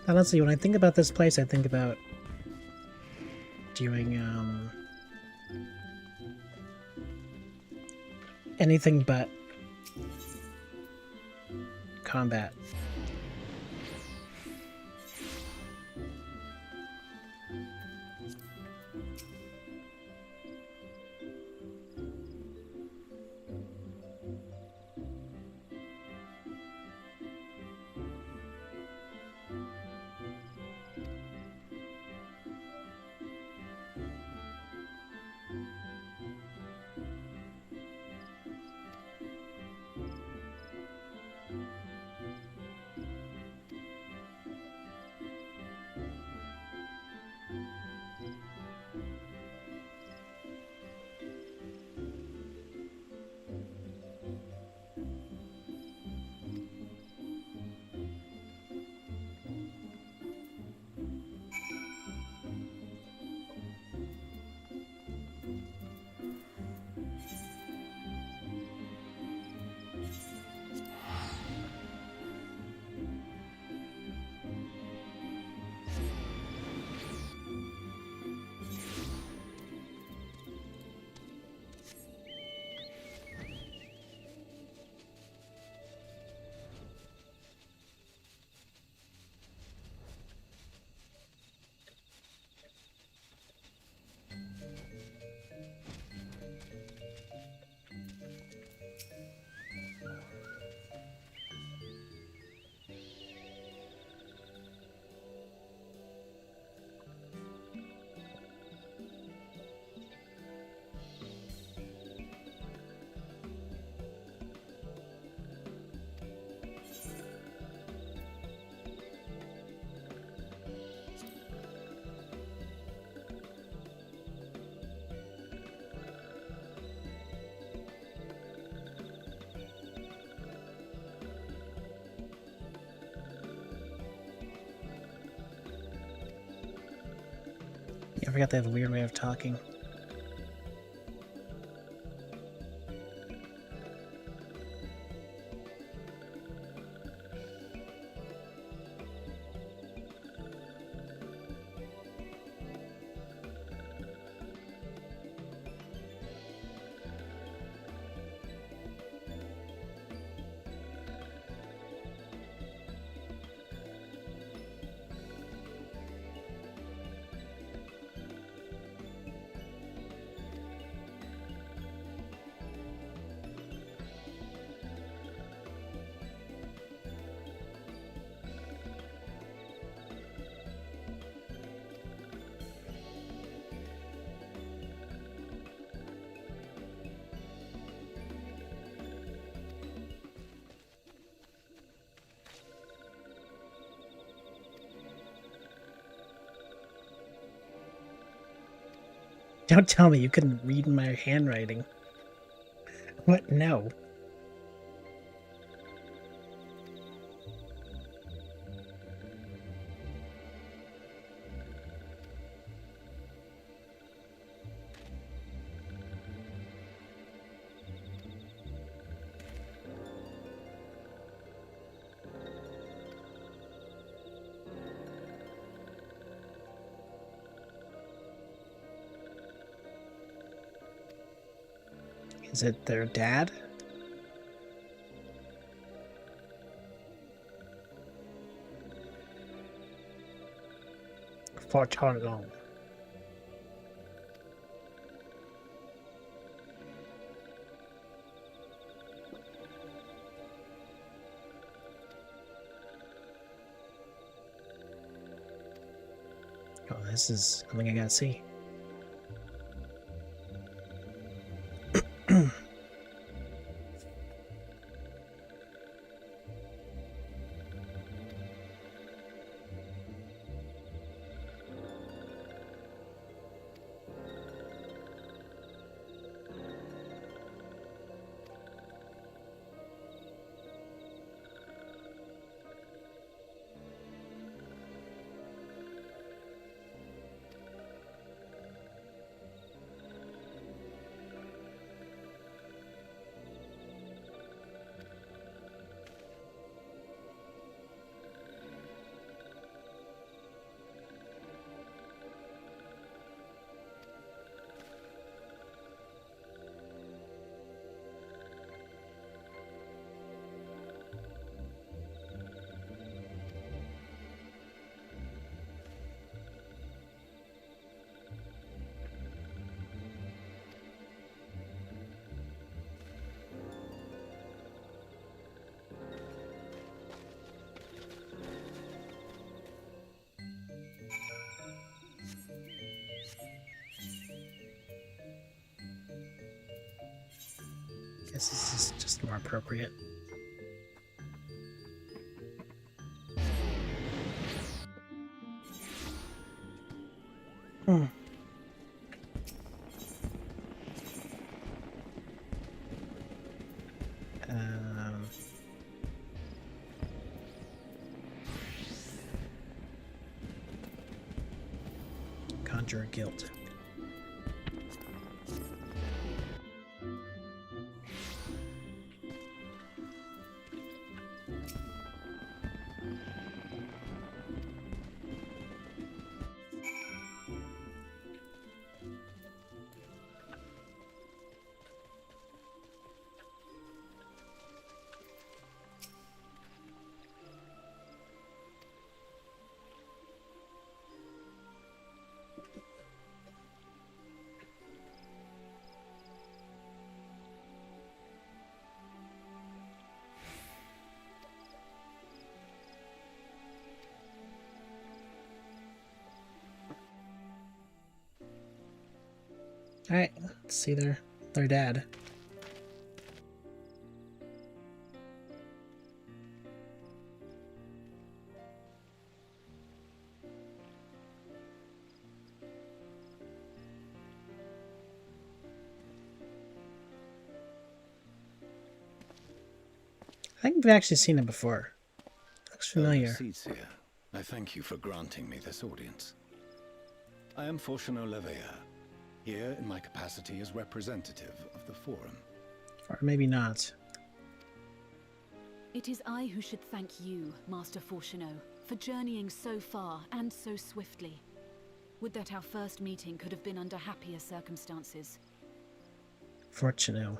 Honestly, when I think about this place, I think about doing anything but combat. I forgot they have a weird way of talking. Don't tell me you couldn't read my handwriting. What? No. Is it their dad? For how long? Oh, this is something I gotta see. Guess this is just more appropriate. Hmm. Conjure guilt. Alright, let's see their dad. I think we've actually seen it before. Looks familiar. Seats here. I thank you for granting me this audience. I am Fortuno Leveilleur, here in my capacity as representative of the Forum. Or maybe not. It is I who should thank you, Master Fortuno, for journeying so far and so swiftly. Would that our first meeting could have been under happier circumstances. Fortuno.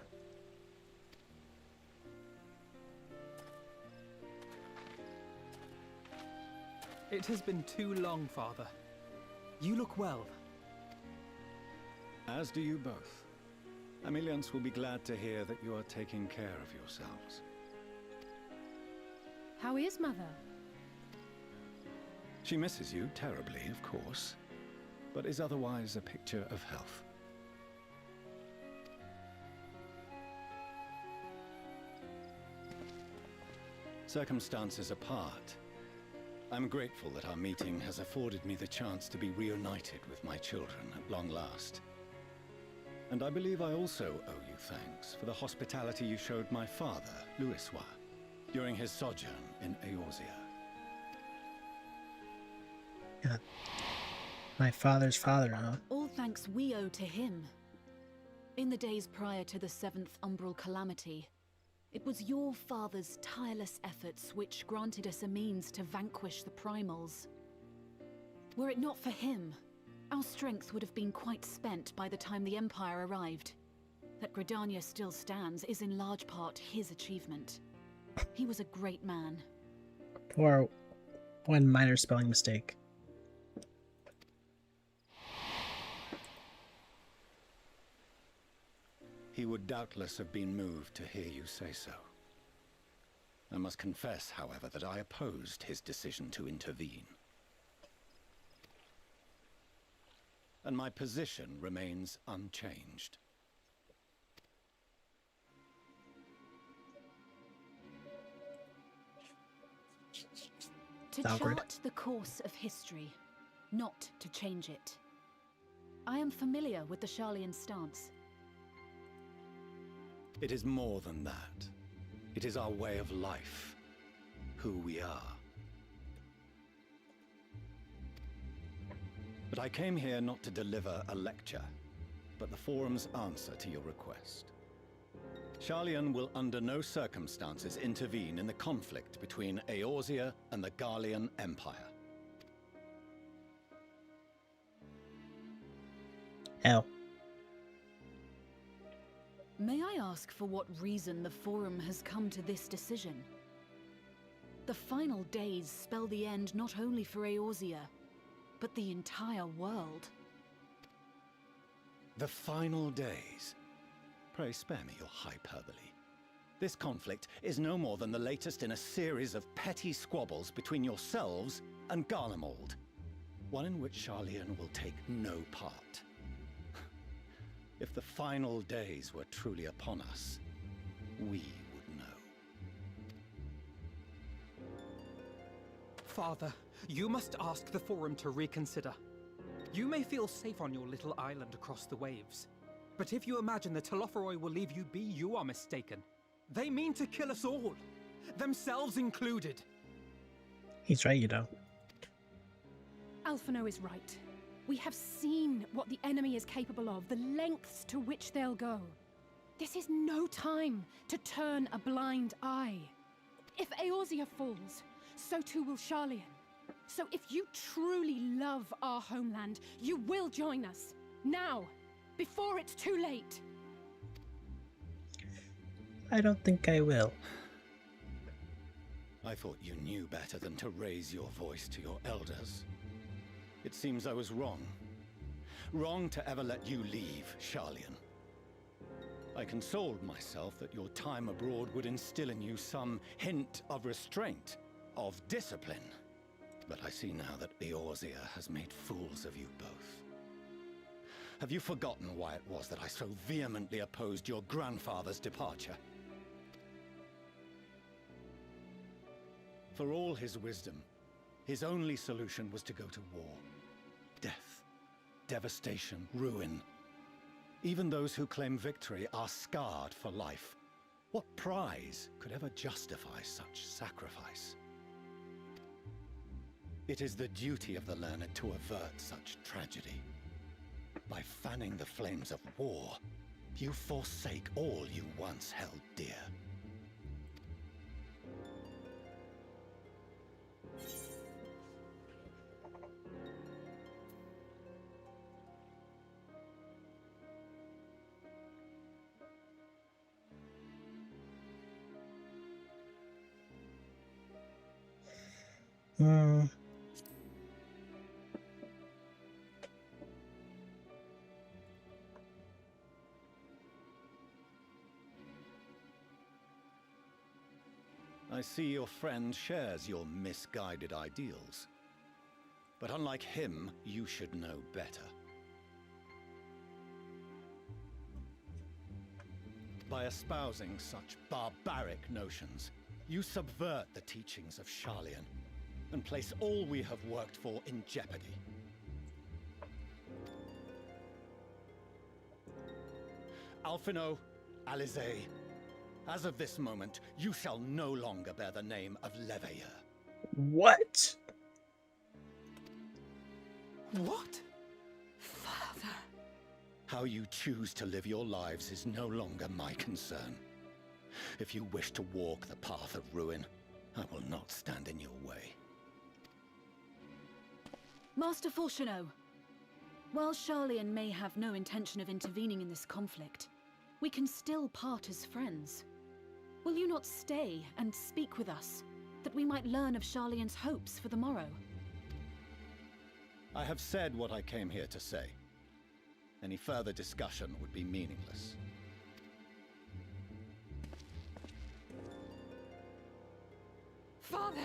It has been too long, Father. You look well. As do you both. Ameliance will be glad to hear that you are taking care of yourselves. How is Mother? She misses you terribly, of course, but is otherwise a picture of health. Circumstances apart, I'm grateful that our meeting has afforded me the chance to be reunited with my children at long last. And I believe I also owe you thanks for the hospitality you showed my father, Louisoix, during his sojourn in Eorzea. Yeah. My father's father, huh? All thanks we owe to him. In the days prior to the 7th Umbral Calamity, it was your father's tireless efforts which granted us a means to vanquish the Primals. Were it not for him, our strength would have been quite spent by the time the Empire arrived. That Gridania still stands is in large part his achievement. He was a great man. Or one minor spelling mistake. He would doubtless have been moved to hear you say so. I must confess, however, that I opposed his decision to intervene. And my position remains unchanged. To chart the course of history, not to change it. I am familiar with the Sharlayan stance. It is more than that. It is our way of life, who we are. But I came here not to deliver a lecture, but the Forum's answer to your request. Sharlayan will under no circumstances intervene in the conflict between Eorzea and the Garlean Empire. Hell. May I ask for what reason the Forum has come to this decision? The final days spell the end not only for Eorzea, but the entire world. The final days? Pray spare me your hyperbole. This conflict is no more than the latest in a series of petty squabbles between yourselves and Garlemald, one in which Sharlayan will take no part. If the final days were truly upon us, we would know. Father, you must ask the Forum to reconsider. You may feel safe on your little island across the waves, but if you imagine the Telophoroi will leave you be, you are mistaken. They mean to kill us all, themselves included. He's right, you know. Alphino is right. We have seen what the enemy is capable of, the lengths to which they'll go. This is no time to turn a blind eye. If Eorzea falls, so too will Sharlayan. So if you truly love our homeland, you will join us. Now, before it's too late. I don't think I will. I thought you knew better than to raise your voice to your elders. It seems I was wrong. Wrong to ever let you leave, Sharlayan. I consoled myself that your time abroad would instill in you some hint of restraint, of discipline. But I see now that Eorzea has made fools of you both. Have you forgotten why it was that I so vehemently opposed your grandfather's departure? For all his wisdom, his only solution was to go to war. Death, devastation, ruin. Even those who claim victory are scarred for life. What prize could ever justify such sacrifice? It is the duty of the learned to avert such tragedy. By fanning the flames of war, you forsake all you once held dear. I see your friend shares your misguided ideals. But unlike him, you should know better. By espousing such barbaric notions, you subvert the teachings of Sharlayan and place all we have worked for in jeopardy. Alphino, Alisaie, as of this moment, you shall no longer bear the name of Leveilleur. What? What? Father. How you choose to live your lives is no longer my concern. If you wish to walk the path of ruin, I will not stand in your way. Master Fourcheneau, while Sharlayan may have no intention of intervening in this conflict, we can still part as friends. Will you not stay and speak with us, that we might learn of Sharlayan's hopes for the morrow? I have said what I came here to say. Any further discussion would be meaningless. Father!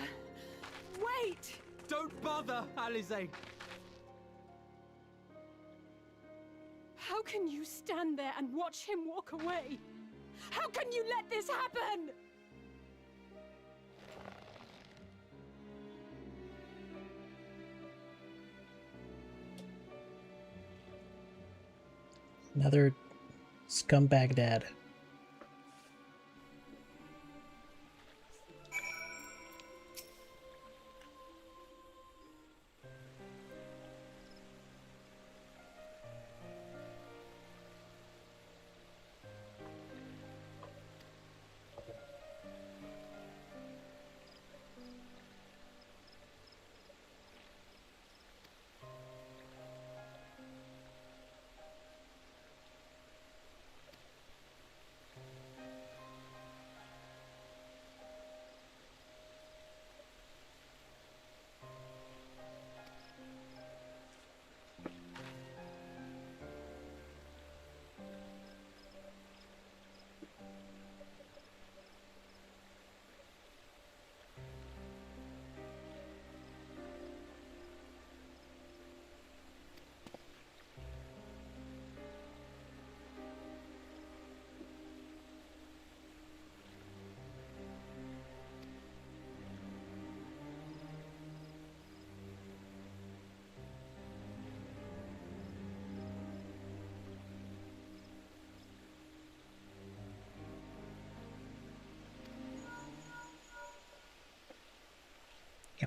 Wait! Don't bother, Alisaie! How can you stand there and watch him walk away? How can you let this happen? Another scumbag dad.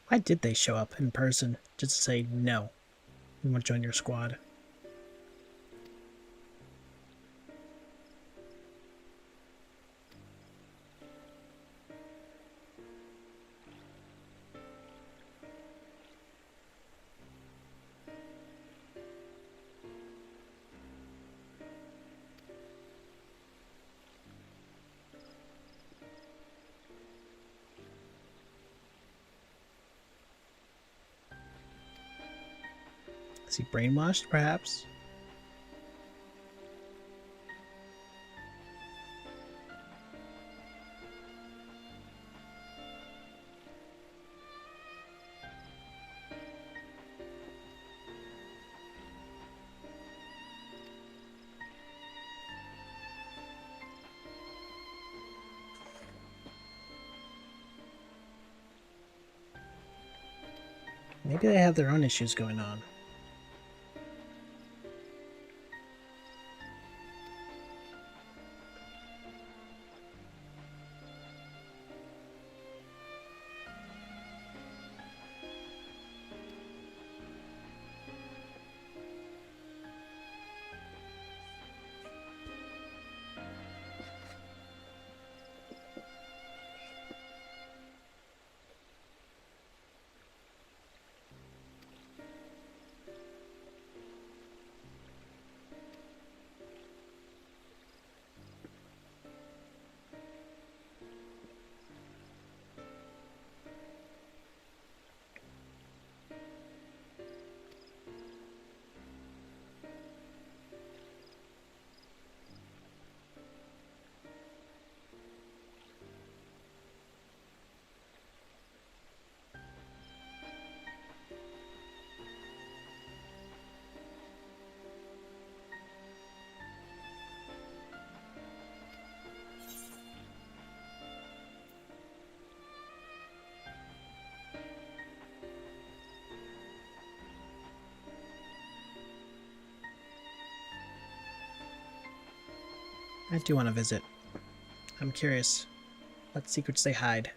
Why did they show up in person just to say no? We won't join your squad. Is he brainwashed, perhaps? Maybe they have their own issues going on. I do want to visit. I'm curious. What secrets they hide.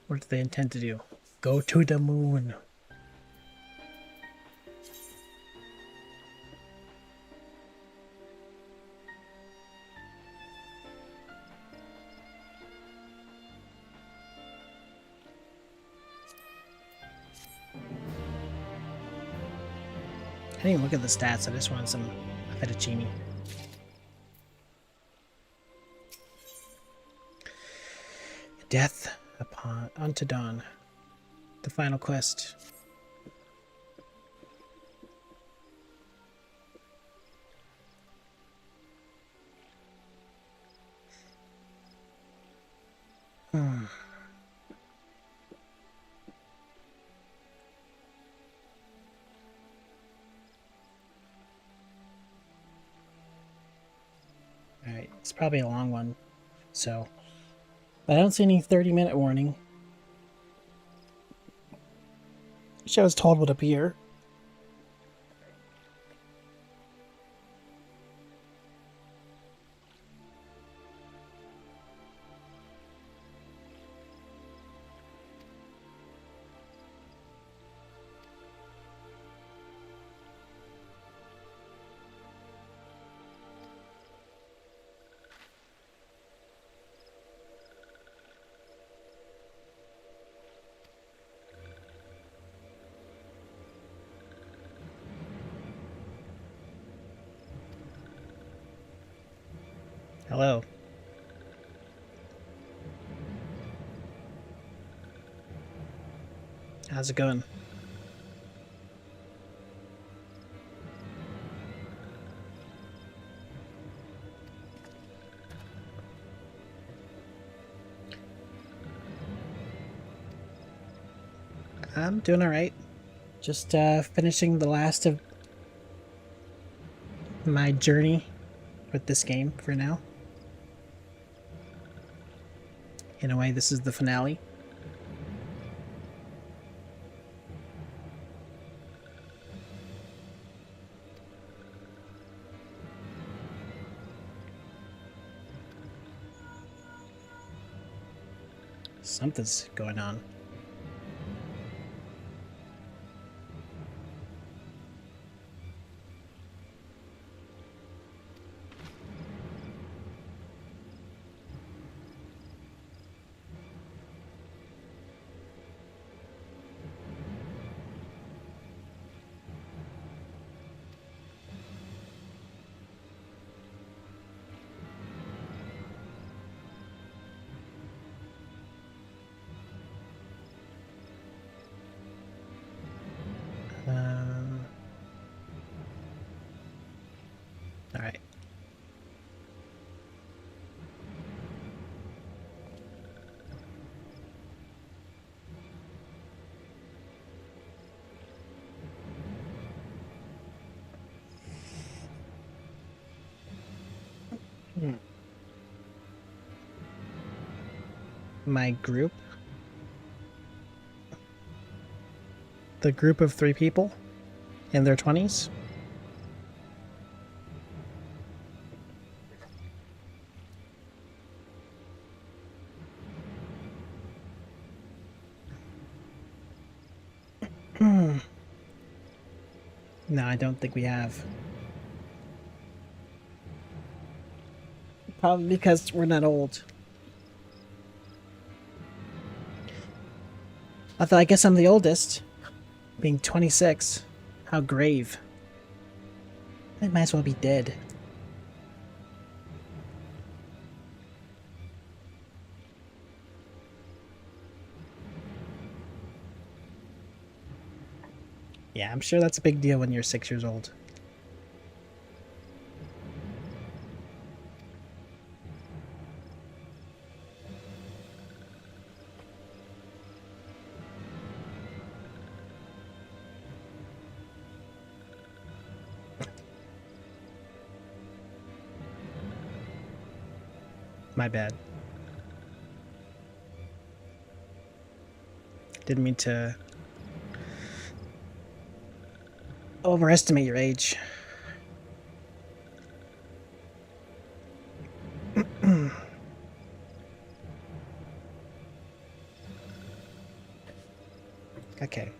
What do they intend to do? Go to the moon. I didn't even look at the stats, I just wanted some fettuccine. Death upon unto dawn. The final quest. Alright, it's probably a long one, so. But I don't see any 30-minute warning. Which I was told would appear. Hello. How's it going? I'm doing alright. Just finishing the last of my journey with this game for now. In a way, this is the finale. Something's going on. All right. My group. The group of 3 people in their 20s. No, I don't think we have. Probably because we're not old. Although I guess I'm the oldest, being 26. How grave. I might as well be dead. Yeah, I'm sure that's a big deal when you're 6 years old. My bad. Didn't mean to overestimate your age. Okay.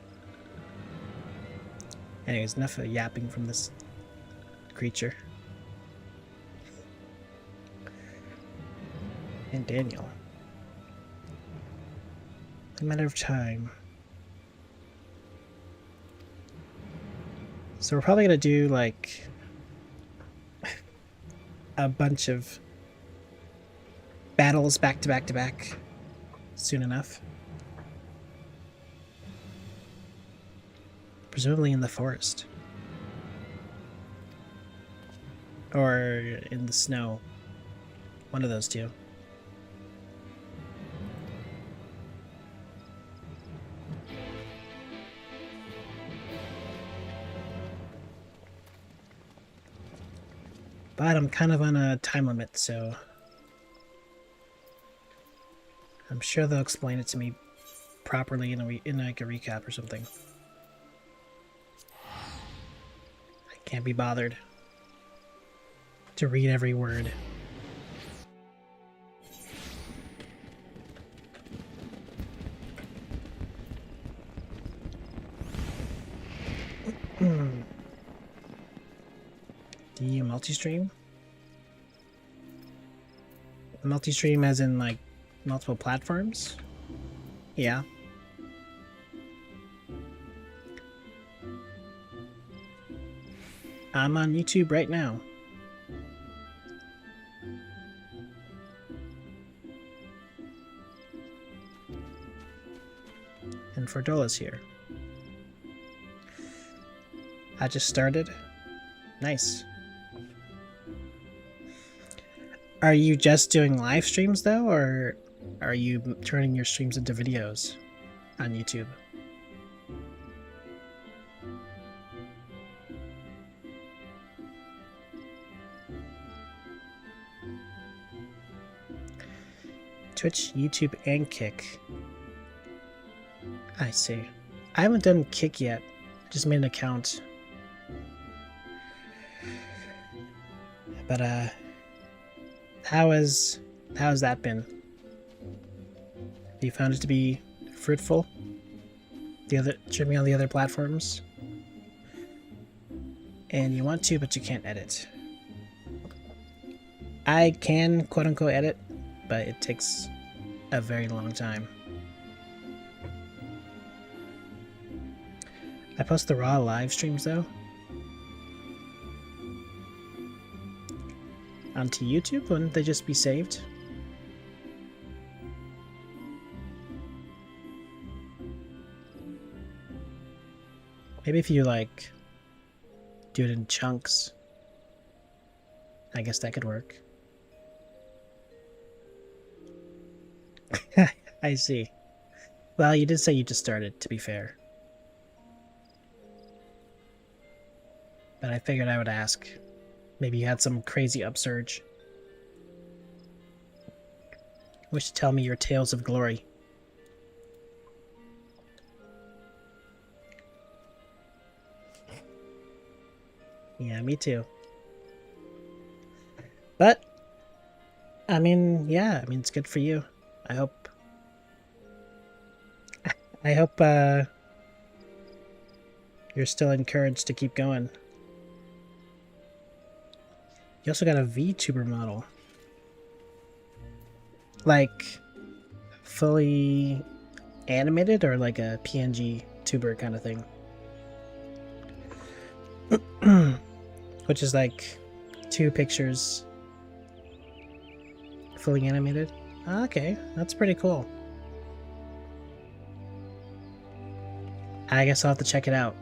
Anyways, enough of yapping from this creature. And Daniel. A matter of time. So we're probably gonna do like a bunch of battles back to back to back soon enough. Presumably in the forest. Or in the snow. One of those two. But I'm kind of on a time limit, so I'm sure they'll explain it to me properly in like a recap or something. I can't be bothered to read every word. Do you multi-stream? Multi-stream as in like multiple platforms? Yeah. I'm on YouTube right now. And Fordola's here. I just started. Nice. Are you just doing live streams though, or are you turning your streams into videos on YouTube? Twitch, YouTube, and Kick. I see. I haven't done Kick yet. I just made an account. But how has that been? Have you found it to be fruitful? Streaming on the other platforms? And you want to, but you can't edit. I can quote unquote edit, but it takes a very long time. I post the raw live streams though onto YouTube. Wouldn't they just be saved? Maybe if you like do it in chunks, I guess that could work. I see. Well, you did say you just started, to be fair. But I figured I would ask. Maybe you had some crazy upsurge. Wish to tell me your tales of glory. Yeah, me too. But, I mean, yeah, I mean, it's good for you. I hope you're still encouraged to keep going. You also got a VTuber model. Like, fully animated or like a PNG tuber kind of thing? Which is like 2 pictures fully animated. Okay, that's pretty cool. I guess I'll have to check it out.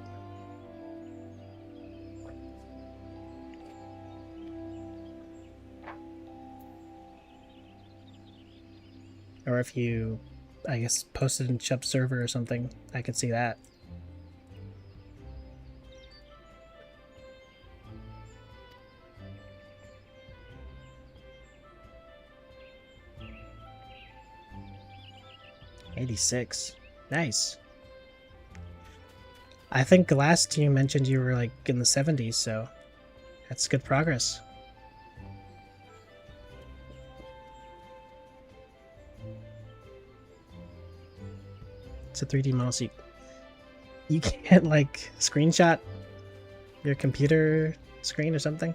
Or if you, I guess, posted in Chubb server or something, I could see that. '86. Nice. I think last you mentioned you were like in the 70s, so that's good progress. It's a 3D model, so you can't like screenshot your computer screen or something?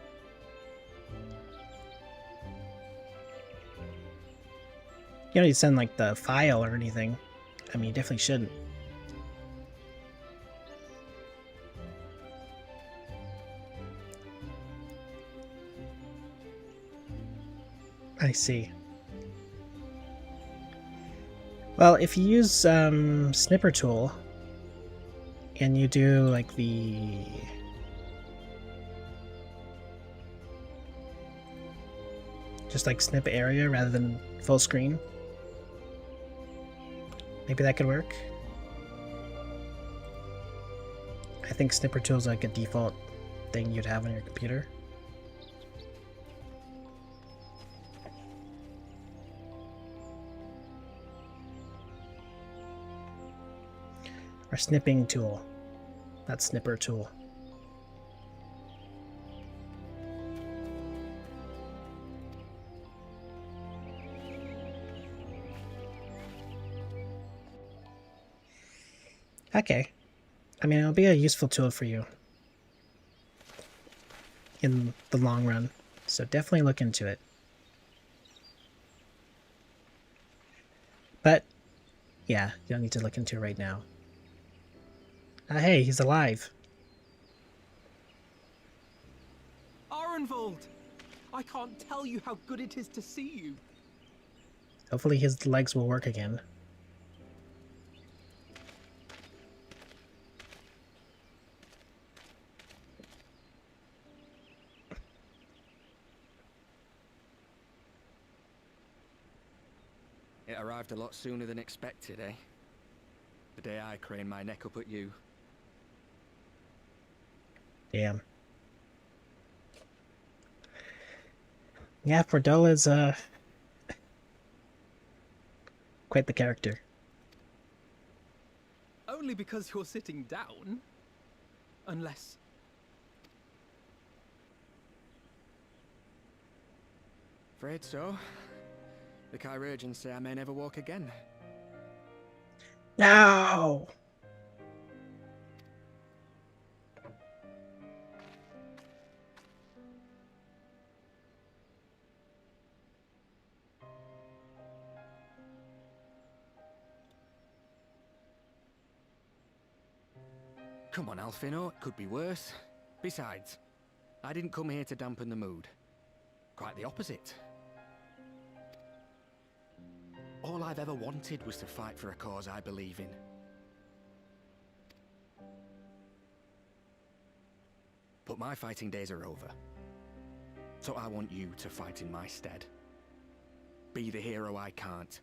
You don't need to send like the file or anything. I mean, you definitely shouldn't. I see. Well, if you use Snipper tool and you do like the just like snip area rather than full screen, maybe that could work. I think Snipper tool is like a default thing you'd have on your computer. Or snipping tool. That's Snipper tool. Okay. I mean, it'll be a useful tool for you in the long run. So definitely look into it. But, yeah, you don't need to look into it right now. Hey, he's alive. Arenvold! I can't tell you how good it is to see you. Hopefully his legs will work again. It arrived a lot sooner than expected, eh? The day I craned my neck up at you. Damn. Yeah, Fordola's quite the character. Only because you're sitting down. Unless... Afraid so. The Chirurgeons say I may never walk again. No! Come on, Alfino, it could be worse. Besides, I didn't come here to dampen the mood. Quite the opposite. All I've ever wanted was to fight for a cause I believe in. But my fighting days are over. So I want you to fight in my stead. Be the hero I can't.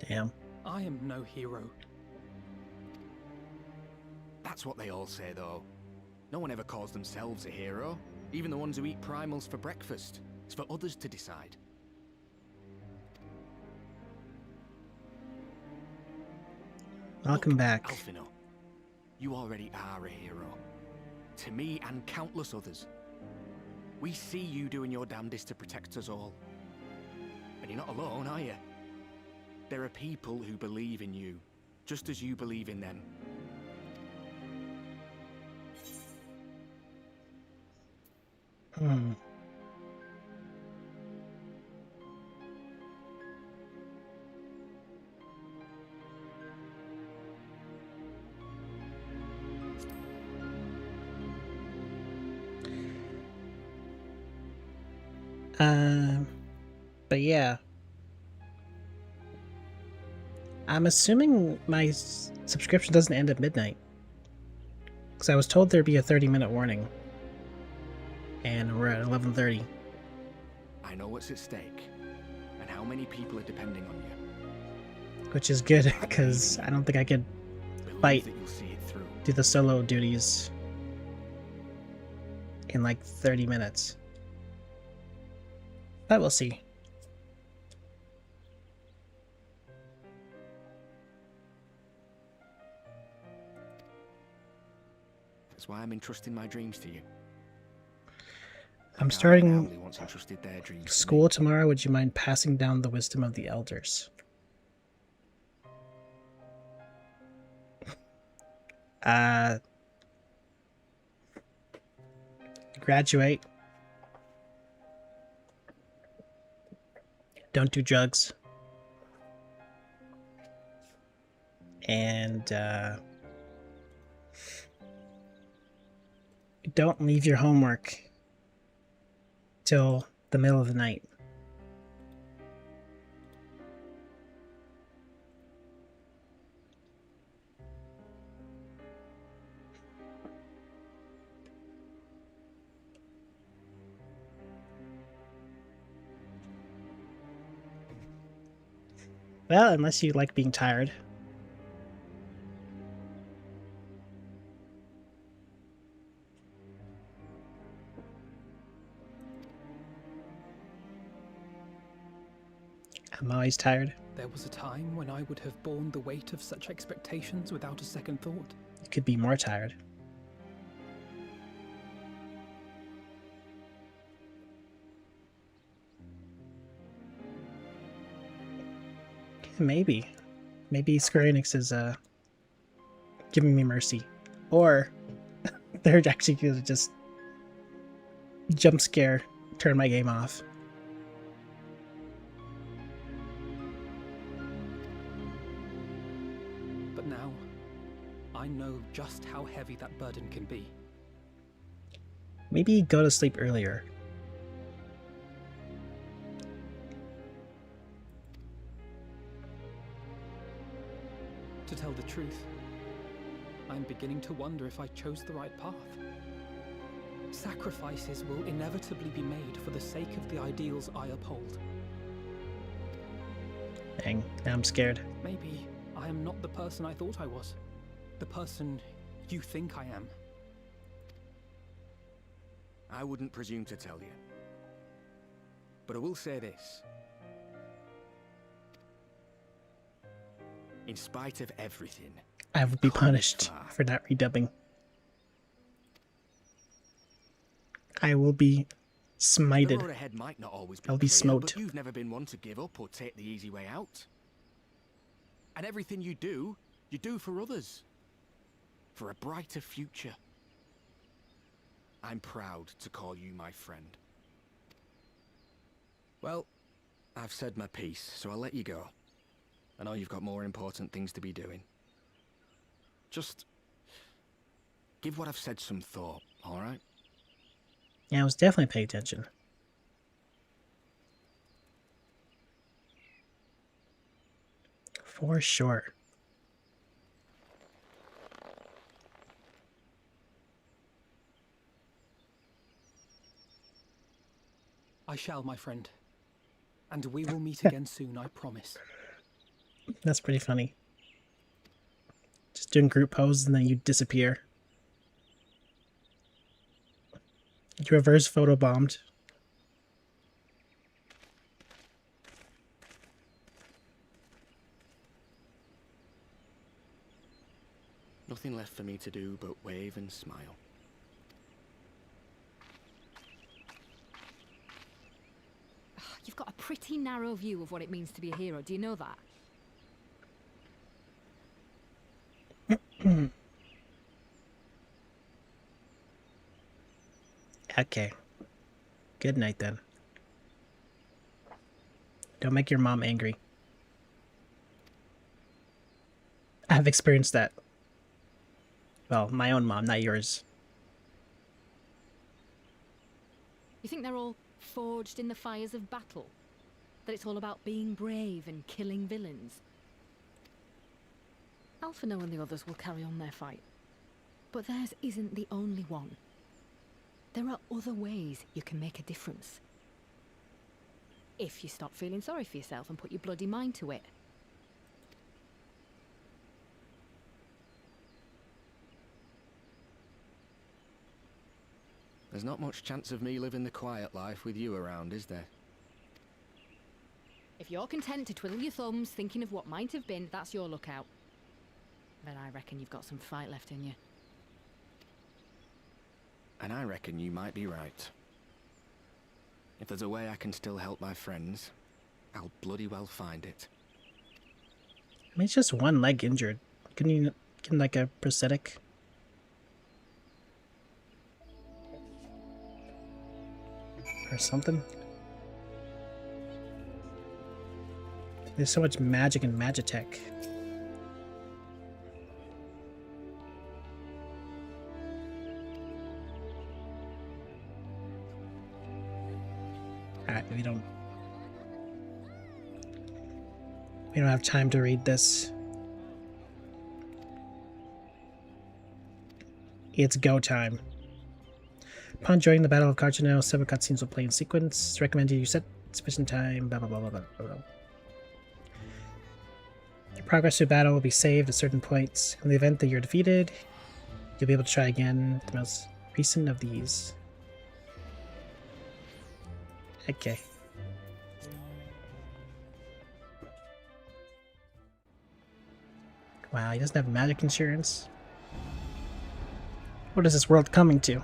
Damn. I am no hero. That's what they all say, though. No one ever calls themselves a hero. Even the ones who eat primals for breakfast. It's for others to decide. Welcome back. Alfino, you already are a hero. To me and countless others. We see you doing your damnedest to protect us all. And you're not alone, are you? There are people who believe in you, just as you believe in them. Hmm. But yeah. I'm assuming my subscription doesn't end at midnight. Because I was told there'd be a 30-minute warning. And we're at 11:30. I know what's at stake, and how many people are depending on you. Which is good, because I don't think I could fight, That you'll see it through. do the solo duties in like 30 minutes. But we'll see. That's why I'm entrusting my dreams to you. I'm Now, starting family once entrusted their dreams to me. school tomorrow. Would you mind passing down the wisdom of the elders? Graduate. Don't do drugs. And, don't leave your homework till the middle of the night. Well, unless you like being tired. I'm always tired. There was a time when I would have borne the weight of such expectations without a second thought. You could be more tired. Maybe. Maybe Square Enix is giving me mercy. Or they're actually gonna just jump scare, turn my game off. But now, I know just how heavy that burden can be. Maybe go to sleep earlier. To tell the truth, I'm beginning to wonder if I chose the right path. Sacrifices will inevitably be made for the sake of the ideals I uphold. Dang, now I'm scared. Maybe I am not the person I thought I was. The person you think I am. I wouldn't presume to tell you. But I will say this. In spite of everything, I will be punished for not redubbing. I will be smited. the road ahead might not always be I'll be clear, smote. but you've never been one to give up or take the easy way out. And everything you do for others. For a brighter future. I'm proud to call you my friend. Well, I've said my piece, so I'll let you go. I know you've got more important things to be doing. Just give what I've said some thought, alright? Yeah, I was definitely paying attention. For sure. I shall, my friend. And we will meet again soon, I promise. That's pretty funny. Just doing group poses and then you disappear. You reverse photobombed. Nothing left for me to do but wave and smile. You've got a pretty narrow view of what it means to be a hero. Do you know that? Okay. Good night then. Don't make your mom angry. I've experienced that. Well, my own mom, not yours. You think they're all forged in the fires of battle? That it's all about being brave and killing villains? Alphinaud and the others will carry on their fight. But theirs isn't the only one. There are other ways you can make a difference. If you stop feeling sorry for yourself and put your bloody mind to it. There's not much chance of me living the quiet life with you around, is there? If you're content to twiddle your thumbs thinking of what might have been, that's your lookout. But I reckon you've got some fight left in you. And I reckon you might be right. If there's a way I can still help my friends, I'll bloody well find it. I mean, it's just one leg injured. Couldn't you get like a prosthetic? Or something? There's so much magic in Magitech. Alright, we don't have time to read this. It's go time. Upon joining the Battle of Carchano, several cutscenes will play in sequence. It's recommended you set sufficient time, blah blah blah blah blah blah. Your progress through battle will be saved at certain points. In the event that you're defeated, you'll be able to try again with the most recent of these. Okay. Wow, he doesn't have magic insurance. What is this world coming to?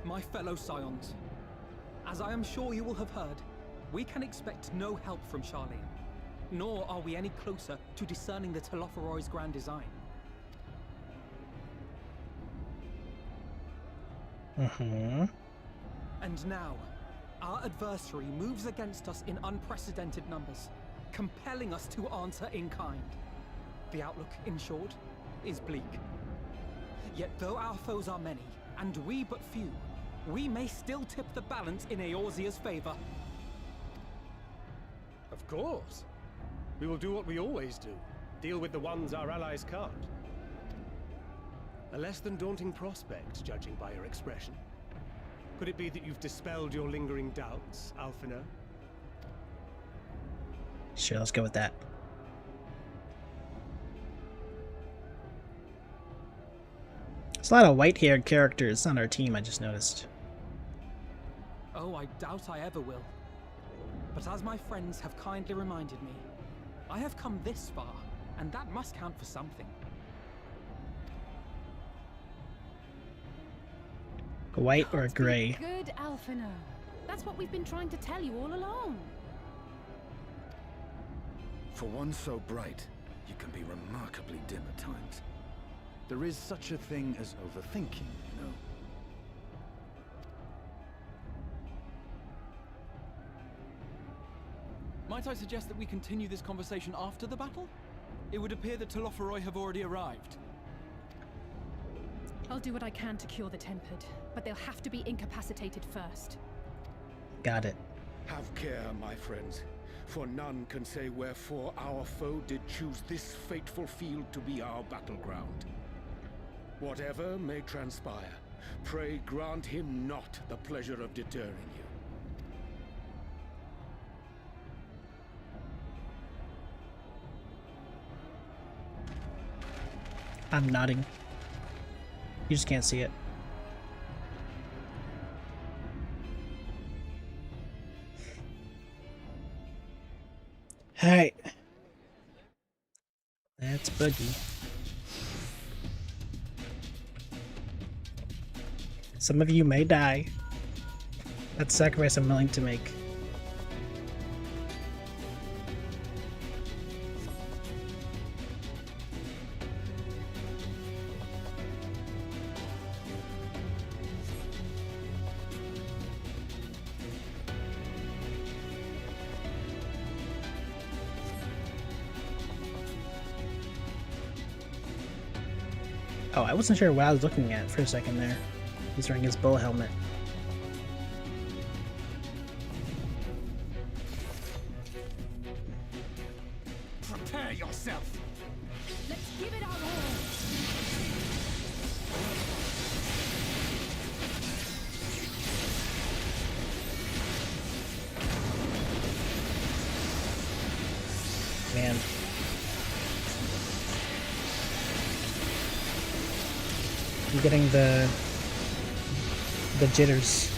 My fellow Scions, as I am sure you will have heard, we can expect no help from Charlene, nor are we any closer to discerning the Telophoroid's grand design. And now, our adversary moves against us in unprecedented numbers, compelling us to answer in kind. The outlook, in short, is bleak. Yet though our foes are many, and we but few, we may still tip the balance in Eorzea's favor. Of course. We will do what we always do. Deal with the ones our allies can't. A less than daunting prospect, judging by your expression. Could it be that you've dispelled your lingering doubts, Alphinaud? Sure, let's go with that. There's a lot of white-haired characters on our team, I just noticed. Oh, I doubt I ever will. But as my friends have kindly reminded me, I have come this far, and that must count for something. A white or a gray? Good, Alphinaud. That's what we've been trying to tell you all along. For one so bright, you can be remarkably dim at times. There is such a thing as overthinking, you know. Might I suggest that we continue this conversation after the battle? It would appear that Telophoroi have already arrived. I'll do what I can to cure the Tempered, but they'll have to be incapacitated first. Got it. Have care, my friends, for none can say wherefore our foe did choose this fateful field to be our battleground. Whatever may transpire, pray grant him not the pleasure of deterring you. I'm nodding. You just can't see it. Alright. That's boogie. Some of you may die. That's a sacrifice I'm willing to make. Oh, I wasn't sure what I was looking at for a second there. He's wearing his bull helmet. Prepare yourself! Let's give it our all! Man. I'm getting the jitters.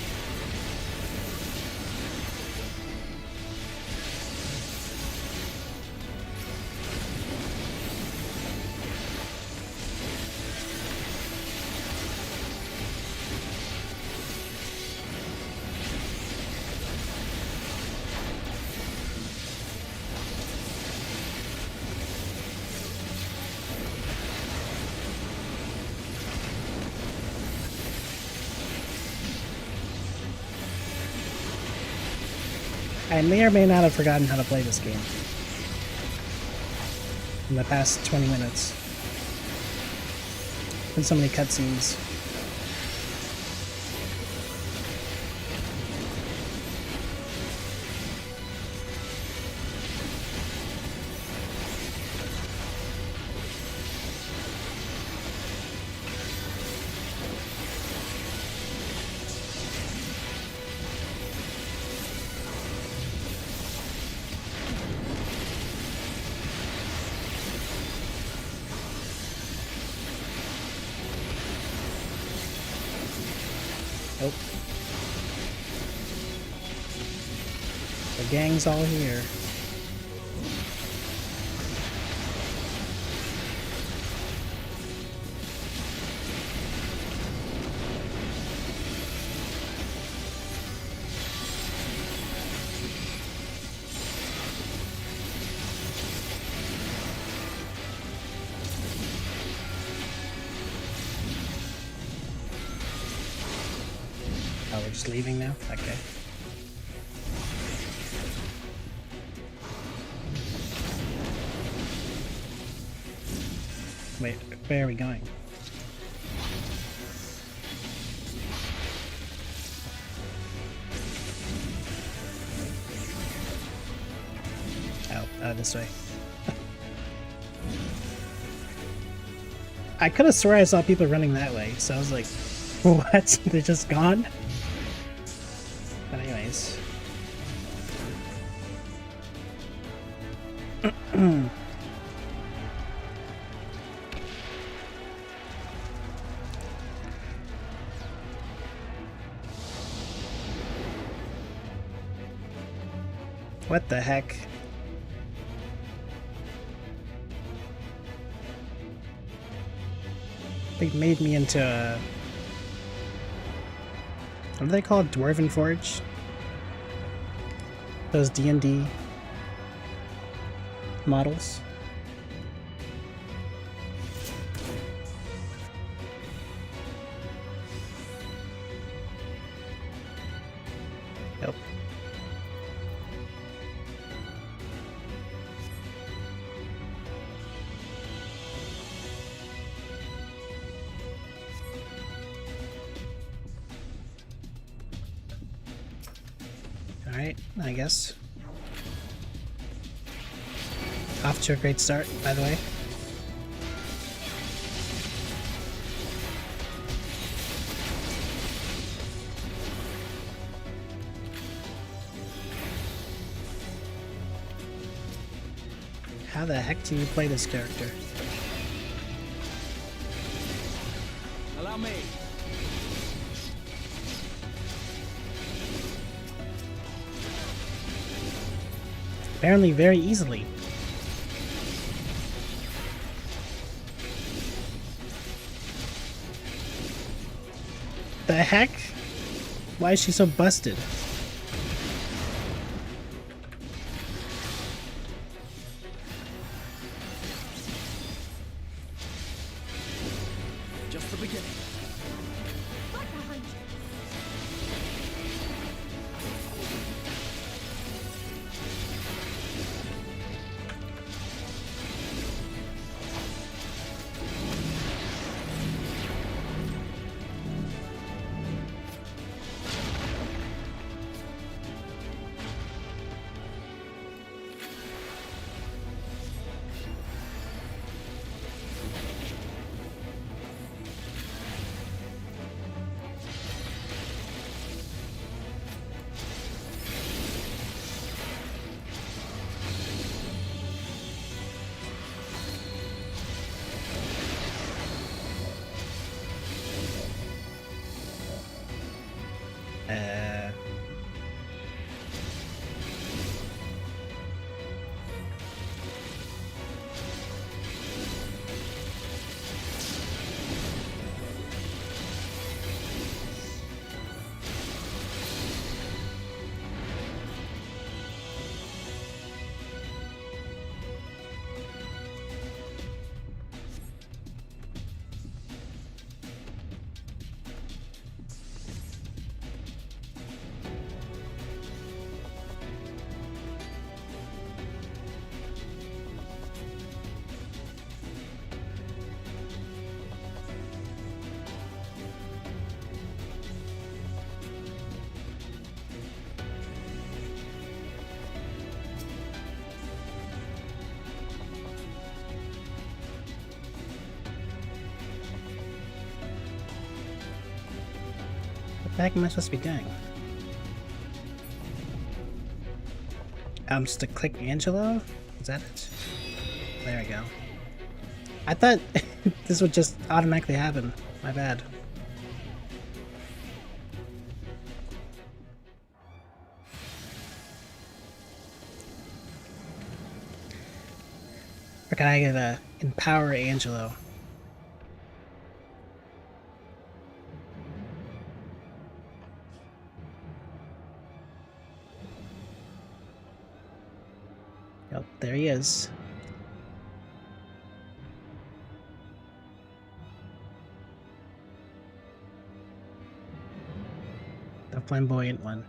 I may or may not have forgotten how to play this game in the past 20 minutes. Been so many cutscenes. Nope. The gang's all here. Oh, we're just leaving now? Okay. Wait, where are we going? this way. I could have swore I saw people running that way, so I was like, what? They're just gone? But anyways. What the heck? They made me into a... What do they call it? Dwarven Forge? Those D&D models? Nope. Alright, I guess. Off to a great start, by the way. How the heck do you play this character? Allow me. Apparently very easily. The heck? Why is she so busted? Just the beginning. What the heck am I supposed to be doing? Just to click Angelo? Is that it? There we go. I thought this would just automatically happen. My bad. Or can I get empower Angelo? Yep, there he is. The flamboyant one.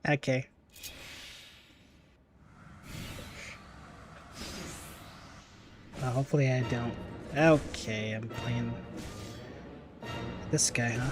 Okay. Well, hopefully I don't. Okay, I'm playing this guy, huh?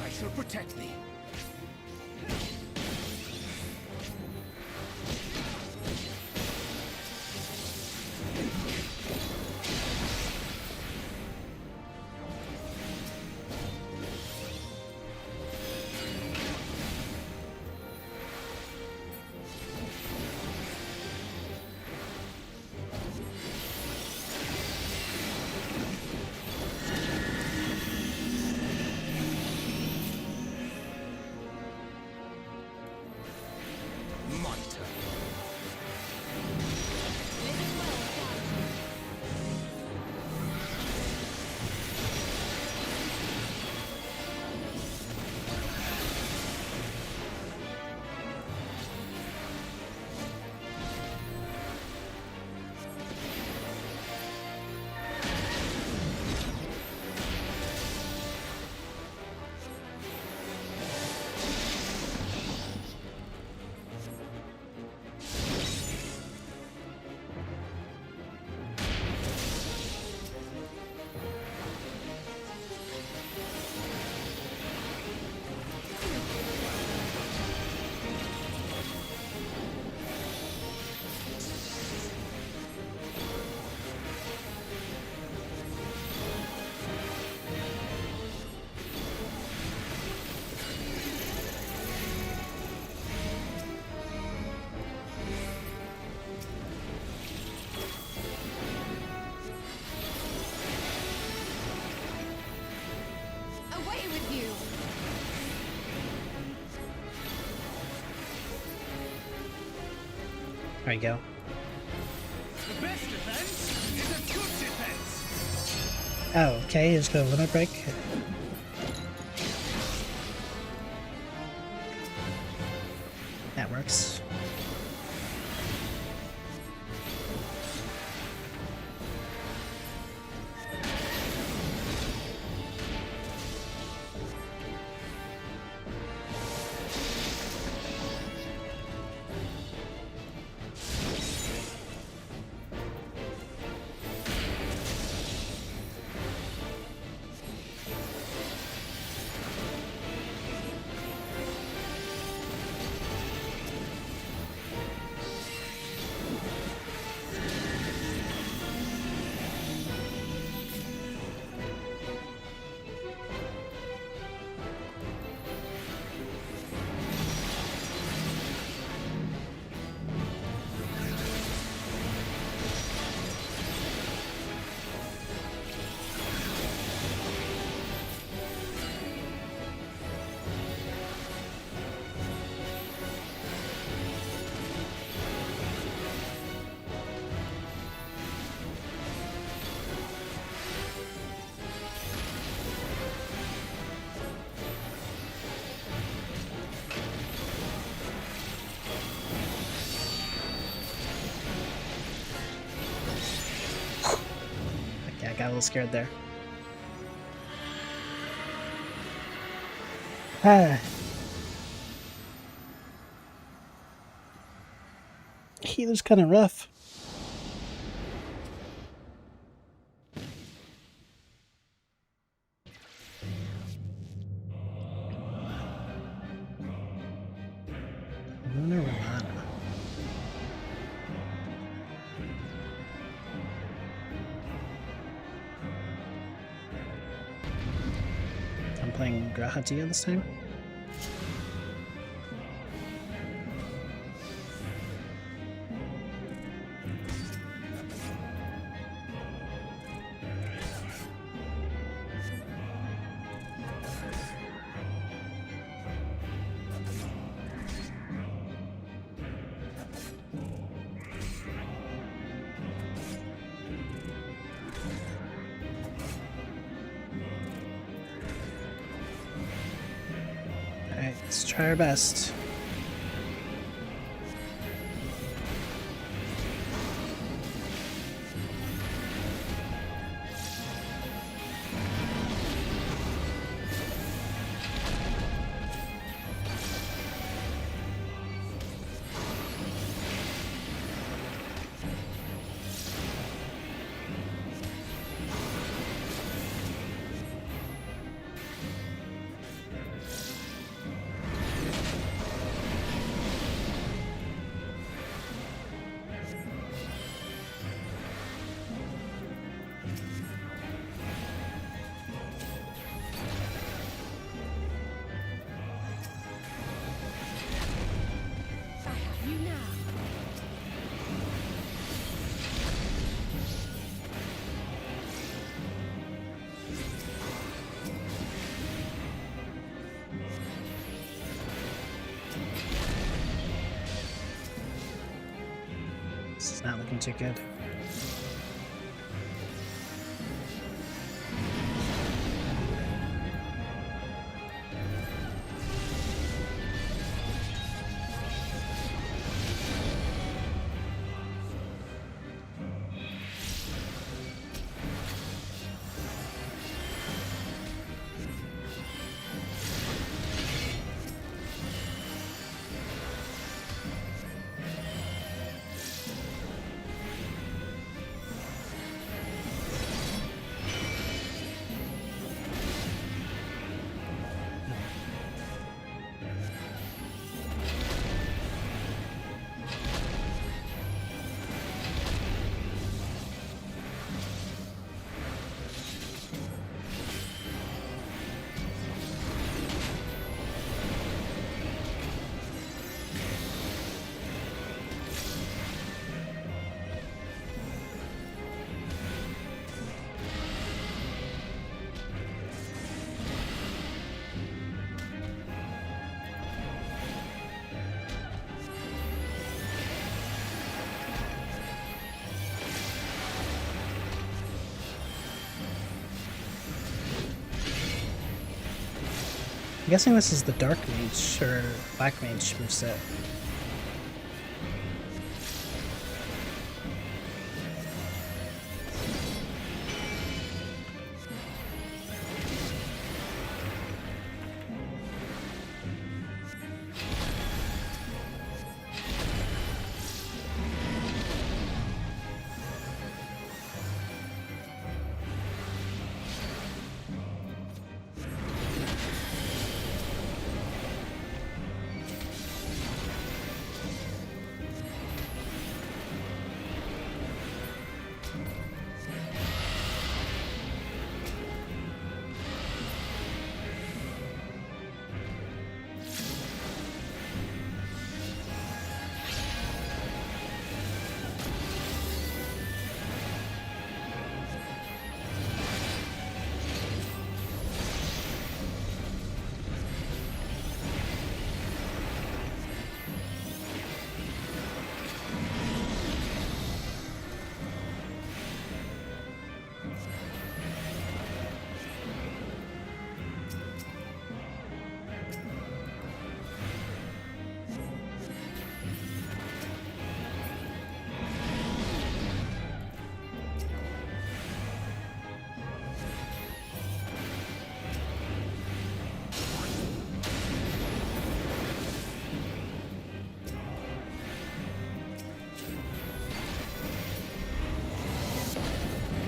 I shall protect thee. Away with you! There we go. The best defense is a good defense. Oh, okay, just go limit break. That works. Okay, I got a little scared there. Ah. Healer's kind of rough. Luna Romana. I'm playing Grahatia this time. Let's try our best. This is not looking too good. I'm guessing this is the Dark Mage or Black Mage moveset.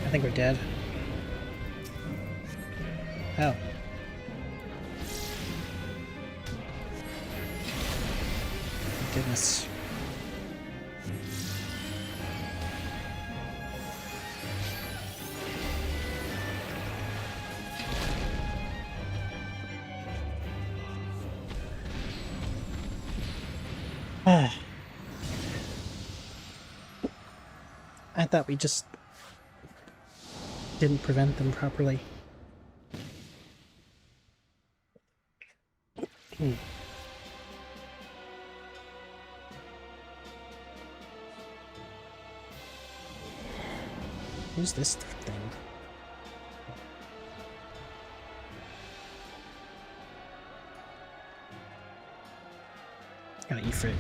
I think we're dead. Oh. Goodness. I thought we just didn't prevent them properly. Who's this thing? Got Ifrit.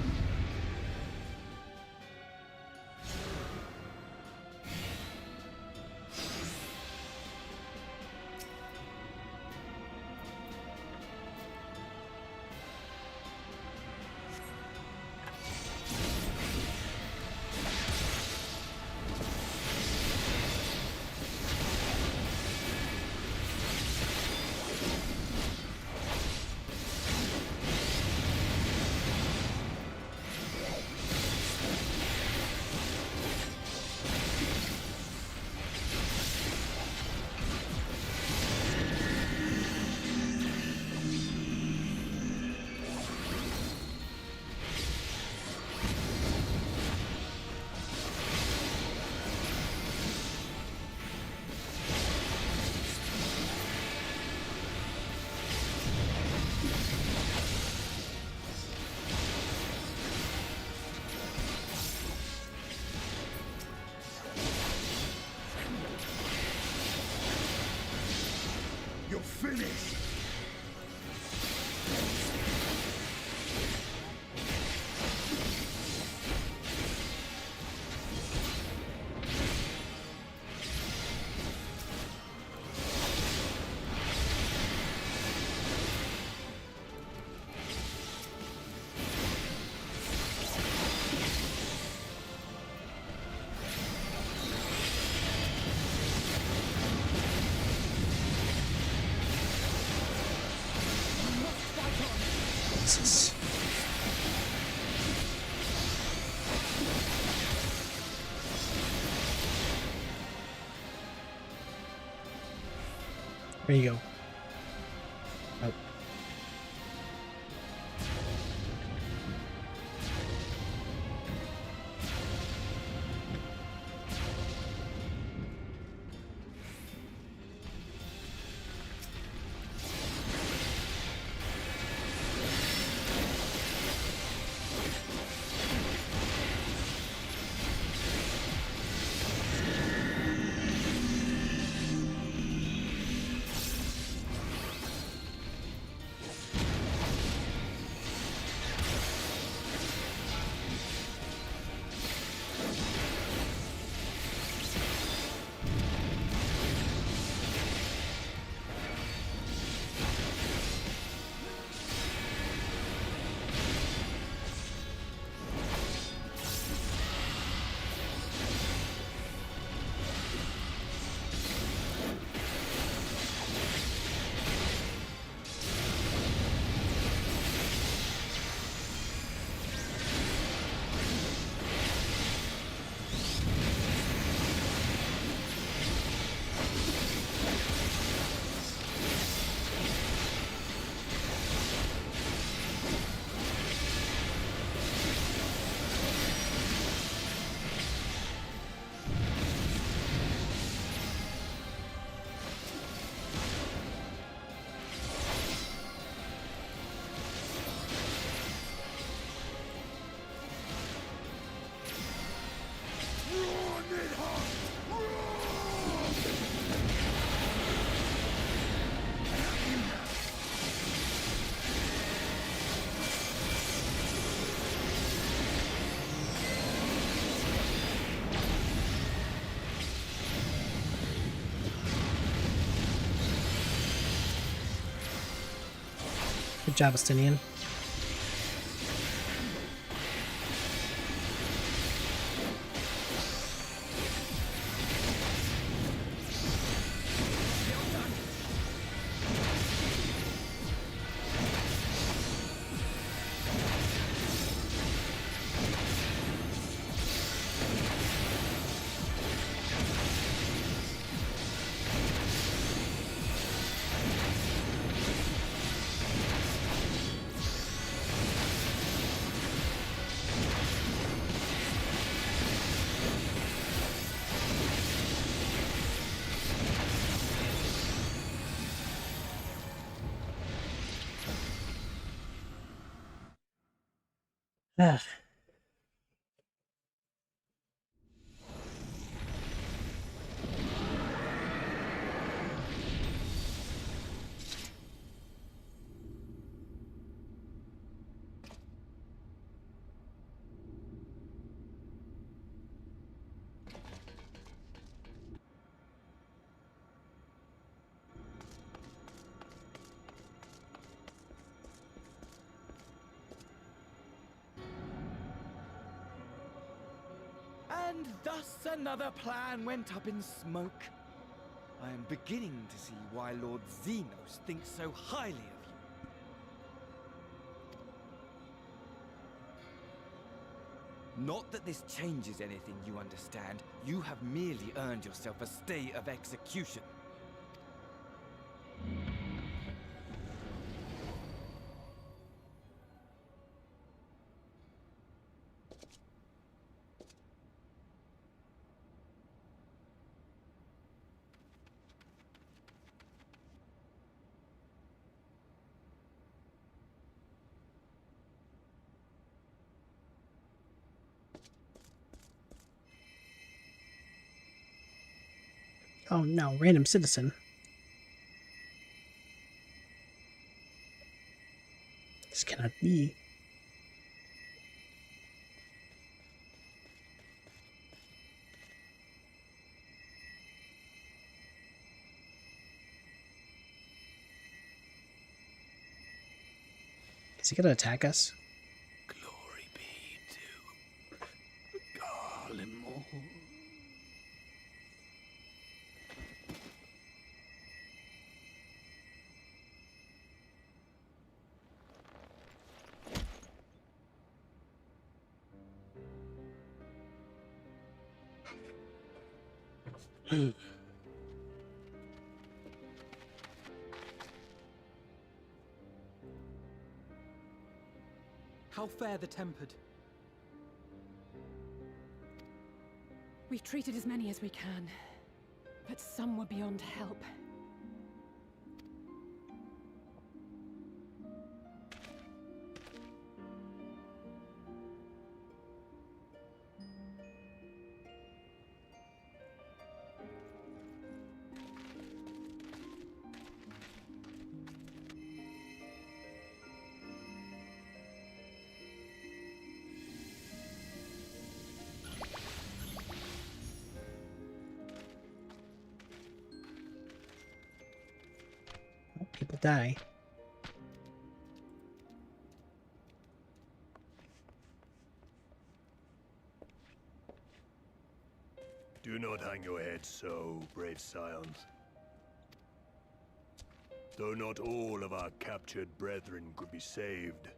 You're finished! Jesus. There you go. Oh. Good job, Estinian. Ah. And thus another plan went up in smoke. I am beginning to see why Lord Xenos thinks so highly of you. Not that this changes anything, you understand. You have merely earned yourself a stay of execution. Oh no, random citizen. This cannot be. Is he gonna attack us? Glory be to Garlemald. How fare the tempered? We've treated as many as we can, but some were beyond help. People die. Do not hang your head so, brave scions. Though not all of our captured brethren could be saved,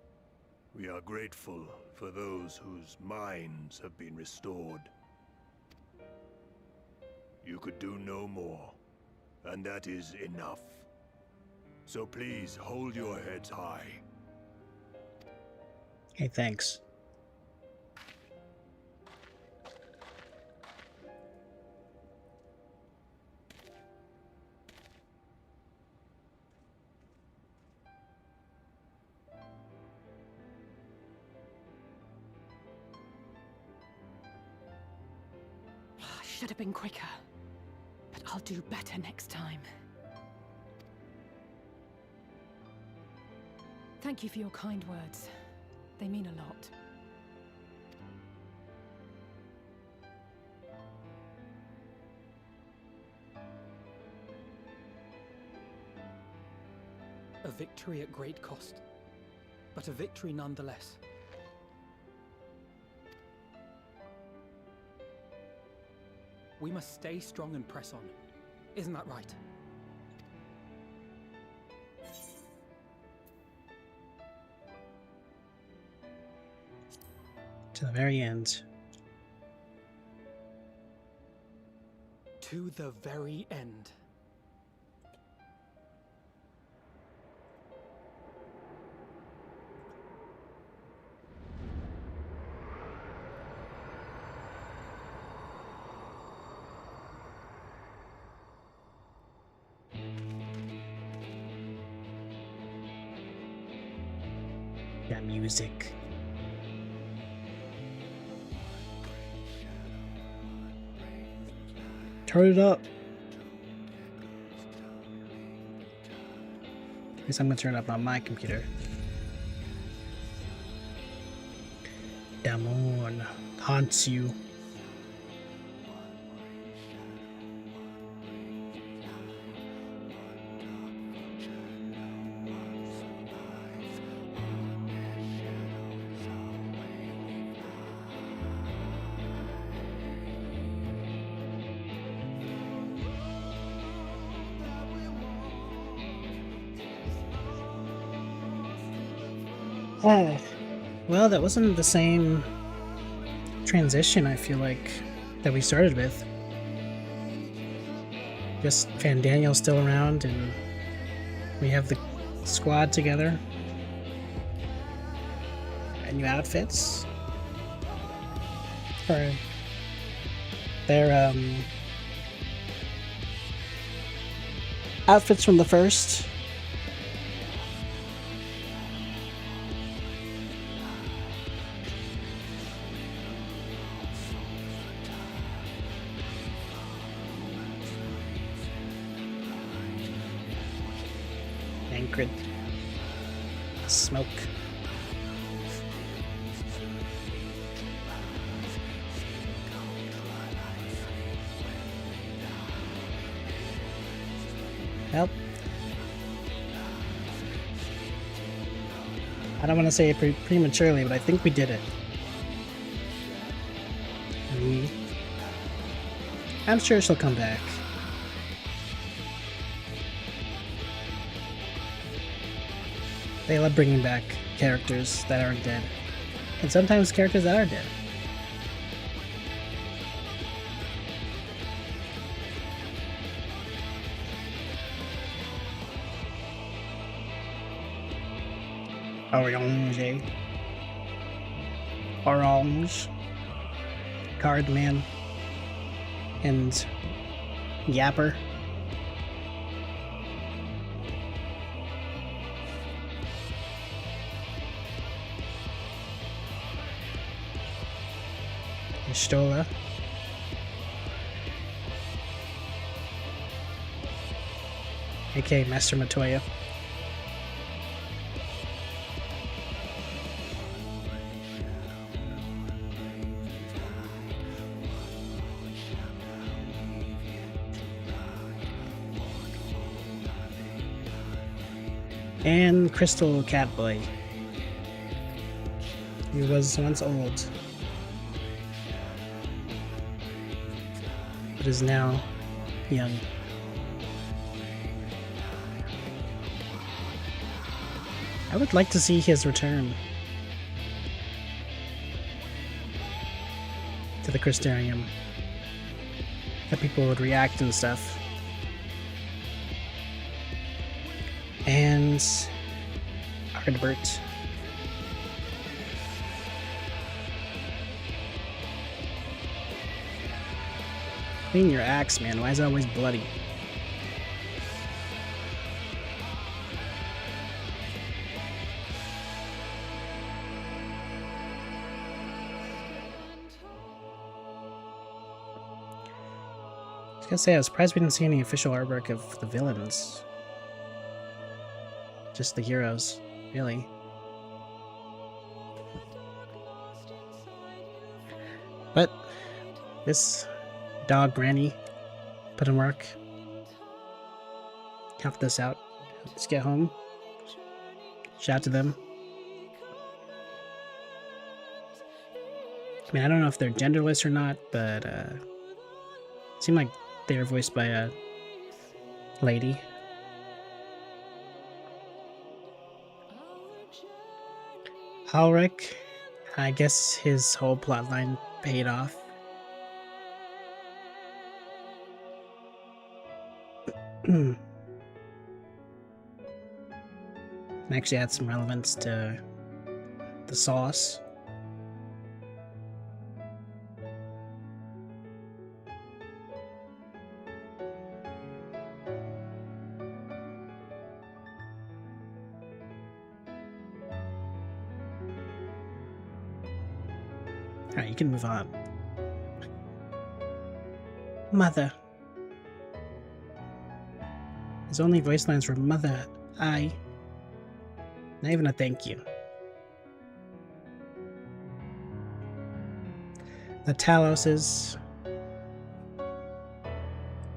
we are grateful for those whose minds have been restored. You could do no more, and that is enough. So please hold your heads high. Hey, thanks. I should have been quicker, but I'll do better next time. Thank you for your kind words. They mean a lot. A victory at great cost, but a victory nonetheless. We must stay strong and press on. Isn't that right? To the very end. To the very end. That music. Turn it up. At least I'm gonna turn it up on my computer. Damon haunts you. Oh, well, that wasn't the same transition, I feel like, that we started with. Just Fandaniel's still around, and we have the squad together. And new outfits. Or their outfits from the first. Anchored. Smoke. Help. I don't want to say it prematurely, but I think we did it. I'm sure she'll come back. They love bringing back characters that aren't dead. And sometimes characters that are dead. Orange. Orange. Cardman. And Yapper. Stola. aka Master Matoya. And Crystal Catboy. He was once old, but is now young. I would like to see his return to the Crystarium. That people would react and stuff. And Ardbert. Clean your axe, man. Why is it always bloody? I was gonna say, I was surprised we didn't see any official artwork of the villains. Just the heroes, really. But this dog granny put in work. Count this out. Let's get home. Shout to them. I mean, I don't know if they're genderless or not, but it seemed like they were voiced by a lady. Halric, I guess his whole plotline paid off. And actually add some relevance to the sauce. Alright, you can move on. Mother. His only voice lines were Mother, I. Not even a thank you. The Taloses.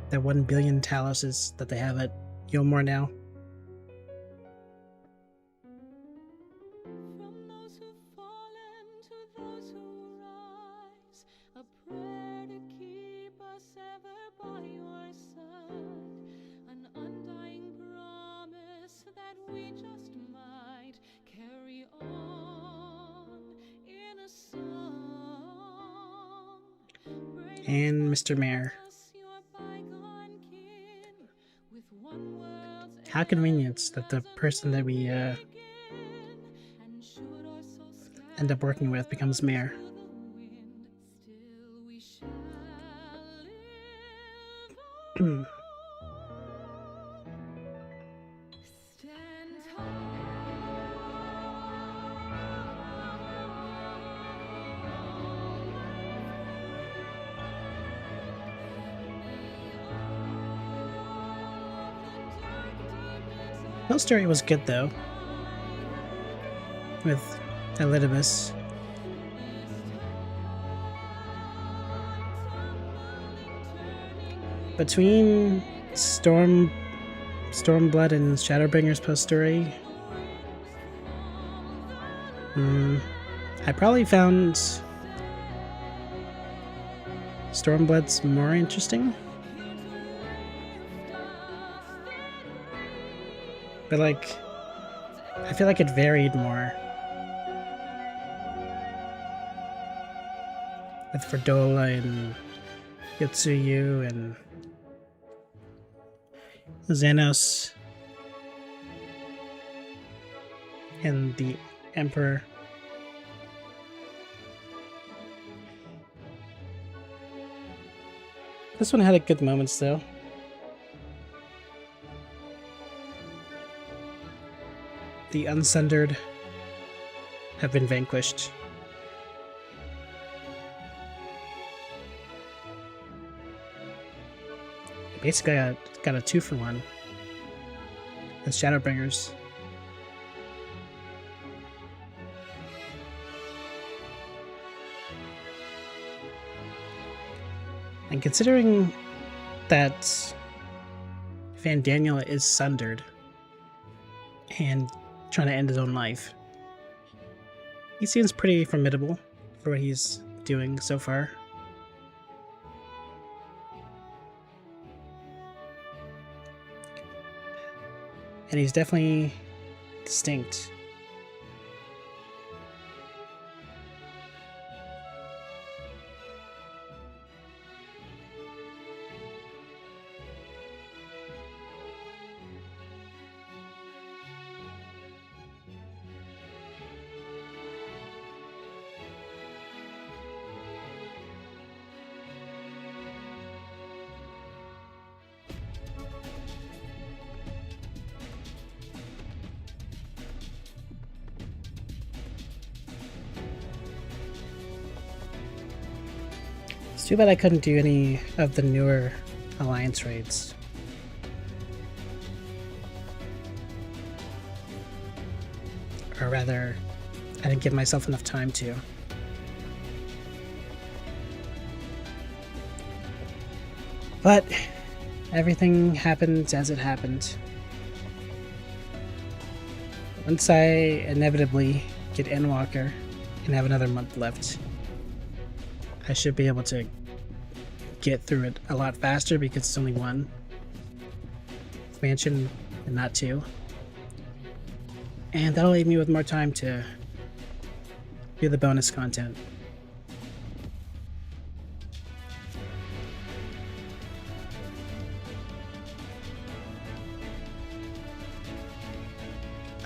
The 1 billion Taloses that they have at Yomor now. That we just might carry on. And Mr. Mayor. How convenient that the person that we end up working with becomes mayor. The story was good though, with Elidibus. Between Stormblood and Shadowbringer's post-story, I probably found Stormblood's more interesting. But like, I feel like it varied more. With Fordola and Yotsuyu and Xenos and the Emperor. This one had good moments though. The Unsundered have been vanquished. Basically, I got a 2-for-1 with Shadowbringers. And considering that Van Daniel is sundered and trying to end his own life, he seems pretty formidable for what he's doing so far. And he's definitely distinct. It's too bad I couldn't do any of the newer Alliance raids. Or rather, I didn't give myself enough time to. But everything happened as it happened. Once I inevitably get Endwalker and have another month left, I should be able to get through it a lot faster because it's only one expansion and not two. And that'll leave me with more time to do the bonus content.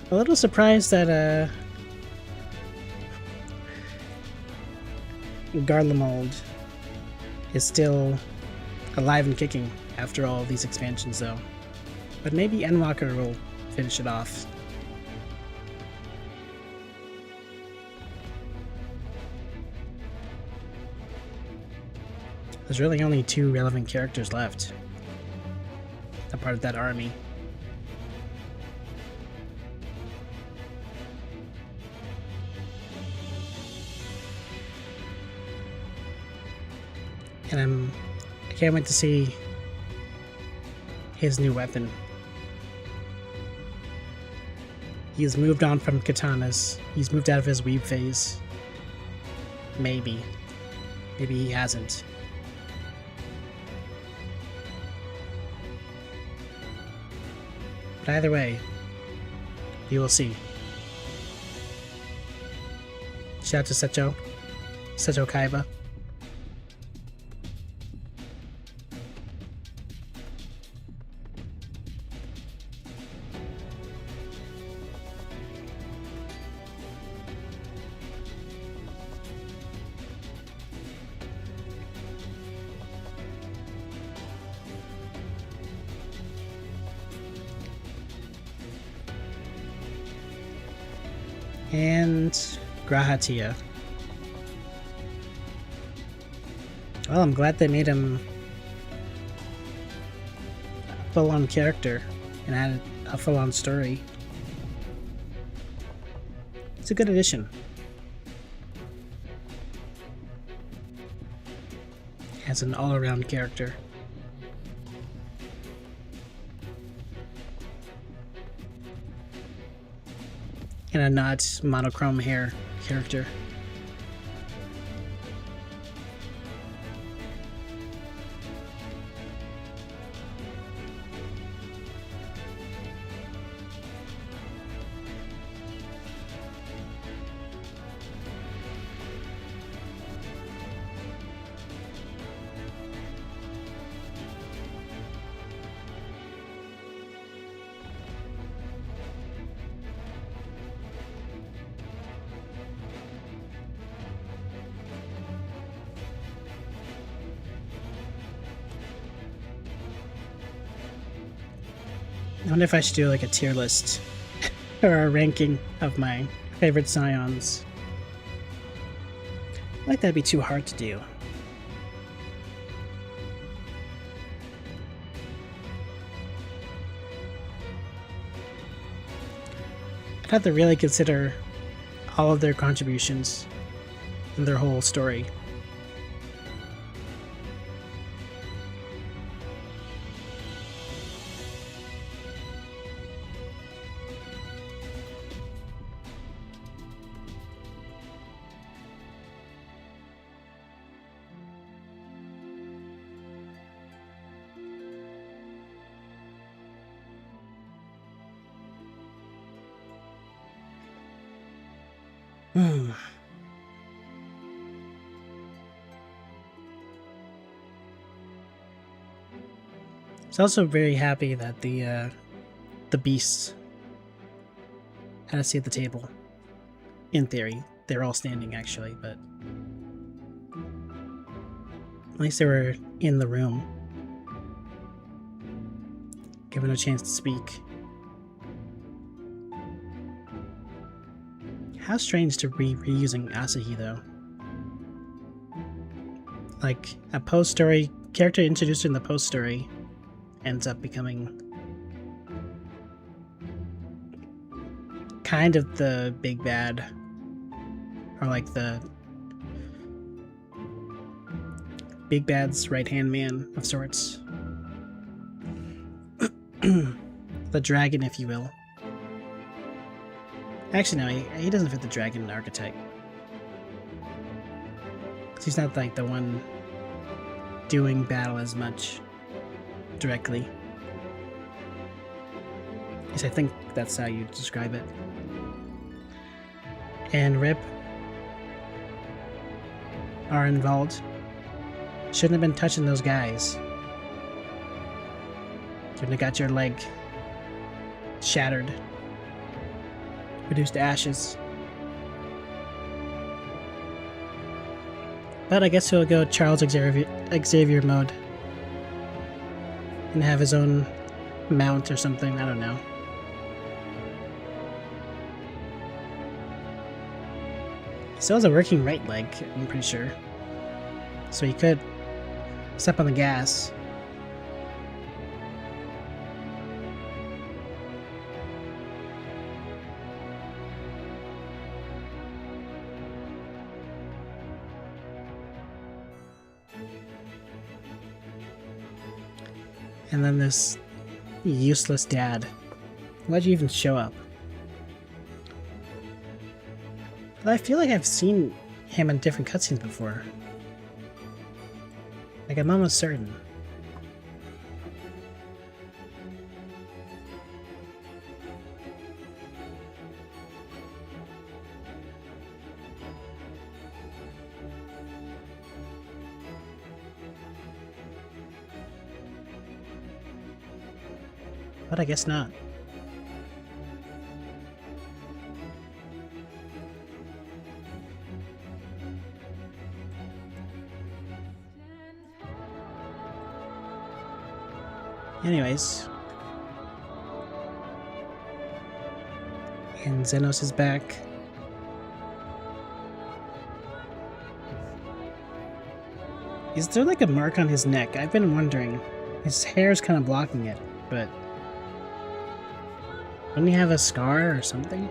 A little surprised that Garlemald is still alive and kicking after all these expansions though. But maybe Endwalker will finish it off. There's really only 2 relevant characters left. A part of that army. And I can't wait to see his new weapon. He's moved on from katanas. He's moved out of his weeb phase. Maybe. Maybe he hasn't. But either way, you will see. Shout out to Seto Kaiba. And Grahatia. Well, I'm glad they made him a full-on character and added a full-on story. It's a good addition. As an all-around character. And a not monochrome hair character. I wonder if I should do like a tier list or a ranking of my favorite Scions. I feel like that'd be too hard to do. I'd have to really consider all of their contributions and their whole story. It's also very happy that the beasts had a seat at the table. In theory, they're all standing actually, but at least they were in the room, given a chance to speak. How strange to be reusing Asahi though. Like, a post-story character introduced in the post-story ends up becoming kind of the big bad, or like the big bad's right-hand man of sorts. The dragon, if you will. Actually, no, he doesn't fit the dragon archetype. 'Cause he's not like the one doing battle as much directly. At least I think that's how you describe it. And Rip are involved. Shouldn't have been touching those guys. Shouldn't have got your leg shattered. Reduced to ashes. But I guess he'll go Charles Xavier mode. And have his own mount or something, I don't know. He still has a working right leg, I'm pretty sure. So he could step on the gas. And then this useless dad. Why'd you even show up? But I feel like I've seen him in different cutscenes before. Like, I'm almost certain. But I guess not. Anyways. And Xenos is back. Is there like a mark on his neck? I've been wondering. His hair's kind of blocking it, but... Wouldn't he have a scar or something?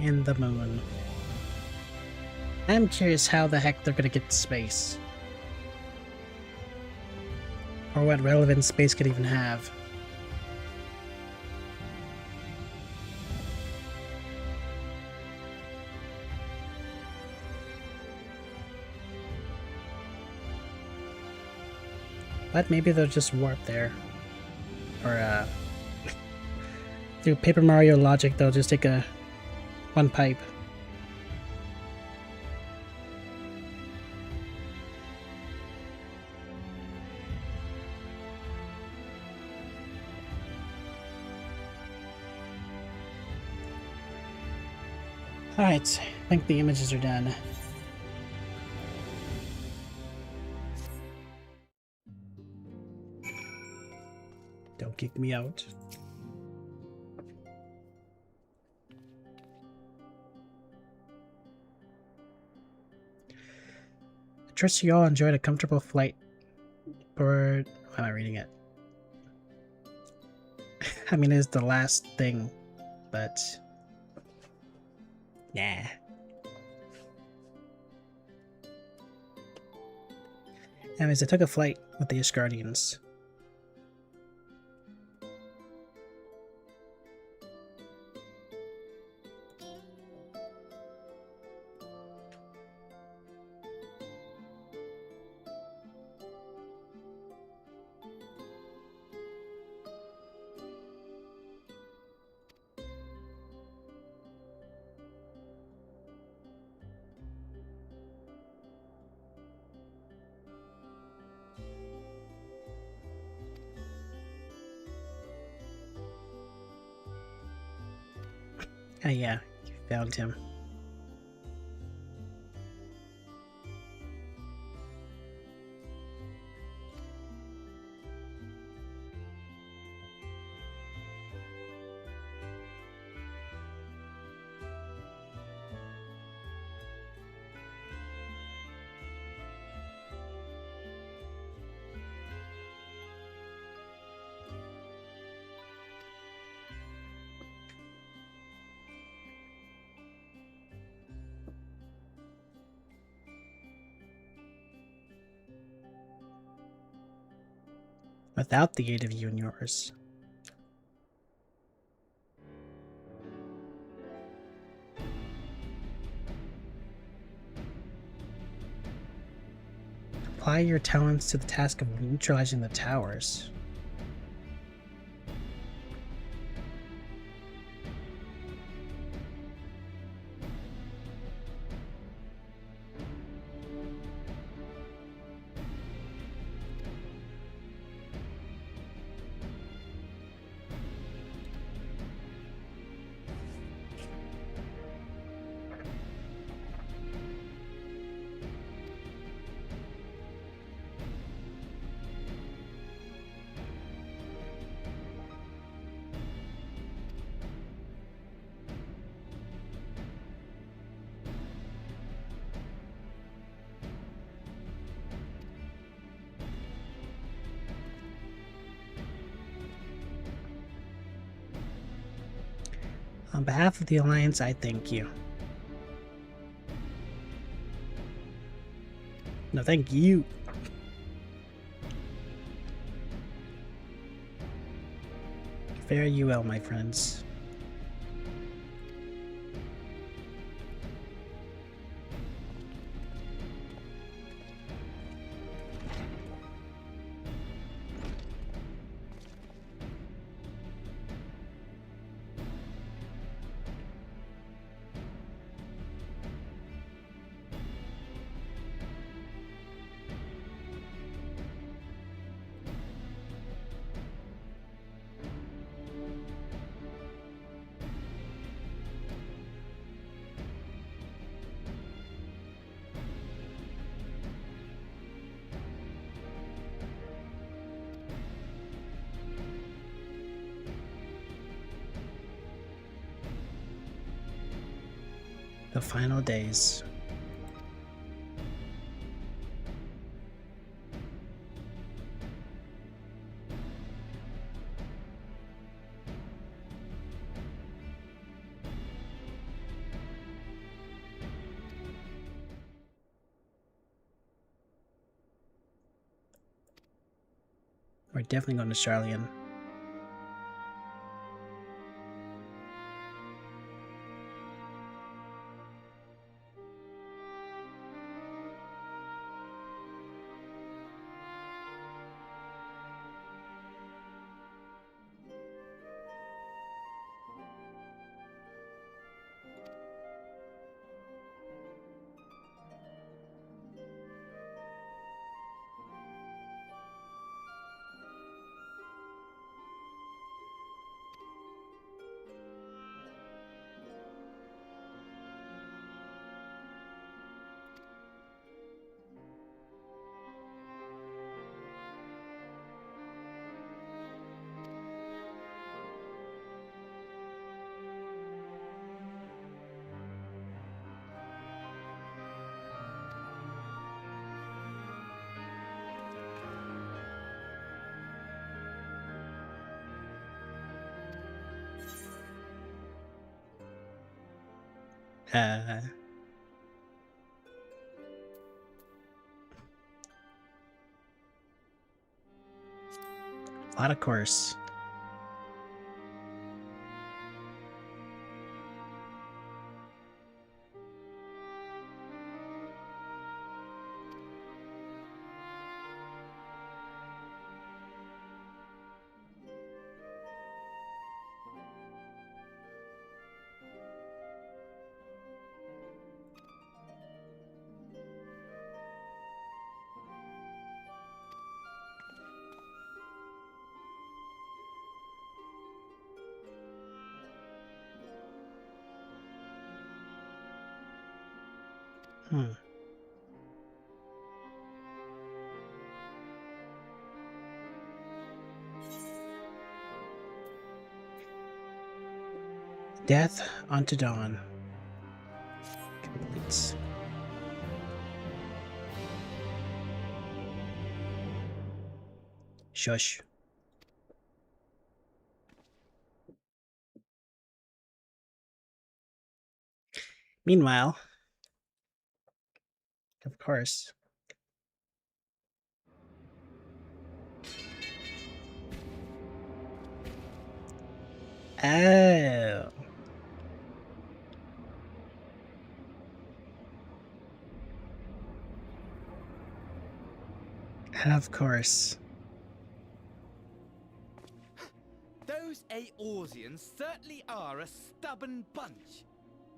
And the moon. I'm curious how the heck they're gonna get to space. Or what relevance space could even have. But maybe they'll just warp there. Or, through Paper Mario logic, they'll just take one pipe. Alright, I think the images are done. Don't kick me out. I trust you all enjoyed a comfortable flight. Or why am I reading it? I mean, it's the last thing, but nah. Anyways, I took a flight with the Asgardians. Ah, yeah, you found him. Without the aid of you and yours. Apply your talents to the task of neutralizing the towers. On behalf of the Alliance, I thank you. No, thank you. Fare you well, my friends. The final days. We're definitely going to Charlian. A lot of course. Death unto dawn. Completes. Shush. Meanwhile, of course, oh, of course. Those Eorzeans certainly are a stubborn bunch.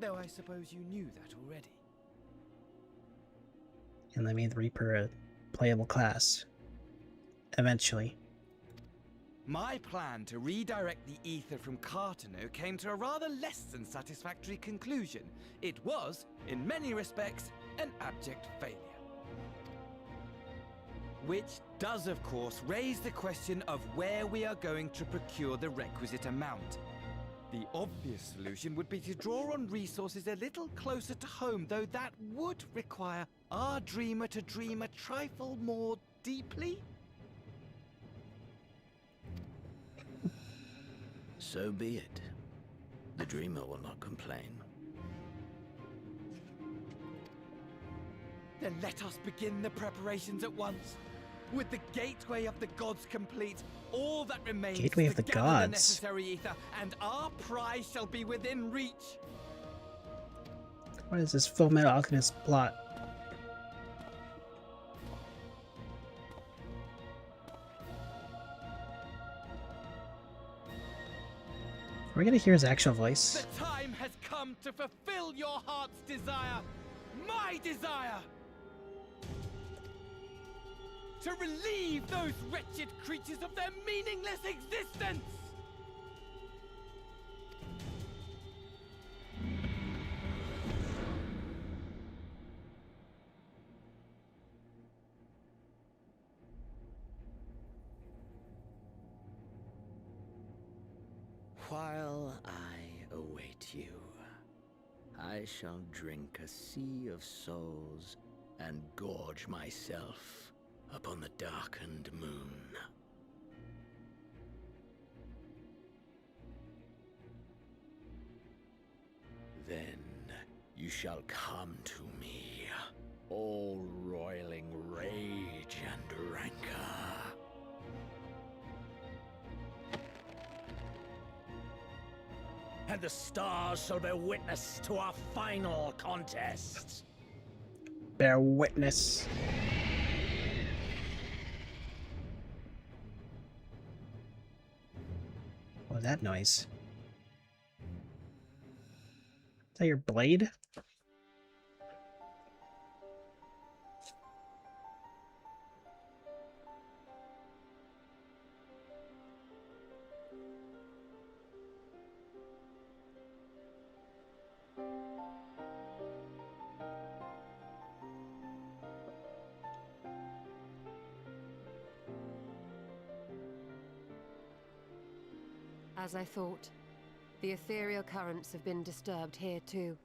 Though I suppose you knew that already. And they made the Reaper a playable class. Eventually. My plan to redirect the ether from Cartano came to a rather less than satisfactory conclusion. It was, in many respects, an abject failure. Which does, of course, raise the question of where we are going to procure the requisite amount. The obvious solution would be to draw on resources a little closer to home, though that would require our dreamer to dream a trifle more deeply. So be it. The dreamer will not complain. Then let us begin the preparations at once. With the gateway of the gods complete, all that remains Gateway is of to the gather the gods. necessary ether, and our prize shall be within reach. What is this Full Metal Alchemist plot? We're gonna hear his actual voice. The time has come to fulfill your heart's desire, my desire! To relieve those wretched creatures of their meaningless existence! While I await you, I shall drink a sea of souls and gorge myself upon the darkened moon. Then you shall come to me, all roiling rage and rancor. And the stars shall bear witness to our final contest. Bear witness. What was that noise? Is that your blade? As I thought, the ethereal currents have been disturbed here too.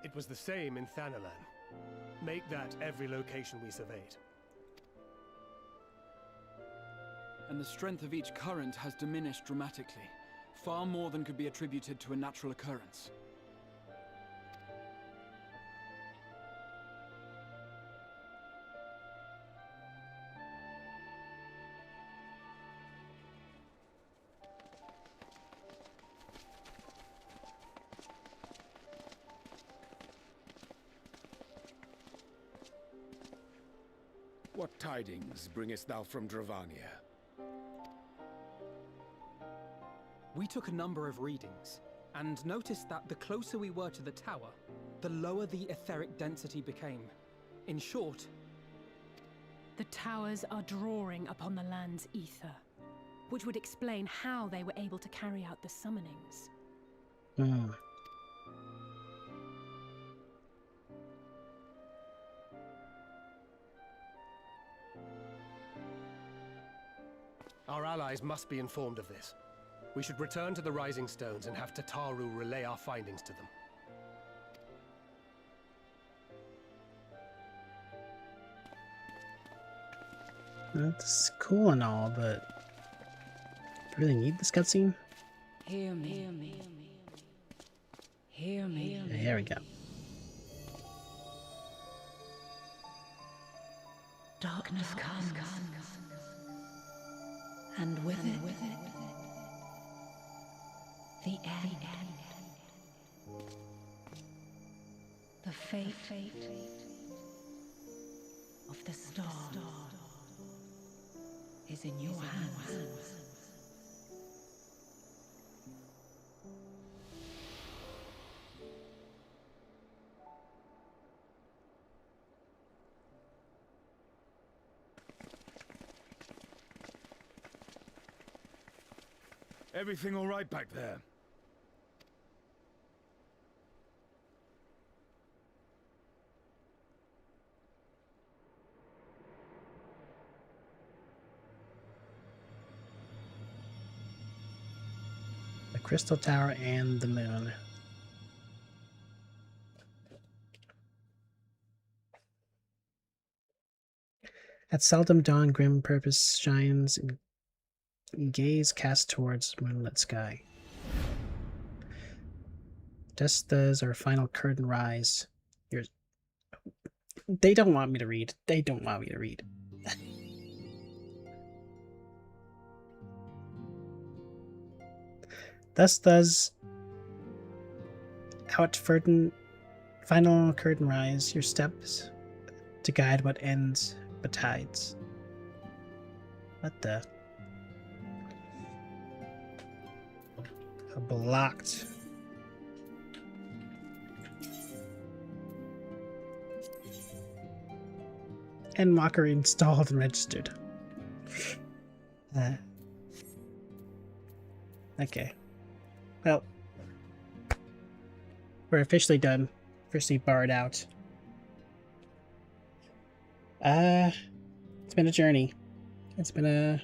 It was the same in Thanalan. Make that every location we surveyed. And the strength of each current has diminished dramatically, far more than could be attributed to a natural occurrence. What tidings bringest thou from Dravania? We took a number of readings, and noticed that the closer we were to the tower, the lower the etheric density became. In short, The towers are drawing upon the land's ether, which would explain how they were able to carry out the summonings. Hmm. Our allies must be informed of this. We should return to the Rising Stones and have Tataru relay our findings to them. That's cool and all, but do you really need this cutscene? Hear me. Hear me. Hear me. Yeah, here we go. Darkness comes, and with it, the end. The fate of the star is in your hands. Everything all right back there? The Crystal Tower and the moon. At seldom dawn, grim purpose shines in Gaze cast towards moonlit sky. Just does our final curtain rise. They don't want me to read. They don't want me to read. Thus does final curtain rise, your steps to guide what ends betides. What the? Blocked. And mockery installed and registered. Okay. Well, we're officially done. Officially barred out. It's been a journey. It's been a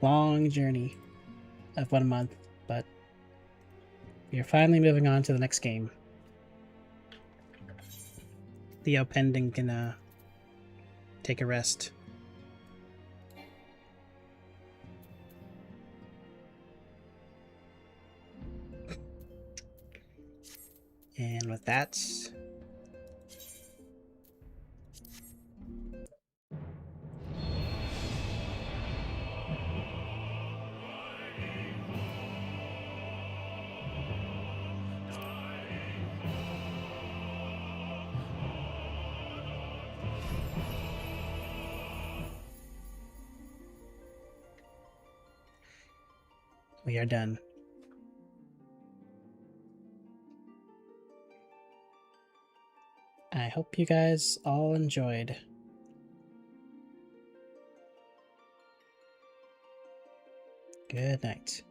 long journey of 1 month, but we are finally moving on to the next game. Theo Pending can take a rest. And with that, we are done. I hope you guys all enjoyed. Good night.